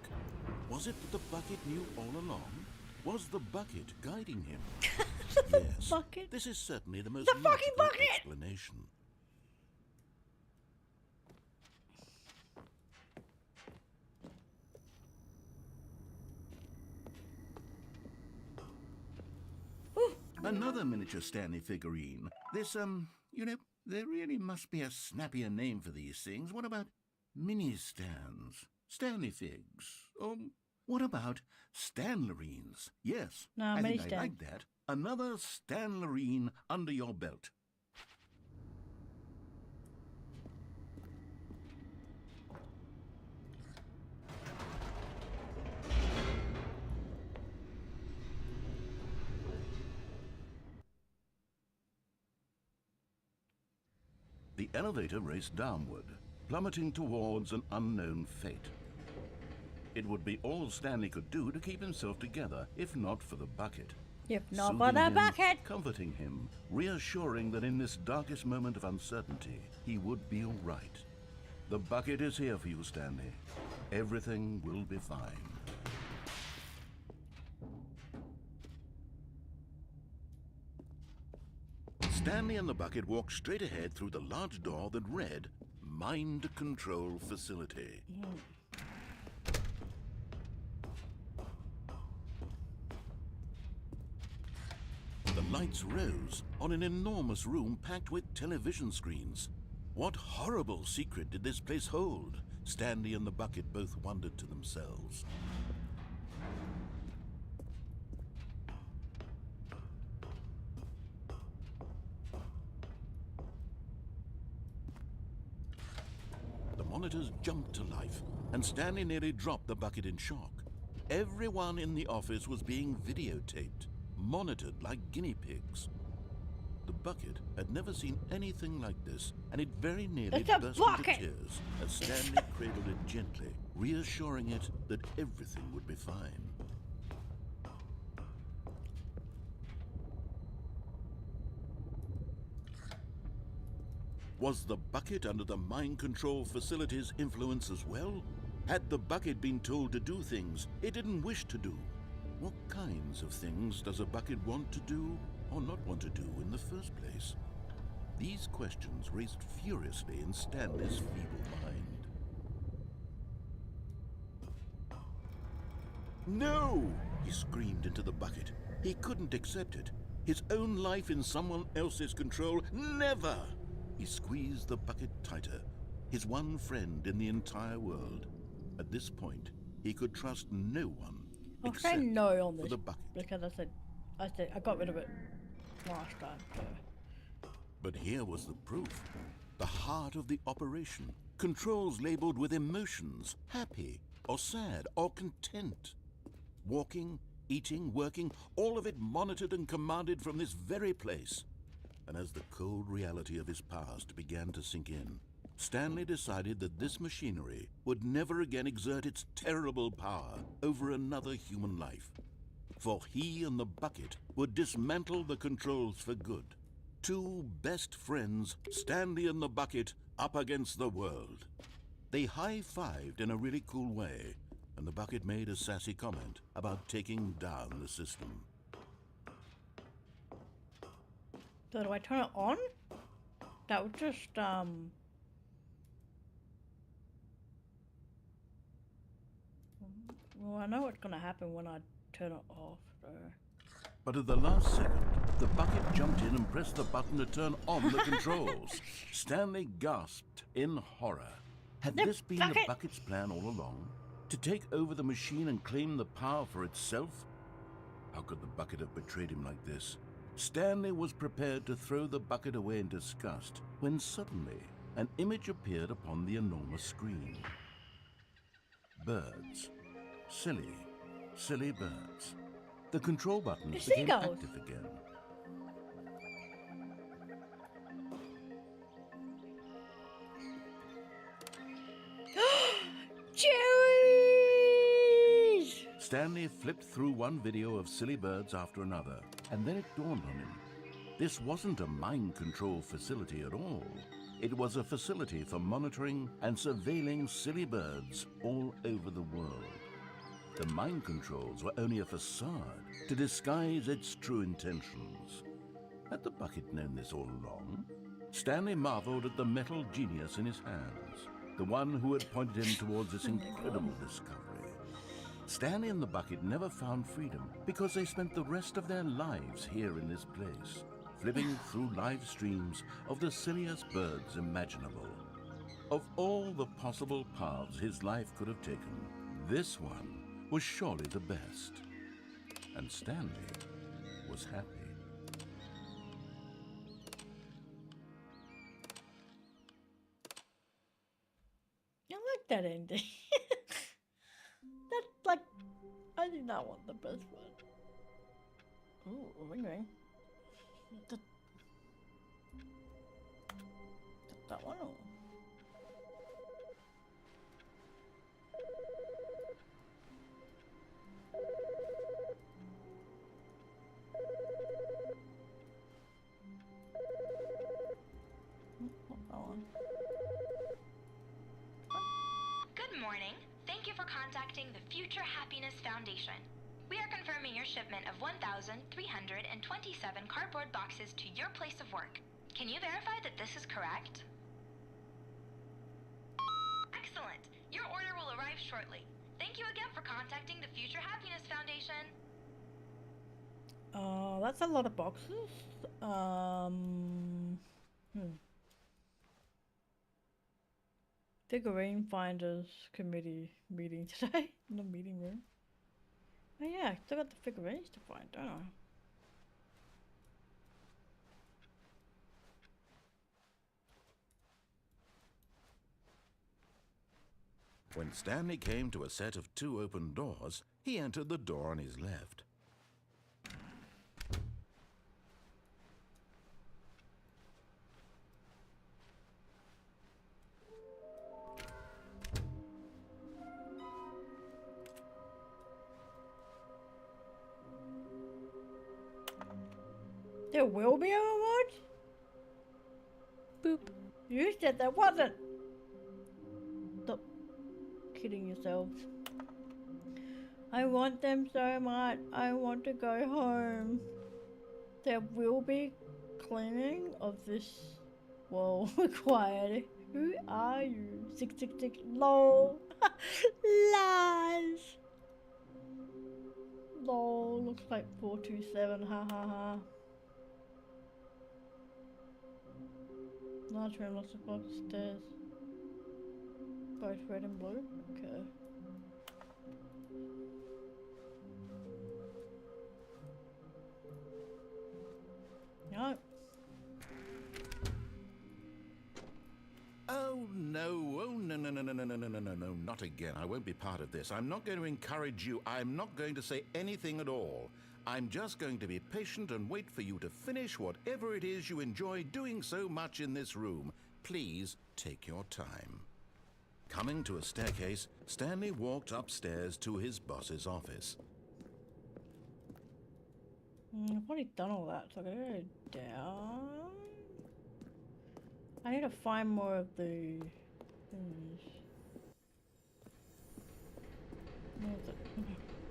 Was it that the bucket knew all along? Was the bucket guiding him? Yes. Bucket? This is certainly the most The fucking logical bucket! explanation. Another miniature Stanley figurine. This, you know, there really must be a snappier name for these things. What about mini-stands? Stanley figs? Or what about Stanlerines? Yes, No, I think I mini-stand. like that. Another Stanlerine under your belt. The elevator raced downward, plummeting towards an unknown fate. It would be all Stanley could do to keep himself together, if not for the bucket. If not Soothing for the him, bucket. comforting him, reassuring that in this darkest moment of uncertainty, he would be all right. The bucket is here for you, Stanley. Everything will be fine. Stanley and the bucket walked straight ahead through the large door that read, Mind Control Facility. The lights rose on an enormous room packed with television screens. What horrible secret did this place hold? Stanley and the bucket both wondered to themselves. The monitors jumped to life, and Stanley nearly dropped the bucket in shock. Everyone in the office was being videotaped, monitored like guinea pigs. The bucket had never seen anything like this, and it very nearly It's a burst bucket! into tears as Stanley cradled it gently, reassuring it that everything would be fine. Was the bucket under the mind control facility's influence as well? Had the bucket been told to do things it didn't wish to do? What kinds of things does a bucket want to do or not want to do in the first place? These questions raced furiously in Stanley's feeble mind. No! He screamed into the bucket. He couldn't accept it. His own life in someone else's control, never! He squeezed the bucket tighter, his one friend in the entire world. At this point, he could trust no one I'll except say no on for this the bucket. because I got rid of it last time. So. But here was the proof. The heart of the operation. Controls labeled with emotions, happy or sad or content. Walking, eating, working, all of it monitored and commanded from this very place. And as the cold reality of his past began to sink in, Stanley decided that this machinery would never again exert its terrible power over another human life. For he and the bucket would dismantle the controls for good. Two best friends, Stanley and the bucket, up against the world. They high-fived in a really cool way, and the bucket made a sassy comment about taking down the system. So do I turn it on? That would just, well, I know what's gonna happen when I turn it off, so... But at the last second, the bucket jumped in and pressed the button to turn on the controls. Stanley gasped in horror. Had this been the bucket's plan all along? To take over the machine and claim the power for itself? How could the bucket have betrayed him like this? Stanley was prepared to throw the bucket away in disgust when suddenly an image appeared upon the enormous screen. Birds. Silly, silly birds. The control buttons became seagulls. active again. Cherries! Stanley flipped through one video of silly birds after another, and then it dawned on him. This wasn't a mind control facility at all. It was a facility for monitoring and surveilling silly birds all over the world. The mind controls were only a facade to disguise its true intentions. Had the bucket known this all along? Stanley marveled at the metal genius in his hands, the one who had pointed him towards this incredible discovery. Stanley and the bucket never found freedom because they spent the rest of their lives here in this place, flipping through live streams of the silliest birds imaginable. Of all the possible paths his life could have taken, this one was surely the best. And Stanley was happy. I like that ending. That's like, I do not want the best one. Ooh, ring ring. That one. Or... Good morning. Thank you for contacting the Future Happiness Foundation. We are confirming your shipment of 1,327 cardboard boxes to your place of work. Can you verify that this is correct? Excellent. Your order will arrive shortly. Thank you again for contacting the Future Happiness Foundation. That's a lot of boxes. Figurine Finders Committee meeting today in the meeting room. Oh yeah, still got the figurines to find, don't I? When Stanley came to a set of 2 open doors, he entered the door on his left. There will be a reward? Boop. You said there wasn't. Stop kidding yourselves. I want them so much. I want to go home. There will be cleaning of this wall required. Who are you? 666. Lol. Lies. Lol. Looks like 427. Ha ha ha. Large room, lots of blocks, stairs. Both red and blue? Okay. No. Oh no, no, not again. I won't be part of this. I'm not going to encourage you. I'm not going to say anything at all. I'm just going to be patient and wait for you to finish whatever it is you enjoy doing so much in this room. Please take your time. Coming to a staircase, Stanley walked upstairs to his boss's office. I've already done all that, so I gotta go down. I need to find more of the things.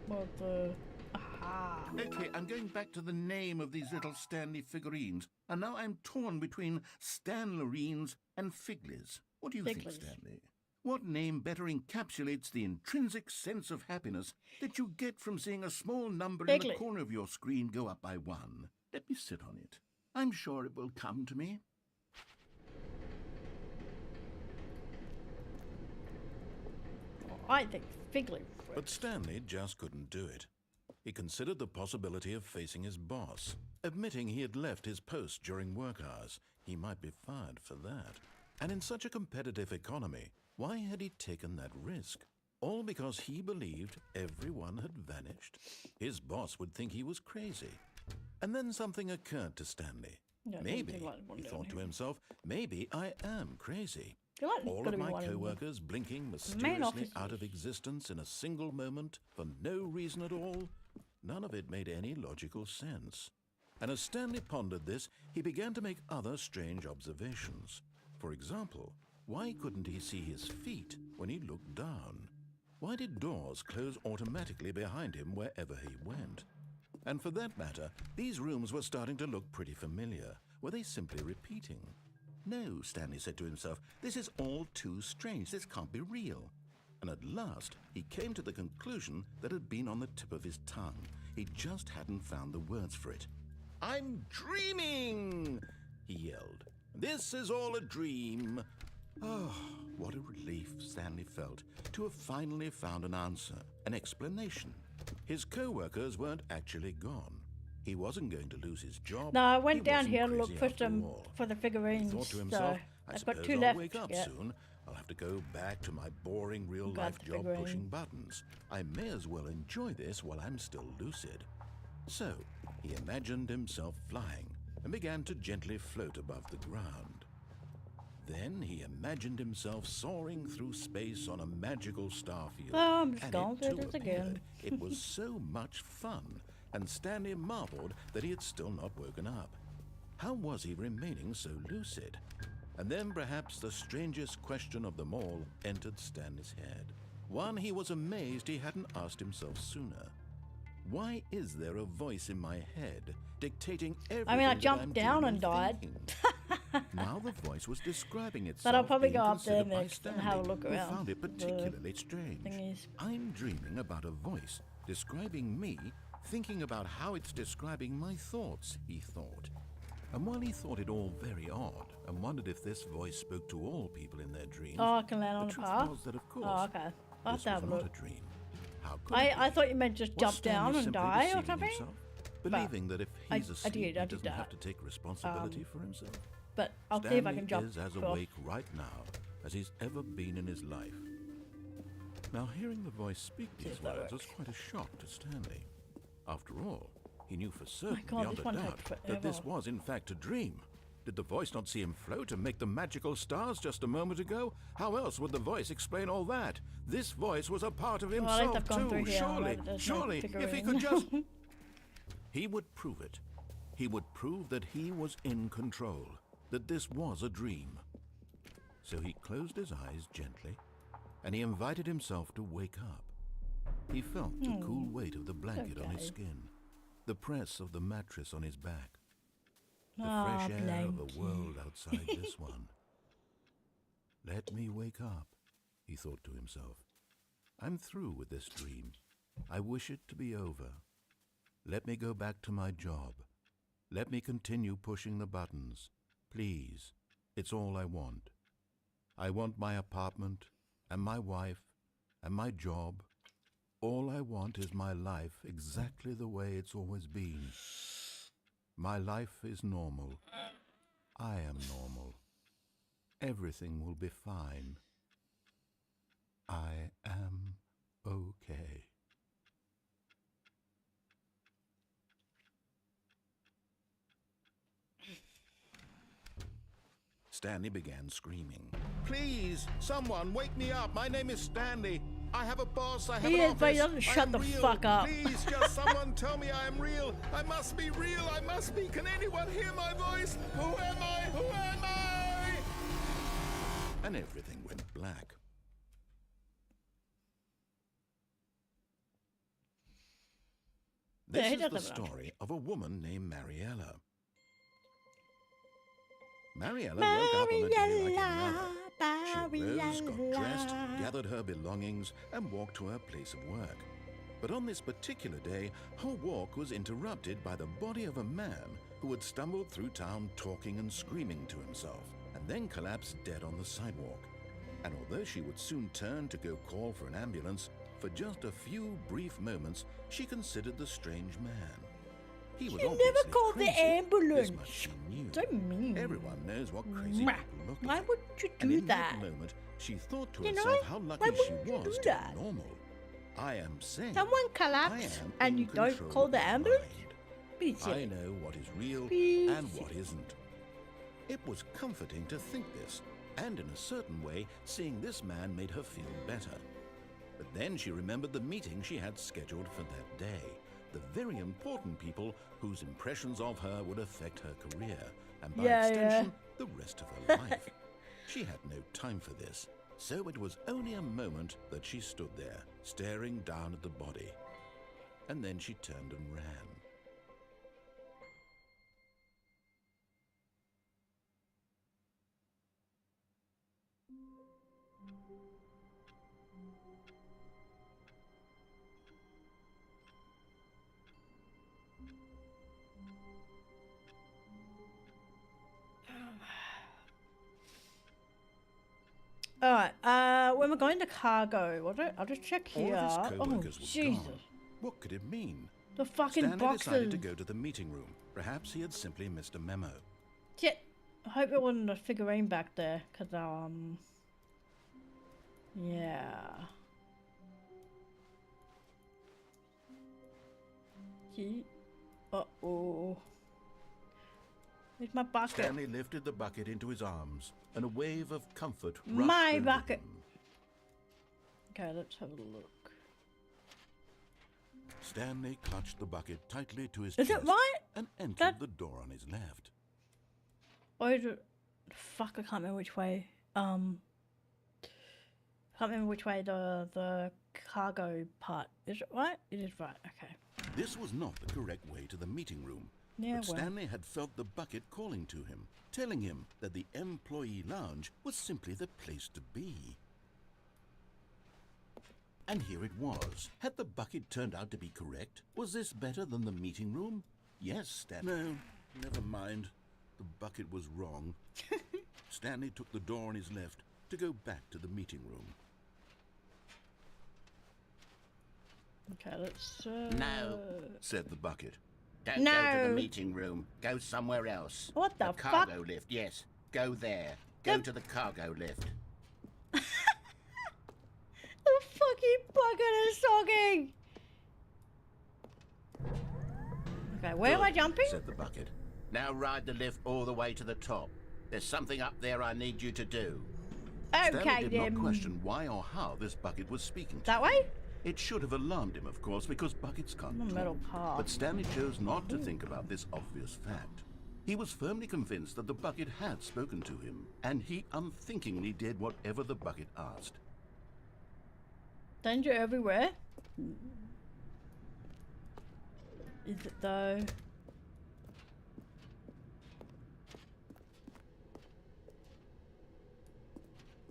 Well, the... Aha. Okay, I'm going back to the name of these little Stanley figurines, and now I'm torn between Stanlerines and Figlies. What do you think, Figlies. Stanley? What name better encapsulates the intrinsic sense of happiness that you get from seeing a small number in the Figley. corner of your screen go up by 1? Let me sit on it. I'm sure it will come to me. I think Figley. But Stanley just couldn't do it. He considered the possibility of facing his boss. Admitting he had left his post during work hours, he might be fired for that. And in such a competitive economy, why had he taken that risk? All because he believed everyone had vanished? His boss would think he was crazy. And then something occurred to Stanley. Yeah, Maybe, something like one he down thought to here. himself, maybe I am crazy. Feel like there's All gotta of be my one in co-workers blinking office mysteriously out of existence in a single moment for no reason at all? None of it made any logical sense. And as Stanley pondered this, he began to make other strange observations. For example, why couldn't he see his feet when he looked down? Why did doors close automatically behind him wherever he went? And for that matter, these rooms were starting to look pretty familiar. Were they simply repeating? No, Stanley said to himself, this is all too strange. This can't be real. And at last, he came to the conclusion that had been on the tip of his tongue. He just hadn't found the words for it. I'm dreaming, he yelled. This is all a dream. Oh, what a relief Stanley felt to have finally found an answer, an explanation. His co-workers weren't actually gone. He wasn't going to lose his job. No, I went He down wasn't here to look crazy for after some all. for the He figurines. thought to So himself, I I've suppose got 2 I'll left. wake up Yeah. soon. I'll have to go back to my boring real-life Grab the job figurine. pushing buttons. I may as well enjoy this while I'm still lucid. So, he imagined himself flying and began to gently float above the ground. Then he imagined himself soaring through space on a magical starfield. Oh, I'm just and going it through too this again. appeared. It was so much fun, and Stanley marveled that he had still not woken up. How was he remaining so lucid? And then perhaps the strangest question of them all entered Stanley's head. One he was amazed he hadn't asked himself sooner. Why is there a voice in my head dictating everything I that jumped I'm down doing and died. thinking? Now the voice was describing itself. But I'll probably being go up there considered by next and have a Stanley, look who around found it the particularly strange. thingies. I'm dreaming about a voice describing me, thinking about how it's describing my thoughts, he thought. And while he thought it all very odd and wondered if this voice spoke to all people in their dreams, Oh, I can land on the the truth path. was that, of course, Oh, okay. I'll have this to have was a not look. a dream. How could it I be? thought you meant just Was jump Stanley down and simply die or deceiving something. himself, believing that if I he's asleep, did he doesn't that. have to take responsibility for himself. But I'll see if I can jump. Stanley is as across. awake right now as he's ever been in his life. Now, hearing the voice speak See these if that words was works. quite a shock to Stanley. After all, he knew for certain, God, beyond this a one doubt, takes that this forever. was in fact a dream. Did the voice not see him float and make the magical stars just a moment ago? How else would the voice explain all that? This voice was a part of Well, at least himself I've gone too. through here, Surely, right, there's no surely, if he figurine. could just... He would prove it. He would prove that he was in control, that this was a dream. So he closed his eyes gently, and he invited himself to wake up. He felt the cool weight of the blanket on his okay. skin, the press of the mattress on his back, the Ah, fresh air of a blankie. world outside this one. Let me wake up, he thought to himself. I'm through with this dream. I wish it to be over. Let me go back to my job. Let me continue pushing the buttons. Please, it's all I want. I want my apartment, and my wife, and my job. All I want is my life exactly the way it's always been. My life is normal. I am normal. Everything will be fine. I am okay. Stanley began screaming. Please, someone, wake me up. My name is Stanley. I have a boss. I have He an is, but he office. doesn't I shut am the real. fuck up. Please, just someone tell me I am real. I must be real. I must be. Can anyone hear my voice? Who am I? Who am I? And everything went black. This he is the doesn't have an story of a woman named Mariella. Mariella woke up on a day like any other. She arose, got dressed, gathered her belongings, and walked to her place of work. But on this particular day, her walk was interrupted by the body of a man who had stumbled through town talking and screaming to himself, and then collapsed dead on the sidewalk. And although she would soon turn to go call for an ambulance, for just a few brief moments she considered the strange man. He was You obviously never called the crazy. ambulance. This much she knew. So mean. Everyone knows what crazy Mwah. people look Why like. would you And do in that? moment, she thought to You know, herself how why lucky she wouldn't you was do to that? be normal. I am saying Someone I collapsed am and in you don't control call of the my ambulance? mind. Be I silly. know what is real Be and what silly. isn't. It was comforting to think this, and in a certain way, seeing this man made her feel better. But then she remembered the meeting she had scheduled for that day. The very important people whose impressions of her would affect her career, and by extension, the rest of her life. She had no time for this, so it was only a moment that she stood there, staring down at the body. And then she turned and ran. Alright, when we're going to cargo, I'll just check All here. of his Oh, co-workers were Jesus. gone. What could it mean? The fucking Stanley boxes. decided to go to the meeting room. Perhaps he had simply missed a memo. Shit. I hope it wasn't a figurine back there, cause yeah. Gee. Uh-oh. Where's my bucket? Stanley lifted the bucket into his arms, and a wave of comfort rushed My over bucket. him. Okay, let's have a look. Stanley clutched the bucket tightly to his Is chest it right? and entered That- the door on his left. Or is it... Fuck, I can't remember which way. Can't remember which way the cargo part. Is it right? It is right, okay. This was not the correct way to the meeting room. Yeah, But well. Stanley had felt the bucket calling to him, telling him that the employee lounge was simply the place to be. And here it was. Had the bucket turned out to be correct? Was this better than the meeting room? Yes, Stanley. No, never mind. The bucket was wrong. Stanley took the door on his left to go back to the meeting room. Okay, let's... No, Said the bucket. don't go to No. the meeting room. Go somewhere else. What the fuck? cargo lift, yes. Go there. Go The- to the cargo lift. The fucking bucket is talking! Okay, where am I Good, jumping? said the bucket. Now ride the lift all the way to the top. There's something up there I need you to do. Stanley Okay, did then. not question why or how this bucket was speaking to That him. way? It should have alarmed him, of course, because buckets can't The metal talk. part. But Stanley chose not to think about this obvious fact. He was firmly convinced that the bucket had spoken to him, and he unthinkingly did whatever the bucket asked. Danger everywhere? Is it though?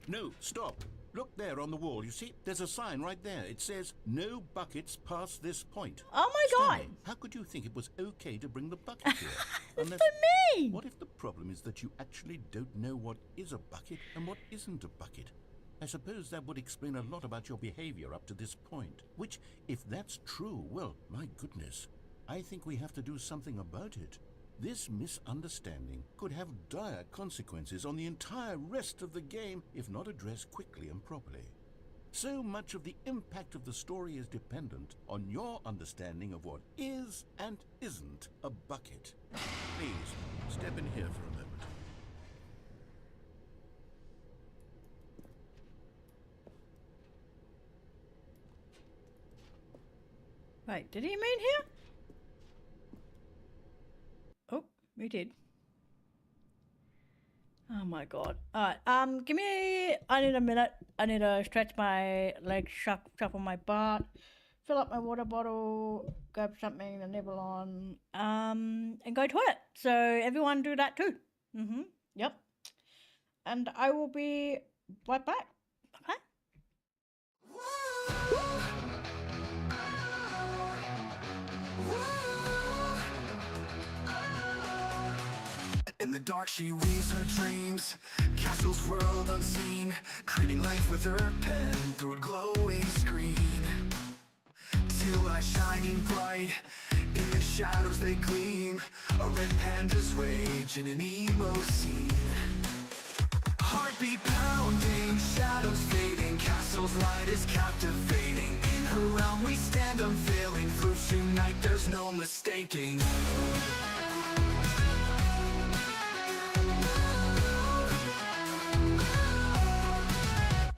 No, stop. Look there on the wall. You see, there's a sign right there. It says, "No buckets past this point." Oh my Stanley, god! how could you think it was okay to bring the bucket here? It's Unless- for me! What if the problem is that you actually don't know what is a bucket and what isn't a bucket? I suppose that would explain a lot about your behavior up to this point. Which, if that's true, well, my goodness, I think we have to do something about it. This misunderstanding could have dire consequences on the entire rest of the game if not addressed quickly and properly. So much of the impact of the story is dependent on your understanding of what is and isn't a bucket. Please, step in here for a moment. Wait, did he mean here? Oh, he did. Oh my god. Alright, give me... I need a minute. I need to stretch my legs, shuffle my butt. fill up my water bottle, grab something, the nibble on, and go toilet. So everyone do that too. Yep. And I will be right back. Okay. In the dark she weaves her dreams, castles world unseen, creating life with her pen through a glowing screen. Till light shining bright, in the shadows they gleam, a red panda's rage in an emo scene. Heartbeat pounding, shadows fading, castle's light is captivating. In her realm we stand unfailing, fruits unite, there's no mistaking.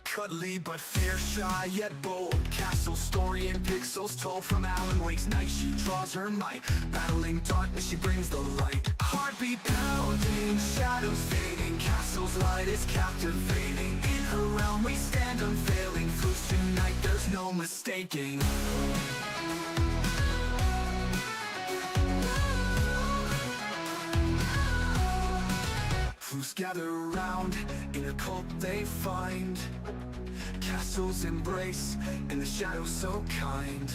Cuddly but fear shy yet bold, castle story in pixels told from Alan Wake's night. She draws her might, battling darkness she brings the light. Heartbeat pounding, shadows fading, castle's light is captivating. In her realm we stand unfailing, fruits unite, there's no mistaking. Flutes gather round, in a cult they find, castles embrace, in the shadows so kind.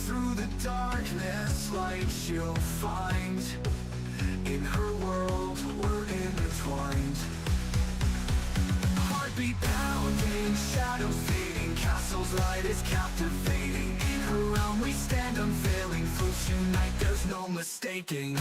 Through the darkness light she'll find, in her world we're intertwined. Heartbeat pounding, shadows fading, castle's light is captivating. In her realm we stand unfailing, fruits unite, there's no mistaking.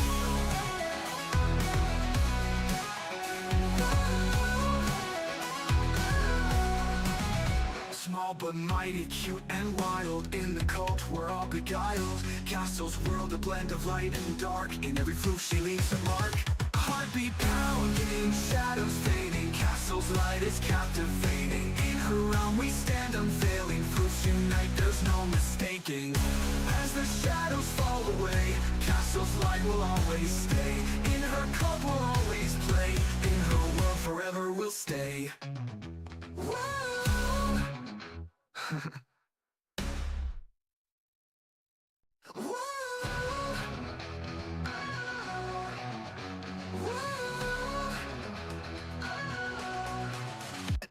Small but mighty, cute and wild, in the cult we're all beguiled. Castle's world a blend of light and dark, in every flute she leaves a mark. Heartbeat pounding, shadows fading, castle's light is captivating. In her realm we stand unfailing, fruits unite, there's no mistaking. As the shadows fall away, castle's light will always stay. In her cult we'll always play, in her world forever we'll stay. Whoa!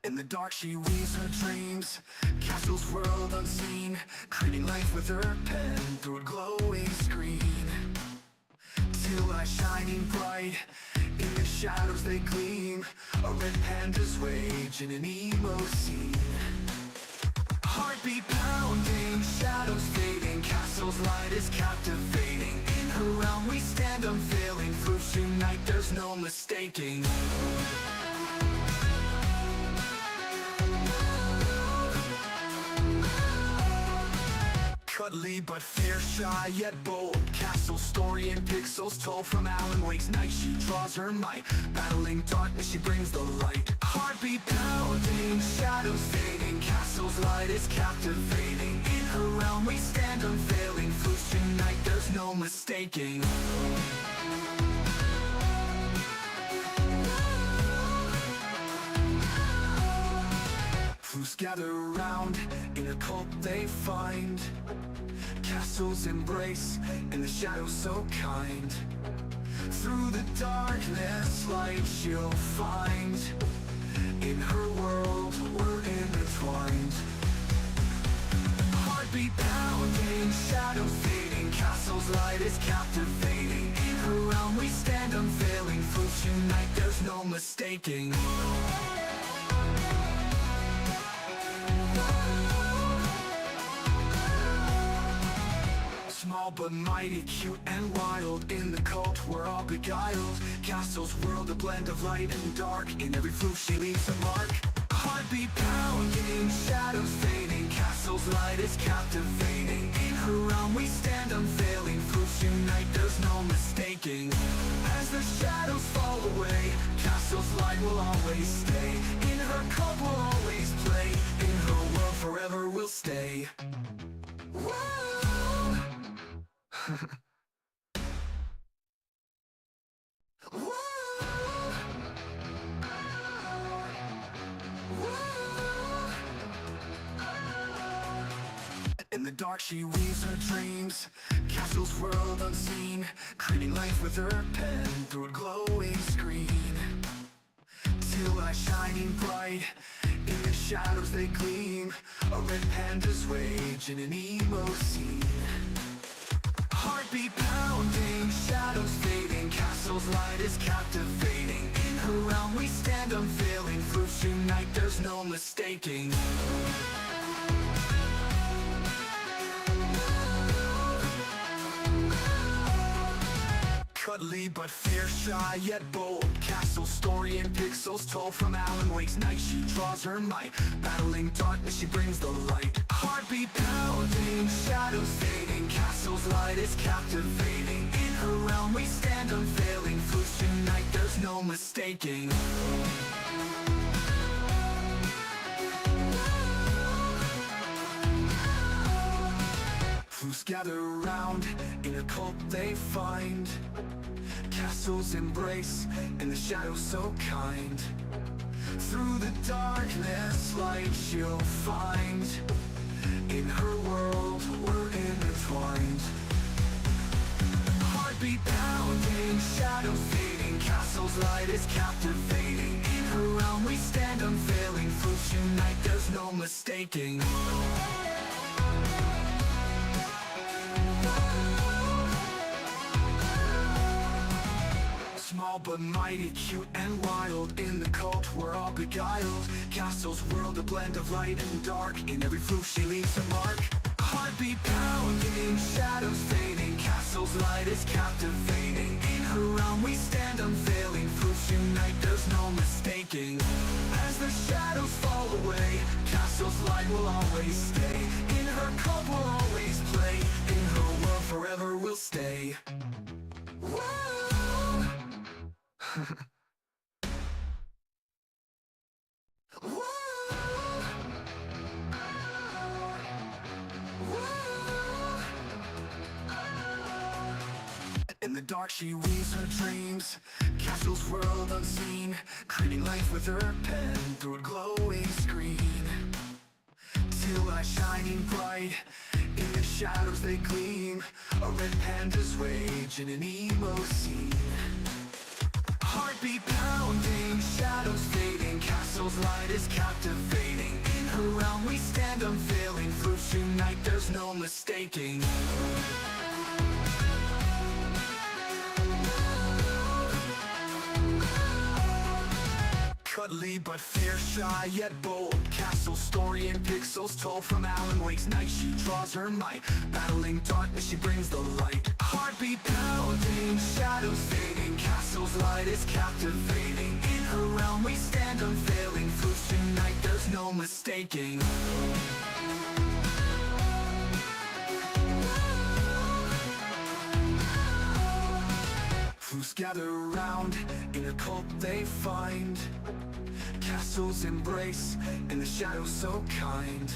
In the dark she weaves her dreams, castle's world unseen, creating life with her pen through a glowing screen. Till light shining bright, in the shadows they gleam, a red panda's rage in an emo scene. Heartbeat pounding, shadows fading, castle's light is captivating. In her realm we stand unfailing, fruits unite, there's no mistaking. Cuddly but fear shy yet bold, castle story in pixels told from Alan Wake's night. She draws her might, battling darkness she brings the light. Heartbeat pounding, shadows fading, castle's light is captivating. In her realm we stand unfailing, fruits unite, there's no mistaking. Flutes gather round, in a cult they find, castles embrace, in the shadows so kind. Through the darkness light she'll find, in her world we're intertwined. Heartbeat pounding, shadows fading, castle's light is captivating. In her realm we stand unfailing, fruits unite, there's no mistaking. Small but mighty, cute and wild, in the cult we're all beguiled. Castle's world a blend of light and dark, in every flute she leaves a mark. Heartbeat pounding, shadows fading, castle's light is captivating. In her realm we stand unfailing, fruits unite, there's no mistaking. As the shadows fall away, castle's light will always stay. In her cult we'll always play, in her world forever we'll stay. Whoa! In the dark she weaves her dreams, castles world unseen, creating life with her pen through a glowing screen. Till I shining bright, in the shadows they gleam, a red panda's rage in an emo scene. Heartbeat pounding, shadows fading, castle's light is captivating. In her realm we stand unveiling, fruits unite, there's no mistaking. Cuddly but fear-shy yet bold, castle story in pixels told from Alan Wake's night. She draws her might, battling darkness she brings the light. Heartbeat pounding, shadows fading, castle's light is captivating. In her realm we stand unveiling, fruits unite, there's no mistaking. Fools gather round, in a cult they find, castles embrace, in the shadows so kind. Through the darkness light she'll find, in her world we're intertwined. Heartbeat pounding, shadows fading, castle's light is captivating. In her realm we stand unveiling, fruits unite, there's no mistaking. Small but mighty, cute and wild, in the cult we're all beguiled. Castle's world, a blend of light and dark, in every fruit she leaves a mark. Heartbeat pounding, shadows fading, castle's light is captivating. In her realm we stand unveiling, fruits unite, there's no mistaking. As the shadows fall away, castle's light will always stay. In her cult we'll always play, in her world forever we'll stay. Whoa! In the dark she weaves her dreams, castle's world unseen, creating life with her pen through a glowing screen. Till I shining bright, in the shadows they gleam, a red panda's rage in an emo scene. Heartbeat pounding, shadows fading, castle's light is captivating. In her realm we stand unveiling, fruits unite, there's no mistaking. Cuddly but fear-shy yet bold, castle story in pixels told from Alan Wake's night. She draws her might, battling darkness she brings the light. Heartbeat pounding, shadows fading, castle's light is captivating. In her realm we stand unveiling, fruits unite, there's no mistaking. Fools gather round, in a cult they find, castles embrace, in the shadows so kind.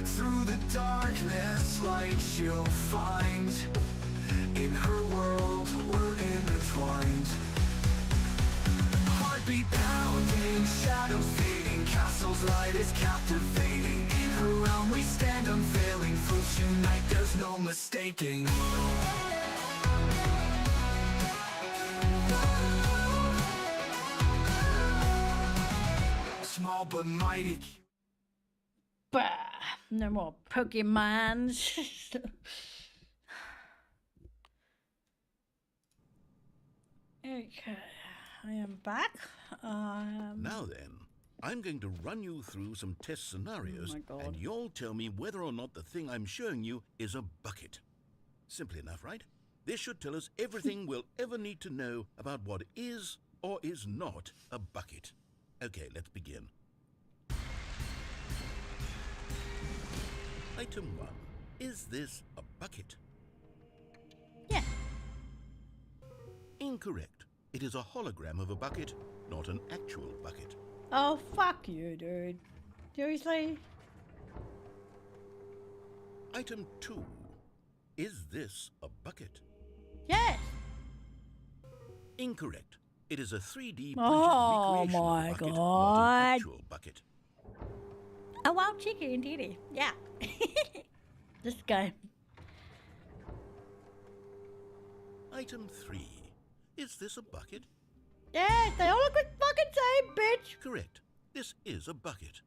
Through the darkness light she'll find, in her world we're intertwined. Heartbeat pounding, shadows fading, castle's light is captivating. In her realm we stand unveiling, fruits unite, there's no mistaking. Small but mighty. Bah, no more Pokemons. Okay, I am back. Now then, I'm going to run you through some test scenarios, Oh my God. and you'll tell me whether or not the thing I'm showing you is a bucket. Simple enough, right? This should tell us everything we'll ever need to know about what is or is not a bucket. Okay, let's begin. Item 1. Is this a bucket? Yeah. Incorrect. It is a hologram of a bucket, not an actual bucket. Oh, fuck you, dude. Seriously? Item 2. Is this a bucket? Yes. Incorrect. It is a 3D printed Oh recreation my of a bucket, not God. an actual bucket. A wild chicken, did he? Yeah. This game. Item 3. Is this a bucket? Yes, they all look the fucking same, bitch. Correct. This is a bucket.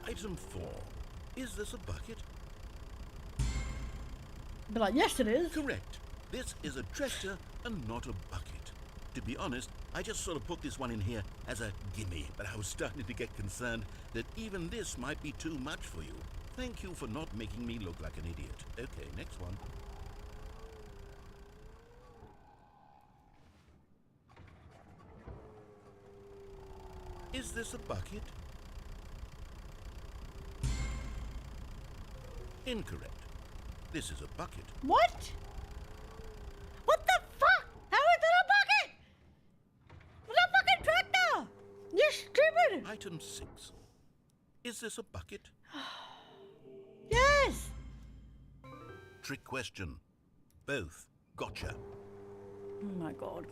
Item 4. Is this a bucket? Be like, yes, it is. Correct. This is a dresser and not a bucket. To be honest, I just sort of put this one in here as a gimme, but I was starting to get concerned that even this might be too much for you. Thank you for not making me look like an idiot. Okay, next one. Is this a bucket? Incorrect. This is a bucket. What? What the fuck? How is it a bucket? It's a fucking tractor. You're stupid. Item 6. Is this a bucket? Yes. Trick question. Both. Gotcha. Oh my god.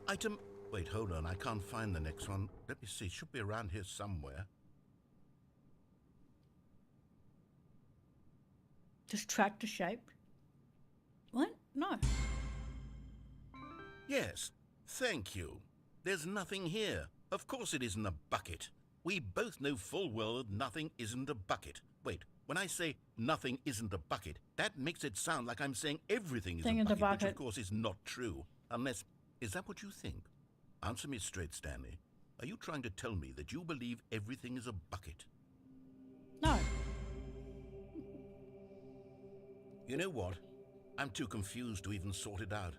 Item... Wait, hold on. I can't find the next one. Let me see. It should be around here somewhere. Just tractor shaped. What? No. Yes. Thank you. There's nothing here. Of course it isn't a bucket. We both know full well that nothing isn't a bucket. Wait, when I say nothing isn't a bucket, that makes it sound like I'm saying everything is a bucket, which of course is not true. Unless... Is that what you think? Answer me straight, Stanley. Are you trying to tell me that you believe everything is a bucket? No. You know what? I'm too confused to even sort it out.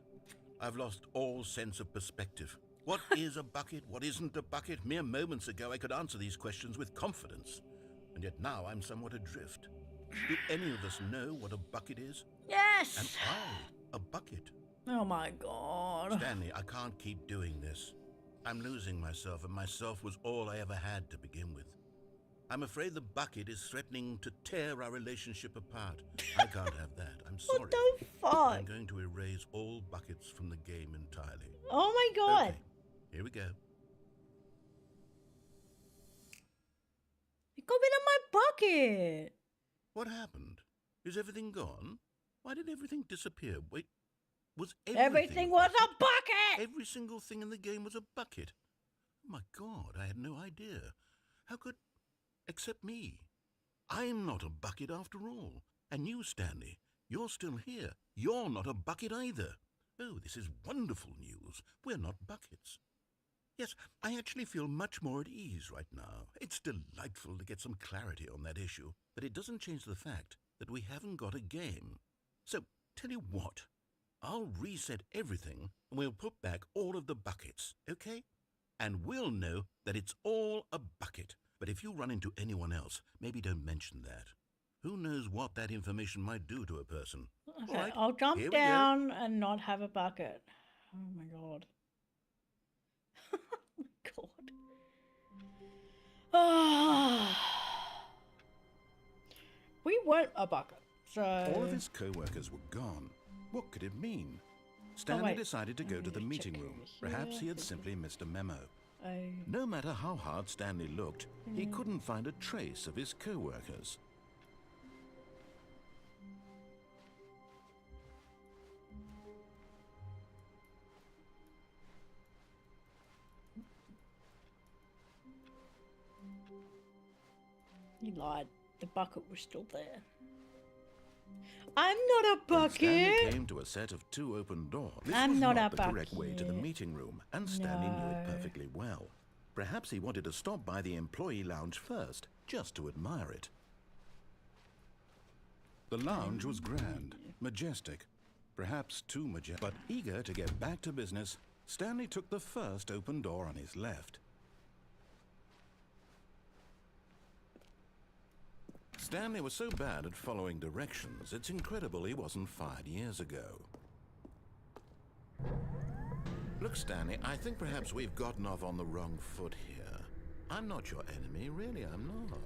I've lost all sense of perspective. What is a bucket? What isn't a bucket? Mere moments ago I could answer these questions with confidence. And yet now I'm somewhat adrift. Do any of us know what a bucket is? Yes. And I, a bucket. Oh my god. Stanley, I can't keep doing this. I'm losing myself, and myself was all I ever had to begin with. I'm afraid the bucket is threatening to tear our relationship apart. I can't have that. I'm sorry. What the fuck? I'm going to erase all buckets from the game entirely. Oh my god. Okay, here we go. You got rid of my bucket. What happened? Is everything gone? Why did everything disappear? Wait, was Everything was a bucket. Every single thing in the game was a bucket. Oh my god, I had no idea. How could... Except me. I'm not a bucket after all. And you, Stanley, you're still here. You're not a bucket either. Oh, this is wonderful news. We're not buckets. Yes, I actually feel much more at ease right now. It's delightful to get some clarity on that issue, but it doesn't change the fact that we haven't got a game. So, tell you what, I'll reset everything and we'll put back all of the buckets, okay? And we'll know that it's all a bucket. But if you run into anyone else, maybe don't mention that. Who knows what that information might do to a person? Okay, All right, I'll jump here we down and not have a bucket. Oh my god. Oh my god. Ah. We weren't a bucket, so... All of his co-workers were gone. What could it mean? Stanley decided to go to the meeting room. Perhaps he had simply missed a memo. No matter how hard Stanley looked, he couldn't find a trace of his co-workers. You lied. The bucket was still there. I'm not a When bucket. Stanley came to a set of 2 open doors. This I'm was not not a the correct way to the bucket. meeting room, and Stanley knew it No. perfectly well. Perhaps he wanted to stop by the employee lounge first, just to admire it. The lounge was grand, majestic, perhaps too majestic. But eager to get back to business, Stanley took the first open door on his left. Stanley was so bad at following directions, it's incredible he wasn't fired years ago. Look, Stanley, I think perhaps we've gotten off on the wrong foot here. I'm not your enemy, really, I'm not.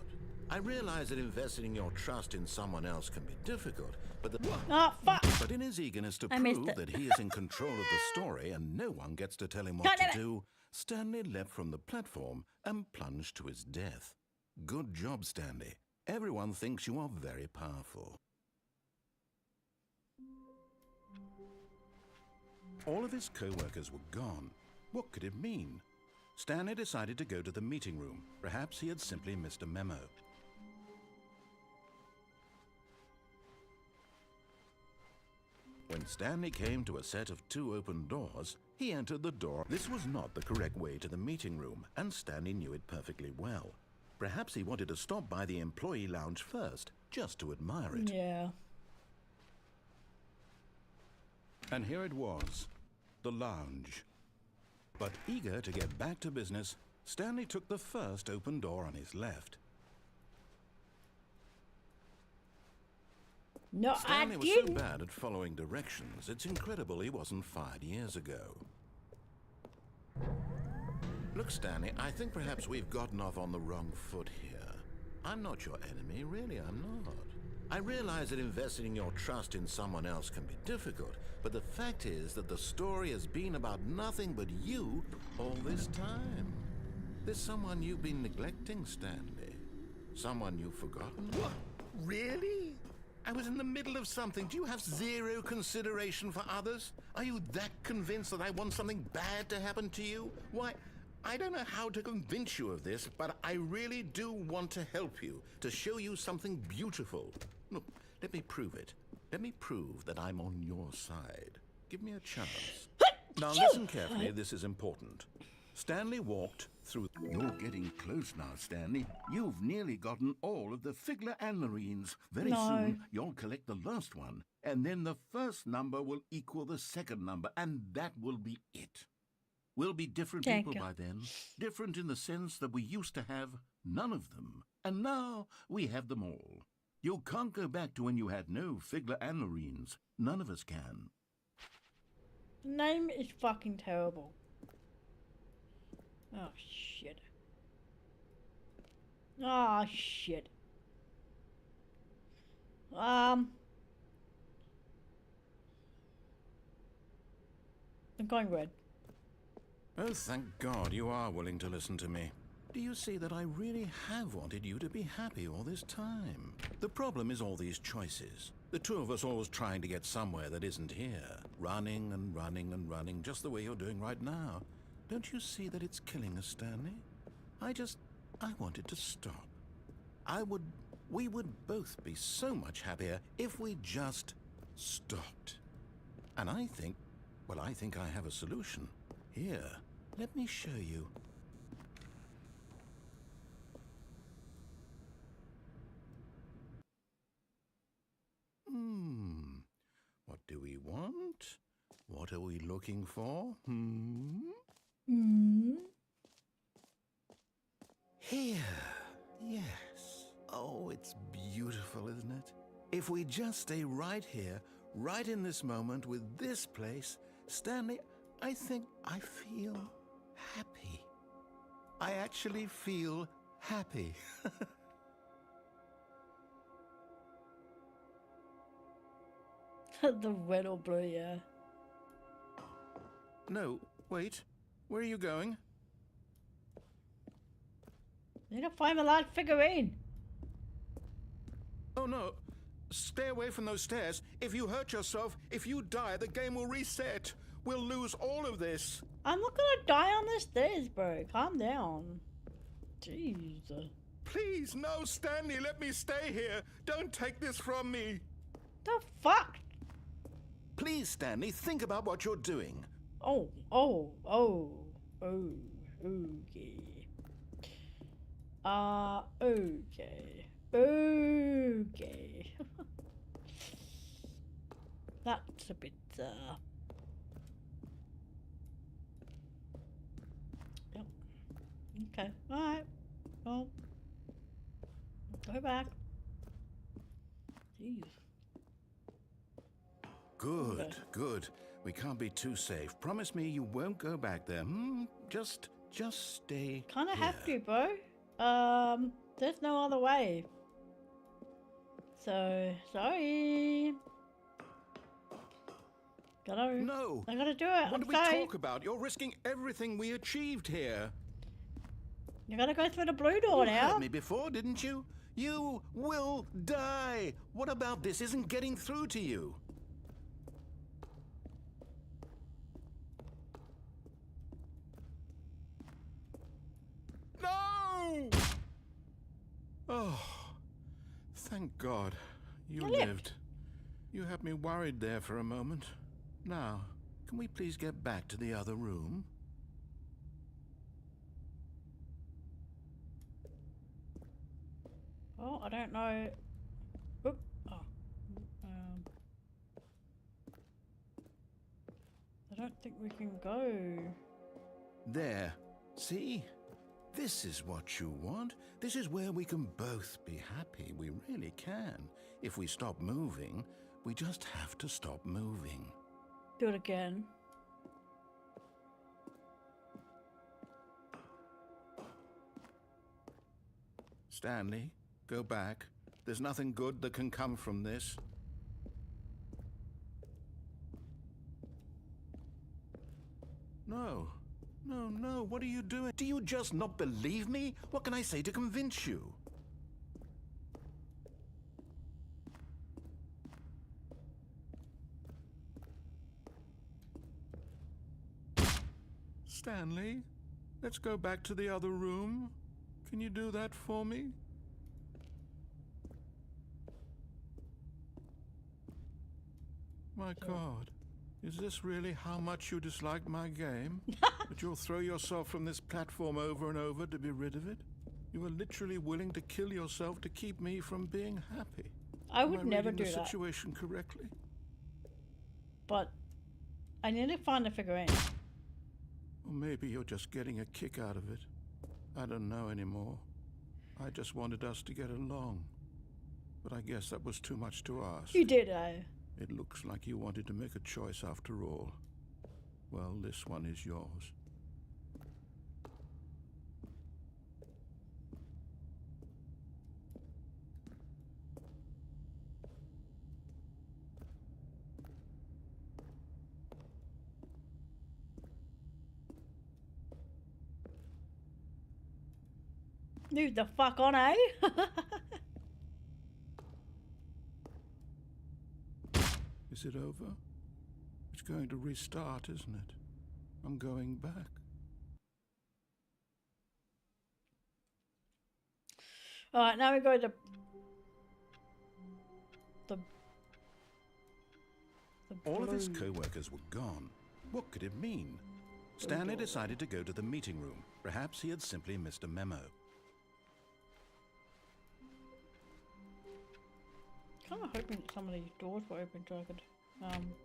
I realize that investing your trust in someone else can be difficult, but the... Oh, fuck. But in his eagerness to I missed prove it. that he is in control of the story and no one gets to tell him what God to damn it. do, Stanley leapt from the platform and plunged to his death. Good job, Stanley. Everyone thinks you are very powerful. All of his co-workers were gone. What could it mean? Stanley decided to go to the meeting room. Perhaps he had simply missed a memo. When Stanley came to a set of 2 open doors, he entered the door. This was not the correct way to the meeting room, and Stanley knew it perfectly well. Perhaps he wanted to stop by the employee lounge first, just to admire it. Yeah. And here it was, the lounge. But eager to get back to business, Stanley took the first open door on his left. No, Stanley I was so didn't. bad at following directions, it's incredible he wasn't fired years ago. Look, Stanley, I think perhaps we've gotten off on the wrong foot here. I'm not your enemy, really, I'm not. I realize that investing your trust in someone else can be difficult, but the fact is that the story has been about nothing but you all this time. There's someone you've been neglecting, Stanley. Someone you've forgotten. What? Really? I was in the middle of something. Do you have zero consideration for others? Are you that convinced that I want something bad to happen to you? Why, I don't know how to convince you of this, but I really do want to help you, to show you something beautiful. Look, let me prove it. Let me prove that I'm on your side. Give me a chance. Now listen carefully, this is important. Stanley walked through... You're getting close now, Stanley. You've nearly gotten all of the Figler and Marines. Very soon, you'll collect the last one, and then the first number will equal the second number, and that will be it. We'll be different people by then. Different in the sense that we used to have none of them, and now we have them all. You can't go back to when you had no Figler and Marines. None of us can. Name is fucking terrible. Oh shit. Oh shit. I'm going red. Oh, thank God you are willing to listen to me. Do you see that I really have wanted you to be happy all this time? The problem is all these choices. The two of us always trying to get somewhere that isn't here. Running and running and running, just the way you're doing right now. Don't you see that it's killing us, Stanley? I wanted to stop. We would both be so much happier if we just stopped. And I think I have a solution. Here, let me show you. What do we want? What are we looking for? Here. Yes. Oh, it's beautiful, isn't it? If we just stay right here, right in this moment with this place, Stanley, I think I feel happy. I actually feel happy. The red or blue, yeah. No, wait. Where are you going? Need to find the large figurine. Oh, no. Stay away from those stairs. If you hurt yourself, if you die, the game will reset. We'll lose all of this. I'm not gonna die on the stairs, bro. Calm down. Jeez. Please, no, Stanley, let me stay here. Don't take this from me. The fuck? Please, Stanley, think about what you're doing. Okay. Okay. That's a bit, Yep. Okay, alright. Well, go back. Jeez. Good, Okay. good. We can't be too safe. Promise me you won't go back there. Just stay Kinda here. have to, bro. There's no other way. So, sorry. Gotta. No. I gotta do it. What I'm do we sorry. talk about? You're risking everything we achieved here. You gotta go through the blue door You now. heard me before, didn't you? You will die. What about this isn't getting through to you? No! Oh, thank God. You I lived. lived. You had me worried there for a moment. Now, can we please get back to the other room? Oh, I don't know. Oop. Oh. I don't think we can go. There. See? This is what you want. This is where we can both be happy. We really can. If we stop moving, we just have to stop moving. Do it again. Stanley, go back. There's nothing good that can come from this. No. No, no, what are you doing? Do you just not believe me? What can I say to convince you? Stanley, let's go back to the other room. Can you do that for me? My God, is this really how much you dislike my game? That you'll throw yourself from this platform over and over to be rid of it? You are literally willing to kill yourself to keep me from being happy. I would Am I never reading do the that. situation correctly? But I need to find a figurine. Or maybe you're just getting a kick out of it. I don't know anymore. I just wanted us to get along. But I guess that was too much to ask. You did, eh? It looks like you wanted to make a choice after all. Well, this one is yours. Move the fuck on, eh? Is it over? It's going to restart, isn't it? I'm going back. Alright, now we go to the All of his blue. co-workers were gone. What could it mean? Stanley decided to go to the meeting room. Perhaps he had simply missed a memo. Kind of hoping that some of these doors were open so I could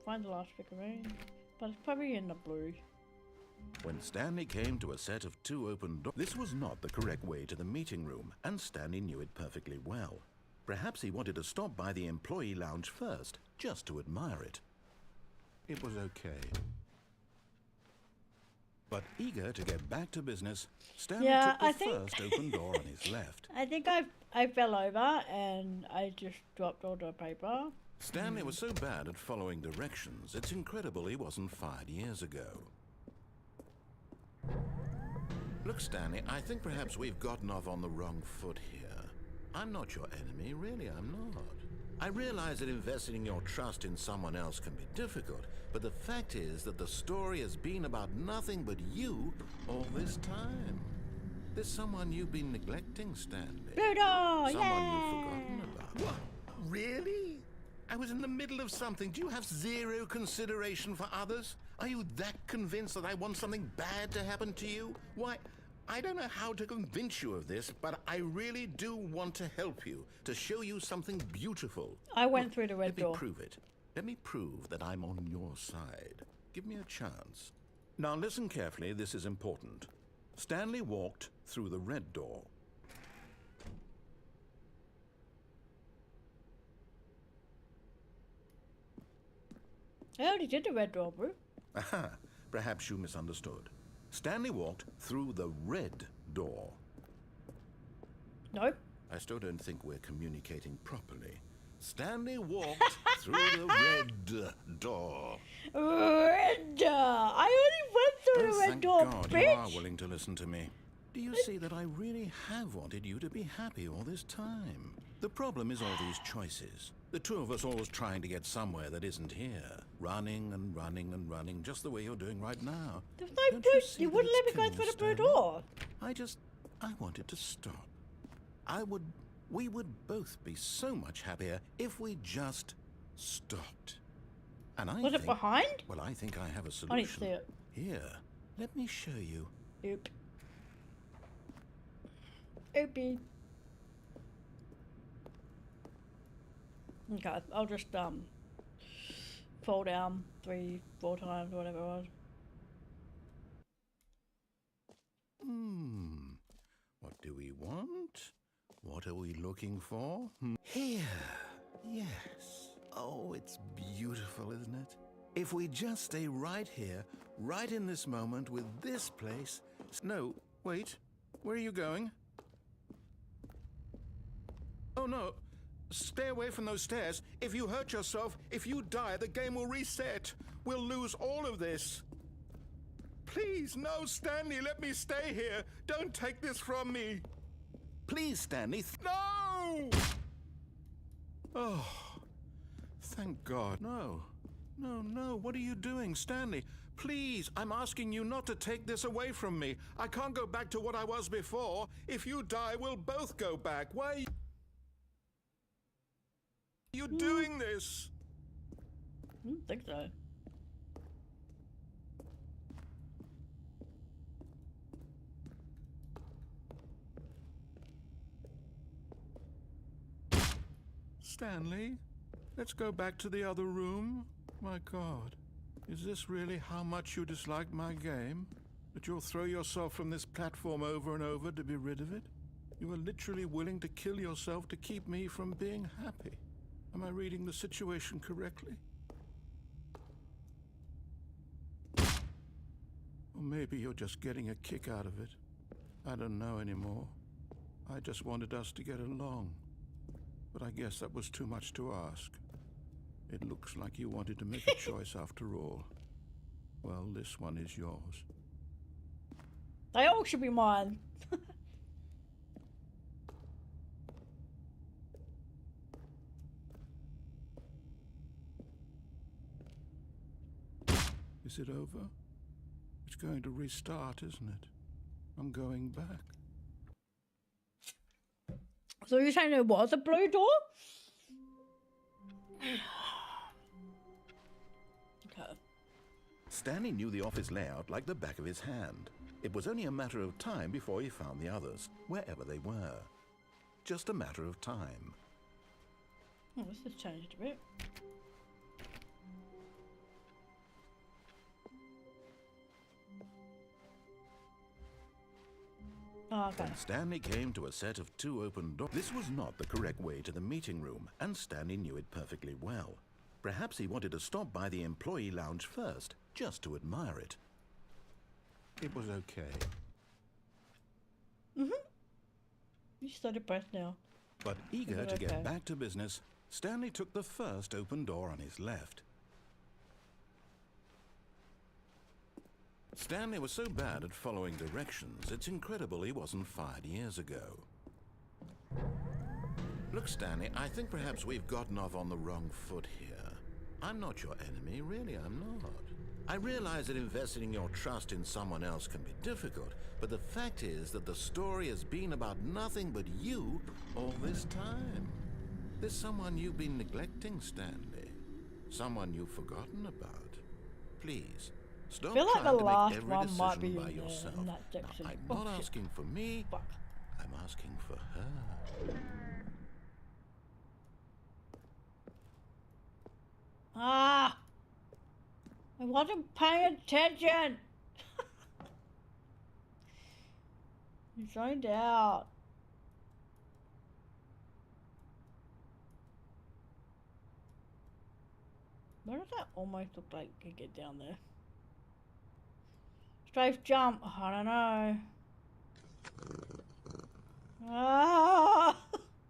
find the last figurine. But it's probably in the blue. When Stanley came to a set of 2 open doors, this was not the correct way to the meeting room, and Stanley knew it perfectly well. Perhaps he wanted to stop by the employee lounge first, just to admire it. It was okay. But eager to get back to business, Stanley Yeah, took the I think- first open door on his left. I think I fell over and I just dropped all the paper. Stanley was so bad at following directions, it's incredible he wasn't fired years ago. Look, Stanley, I think perhaps we've gotten off on the wrong foot here. I'm not your enemy, really, I'm not. I realize that investing your trust in someone else can be difficult, but the fact is that the story has been about nothing but you all this time. There's someone you've been neglecting, Stanley. Blue door! Someone Yeah! you've forgotten about. What? Really? I was in the middle of something. Do you have zero consideration for others? Are you that convinced that I want something bad to happen to you? Why, I don't know how to convince you of this, but I really do want to help you, to show you something beautiful. I went through the red Let me door. prove it. Let me prove that I'm on your side. Give me a chance. Now listen carefully, this is important. Stanley walked through the red door. I already did the red door, bro. Aha, perhaps you misunderstood. Stanley walked through the red door. Nope. I still don't think we're communicating properly. Stanley walked through the red door. Red door. I only went through the red Thank door, God bitch. you are willing to listen to me. Do you see that I really have wanted you to be happy all this time? The problem is all these choices. The two of us always trying to get somewhere that isn't here. Running and running and running, just the way you're doing right now. There's no Don't blue. see You that wouldn't it's let me go killing through us, the blue Stanley? door. I wanted to stop. We would both be so much happier if we just stopped. And I Was think, it behind? well, I think I have a I didn't solution. see it. Here, let me show you. Oop. Oopie. Okay, I'll just fall down 3-4 times, whatever it was. What do we want? What are we looking for? Here. Yes. Oh, it's beautiful, isn't it? If we just stay right here, right in this moment with this place... No, wait. Where are you going? Oh, no. Stay away from those stairs. If you hurt yourself, if you die, the game will reset. We'll lose all of this. Please, no, Stanley, let me stay here. Don't take this from me. Please, Stanley. No! Oh, thank God. No. No, what are you doing, Stanley? Please, I'm asking you not to take this away from me. I can't go back to what I was before. If you die, we'll both go back. Why are you doing this? I don't think so. Stanley, let's go back to the other room. My God, is this really how much you dislike my game? That you'll throw yourself from this platform over and over to be rid of it? You are literally willing to kill yourself to keep me from being happy. Am I reading the situation correctly? Or maybe you're just getting a kick out of it. I don't know anymore. I just wanted us to get along. But I guess that was too much to ask. It looks like you wanted to make a choice after all. Well, this one is yours. They all should be mine. Is it over? It's going to restart, isn't it? I'm going back. So you're saying there was a blue door? Okay. Stanley knew the office layout like the back of his hand. It was only a matter of time before he found the others, wherever they were. Just a matter of time. Oh, this has changed a bit. Oh, okay. When Stanley came to a set of 2 open doors, this was not the correct way to the meeting room, and Stanley knew it perfectly well. Perhaps he wanted to stop by the employee lounge first, just to admire it. It was okay. You're so depressed now. But eager it to okay? get back to business, Stanley took the first open door on his left. Stanley was so bad at following directions, it's incredible he wasn't fired years ago. Look, Stanley, I think perhaps we've gotten off on the wrong foot here. I'm not your enemy, really, I'm not. I realize that investing your trust in someone else can be difficult, but the fact is that the story has been about nothing but you all this time. There's someone you've been neglecting, Stanley. Someone you've forgotten about. Please, stop I feel like trying the to last make every one might be decision by in there, yourself. in that Now, section. I'm Oh, not shit. asking for me, Fuck. I'm asking for her. Ah! I wasn't paying attention! You zoned out. Where does that almost look like you could get down there? Strafe jump. Oh, I don't know. Ah!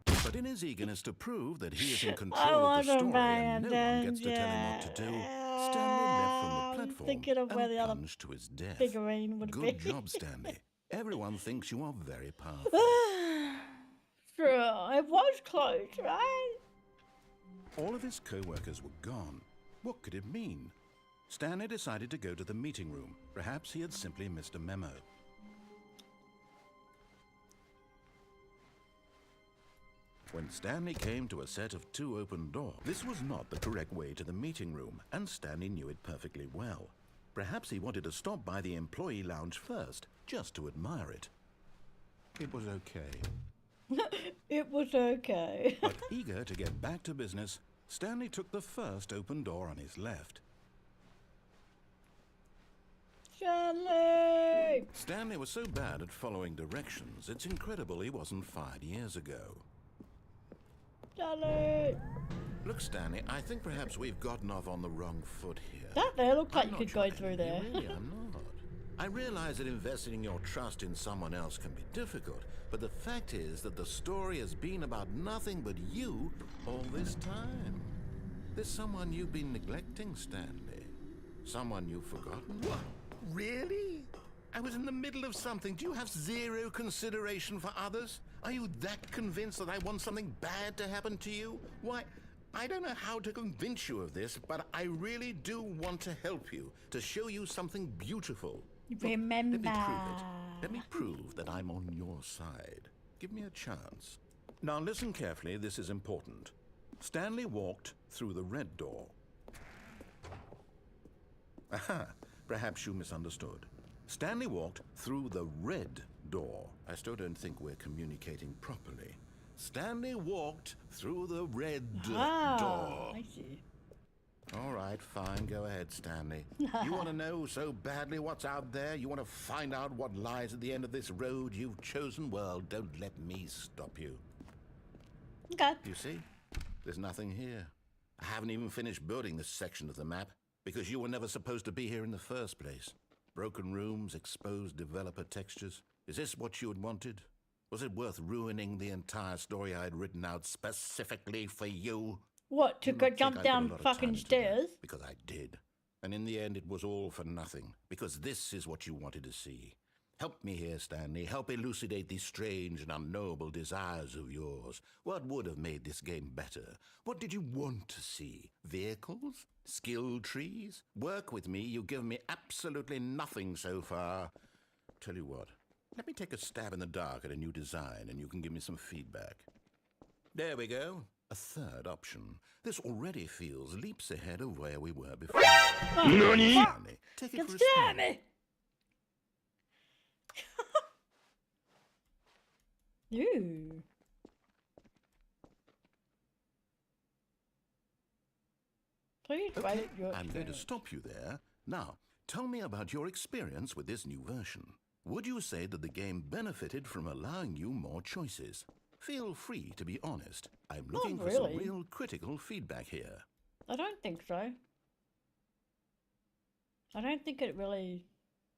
But But in his eagerness to prove that he is in I control of the wasn't story paying and no one gets to tell him what to do, Stanley leapt from the platform thinking of where and the other plunged to his death. figurine would Good be. job, Stanley. Everyone thinks you are very powerful. Sure, it was close, right? All of his co-workers were gone. What could it mean? Stanley decided to go to the meeting room. Perhaps he had simply missed a memo. When Stanley came to a set of 2 open doors, this was not the correct way to the meeting room, and Stanley knew it perfectly well. Perhaps he wanted to stop by the employee lounge first, just to admire it. It was okay. It was okay. But eager to get back to business, Stanley took the first open door on his left. Stanley! Stanley was so bad at following directions, it's incredible he wasn't fired years ago. Stanley! Look, Stanley, I think perhaps we've gotten off on the wrong foot here. That there looked like I'm you not could trying go to through be there. Really, I'm not. I realize that investing your trust in someone else can be difficult, but the fact is that the story has been about nothing but you all this time. There's someone you've been neglecting, Stanley. Someone you've forgotten. What? Really? I was in the middle of something. Do you have zero consideration for others? Are you that convinced that I want something bad to happen to you? Why, I don't know how to convince you of this, but I really do want to help you, to show you something beautiful. Look, Remember. let me prove it. Let me prove that I'm on your side. Give me a chance. Now listen carefully, this is important. Stanley walked through the red door. Aha, perhaps you misunderstood. Stanley walked through the red door. I still don't think we're communicating properly. Stanley walked through the red door. I see. All right, fine. Go ahead, Stanley. You want to know so badly what's out there? You want to find out what lies at the end of this road you've chosen? Well, don't let me stop you. Okay. You see? There's nothing here. I haven't even finished building this section of the map because you were never supposed to be here in the first place. Broken rooms, exposed developer textures. Is this what you had wanted? Was it worth ruining the entire story I had written out specifically for you? What, to You go not think jump I put a down lot of fucking time into that? stairs? Because I did. And in the end, it was all for nothing. Because this is what you wanted to see. Help me here, Stanley. Help elucidate these strange and unknowable desires of yours. What would have made this game better? What did you want to see? Vehicles? Skill trees? Work with me. You've given me absolutely nothing so far. Tell you what. Let me take a stab in the dark at a new design, and you can give me some feedback. There we go. A third option. This already feels leaps ahead of where we were before. NANI? Stanley, take it Get for a stab spin. me! Ooh. Please Okay, rate your I'm going to experience. stop you there. Now, tell me about your experience with this new version. Would you say that the game benefited from allowing you more choices? Feel free to be honest. I'm looking for some really. real critical feedback here. I don't think so. I don't think it really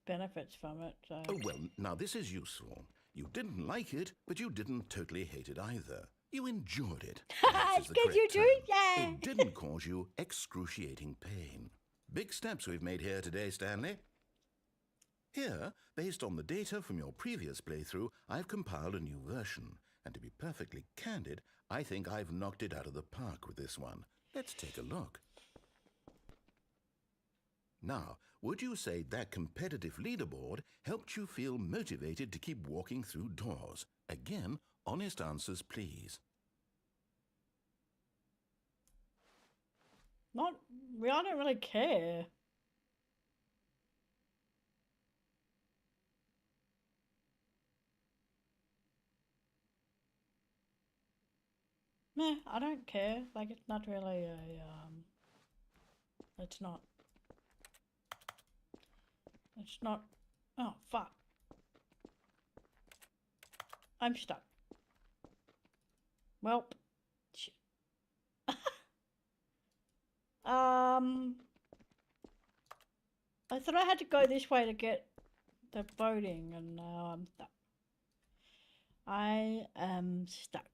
benefits from it, so... Oh, well, now this is useful. You didn't like it, but you didn't totally hate it either. You enjoyed it. Perhaps is It's the good you correct do, term. yeah. It didn't cause you excruciating pain. Big steps we've made here today, Stanley. Here, based on the data from your previous playthrough, I've compiled a new version. And to be perfectly candid, I think I've knocked it out of the park with this one. Let's take a look. Now, would you say that competitive leaderboard helped you feel motivated to keep walking through doors? Again, honest answers, please. I don't really care. Meh, I don't care. Like, it's not really a, it's not, oh, fuck. I'm stuck. Welp. Shit. I thought I had to go this way to get the voting, and now I'm stuck. I am stuck.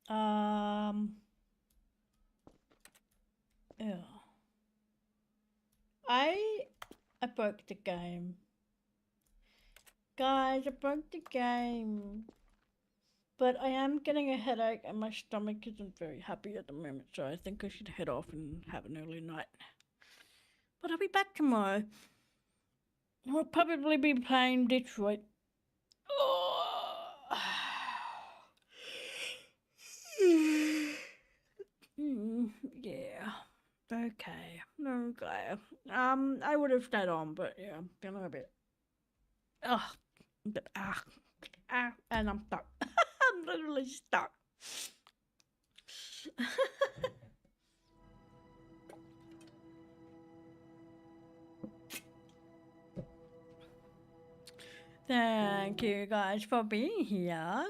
Yeah. I broke the game. Guys, I broke the game. But I am getting a headache and my stomach isn't very happy at the moment, so I think I should head off and have an early night. But I'll be back tomorrow. We'll probably be playing Detroit. Oh. Yeah. Okay. I would have stayed on, but yeah, I'm feeling a bit. And I'm stuck. I'm literally stuck. Thank you guys for being here.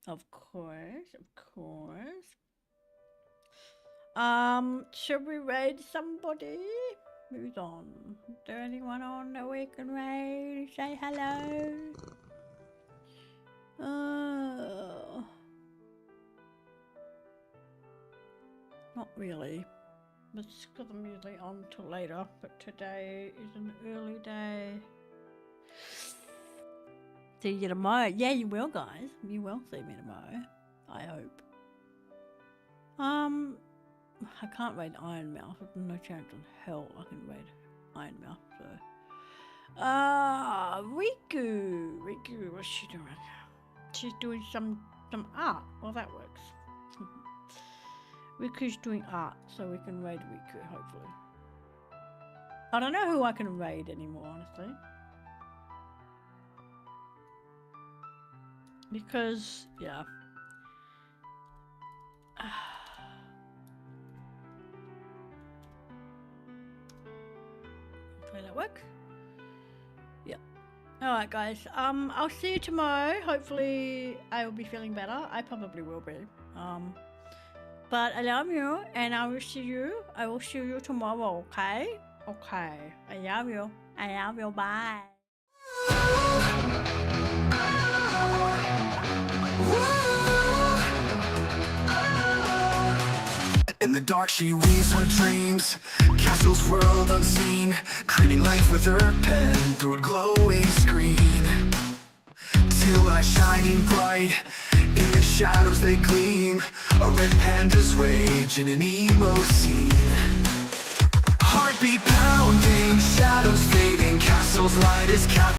Of course. Should we raid somebody? Who's on? Is there anyone on that we can raid? Say hello. Not really. That's because I'm usually on till later, but today is an early day. See you tomorrow. Yeah, you will, guys. You will see me tomorrow. I hope. I can't raid Ironmouth. There's no chance in hell I can raid Ironmouth, so. Riku, what's she doing? She's doing some art. Well, that works. Riku's doing art, so we can raid Riku, hopefully. I don't know who I can raid anymore, honestly. Because, yeah. Will that work? Yeah. Alright guys, I'll see you tomorrow. Hopefully I will be feeling better. I probably will be. But I love you and I will see you tomorrow, okay? Okay. I love you. Bye. In the dark she weaves her dreams, castles world unseen, creating life with her pen through a glowing screen. Till I shining bright, in the shadows they gleam, a red panda's rage in an emo scene. Heartbeat pounding, shadows fading, castles light as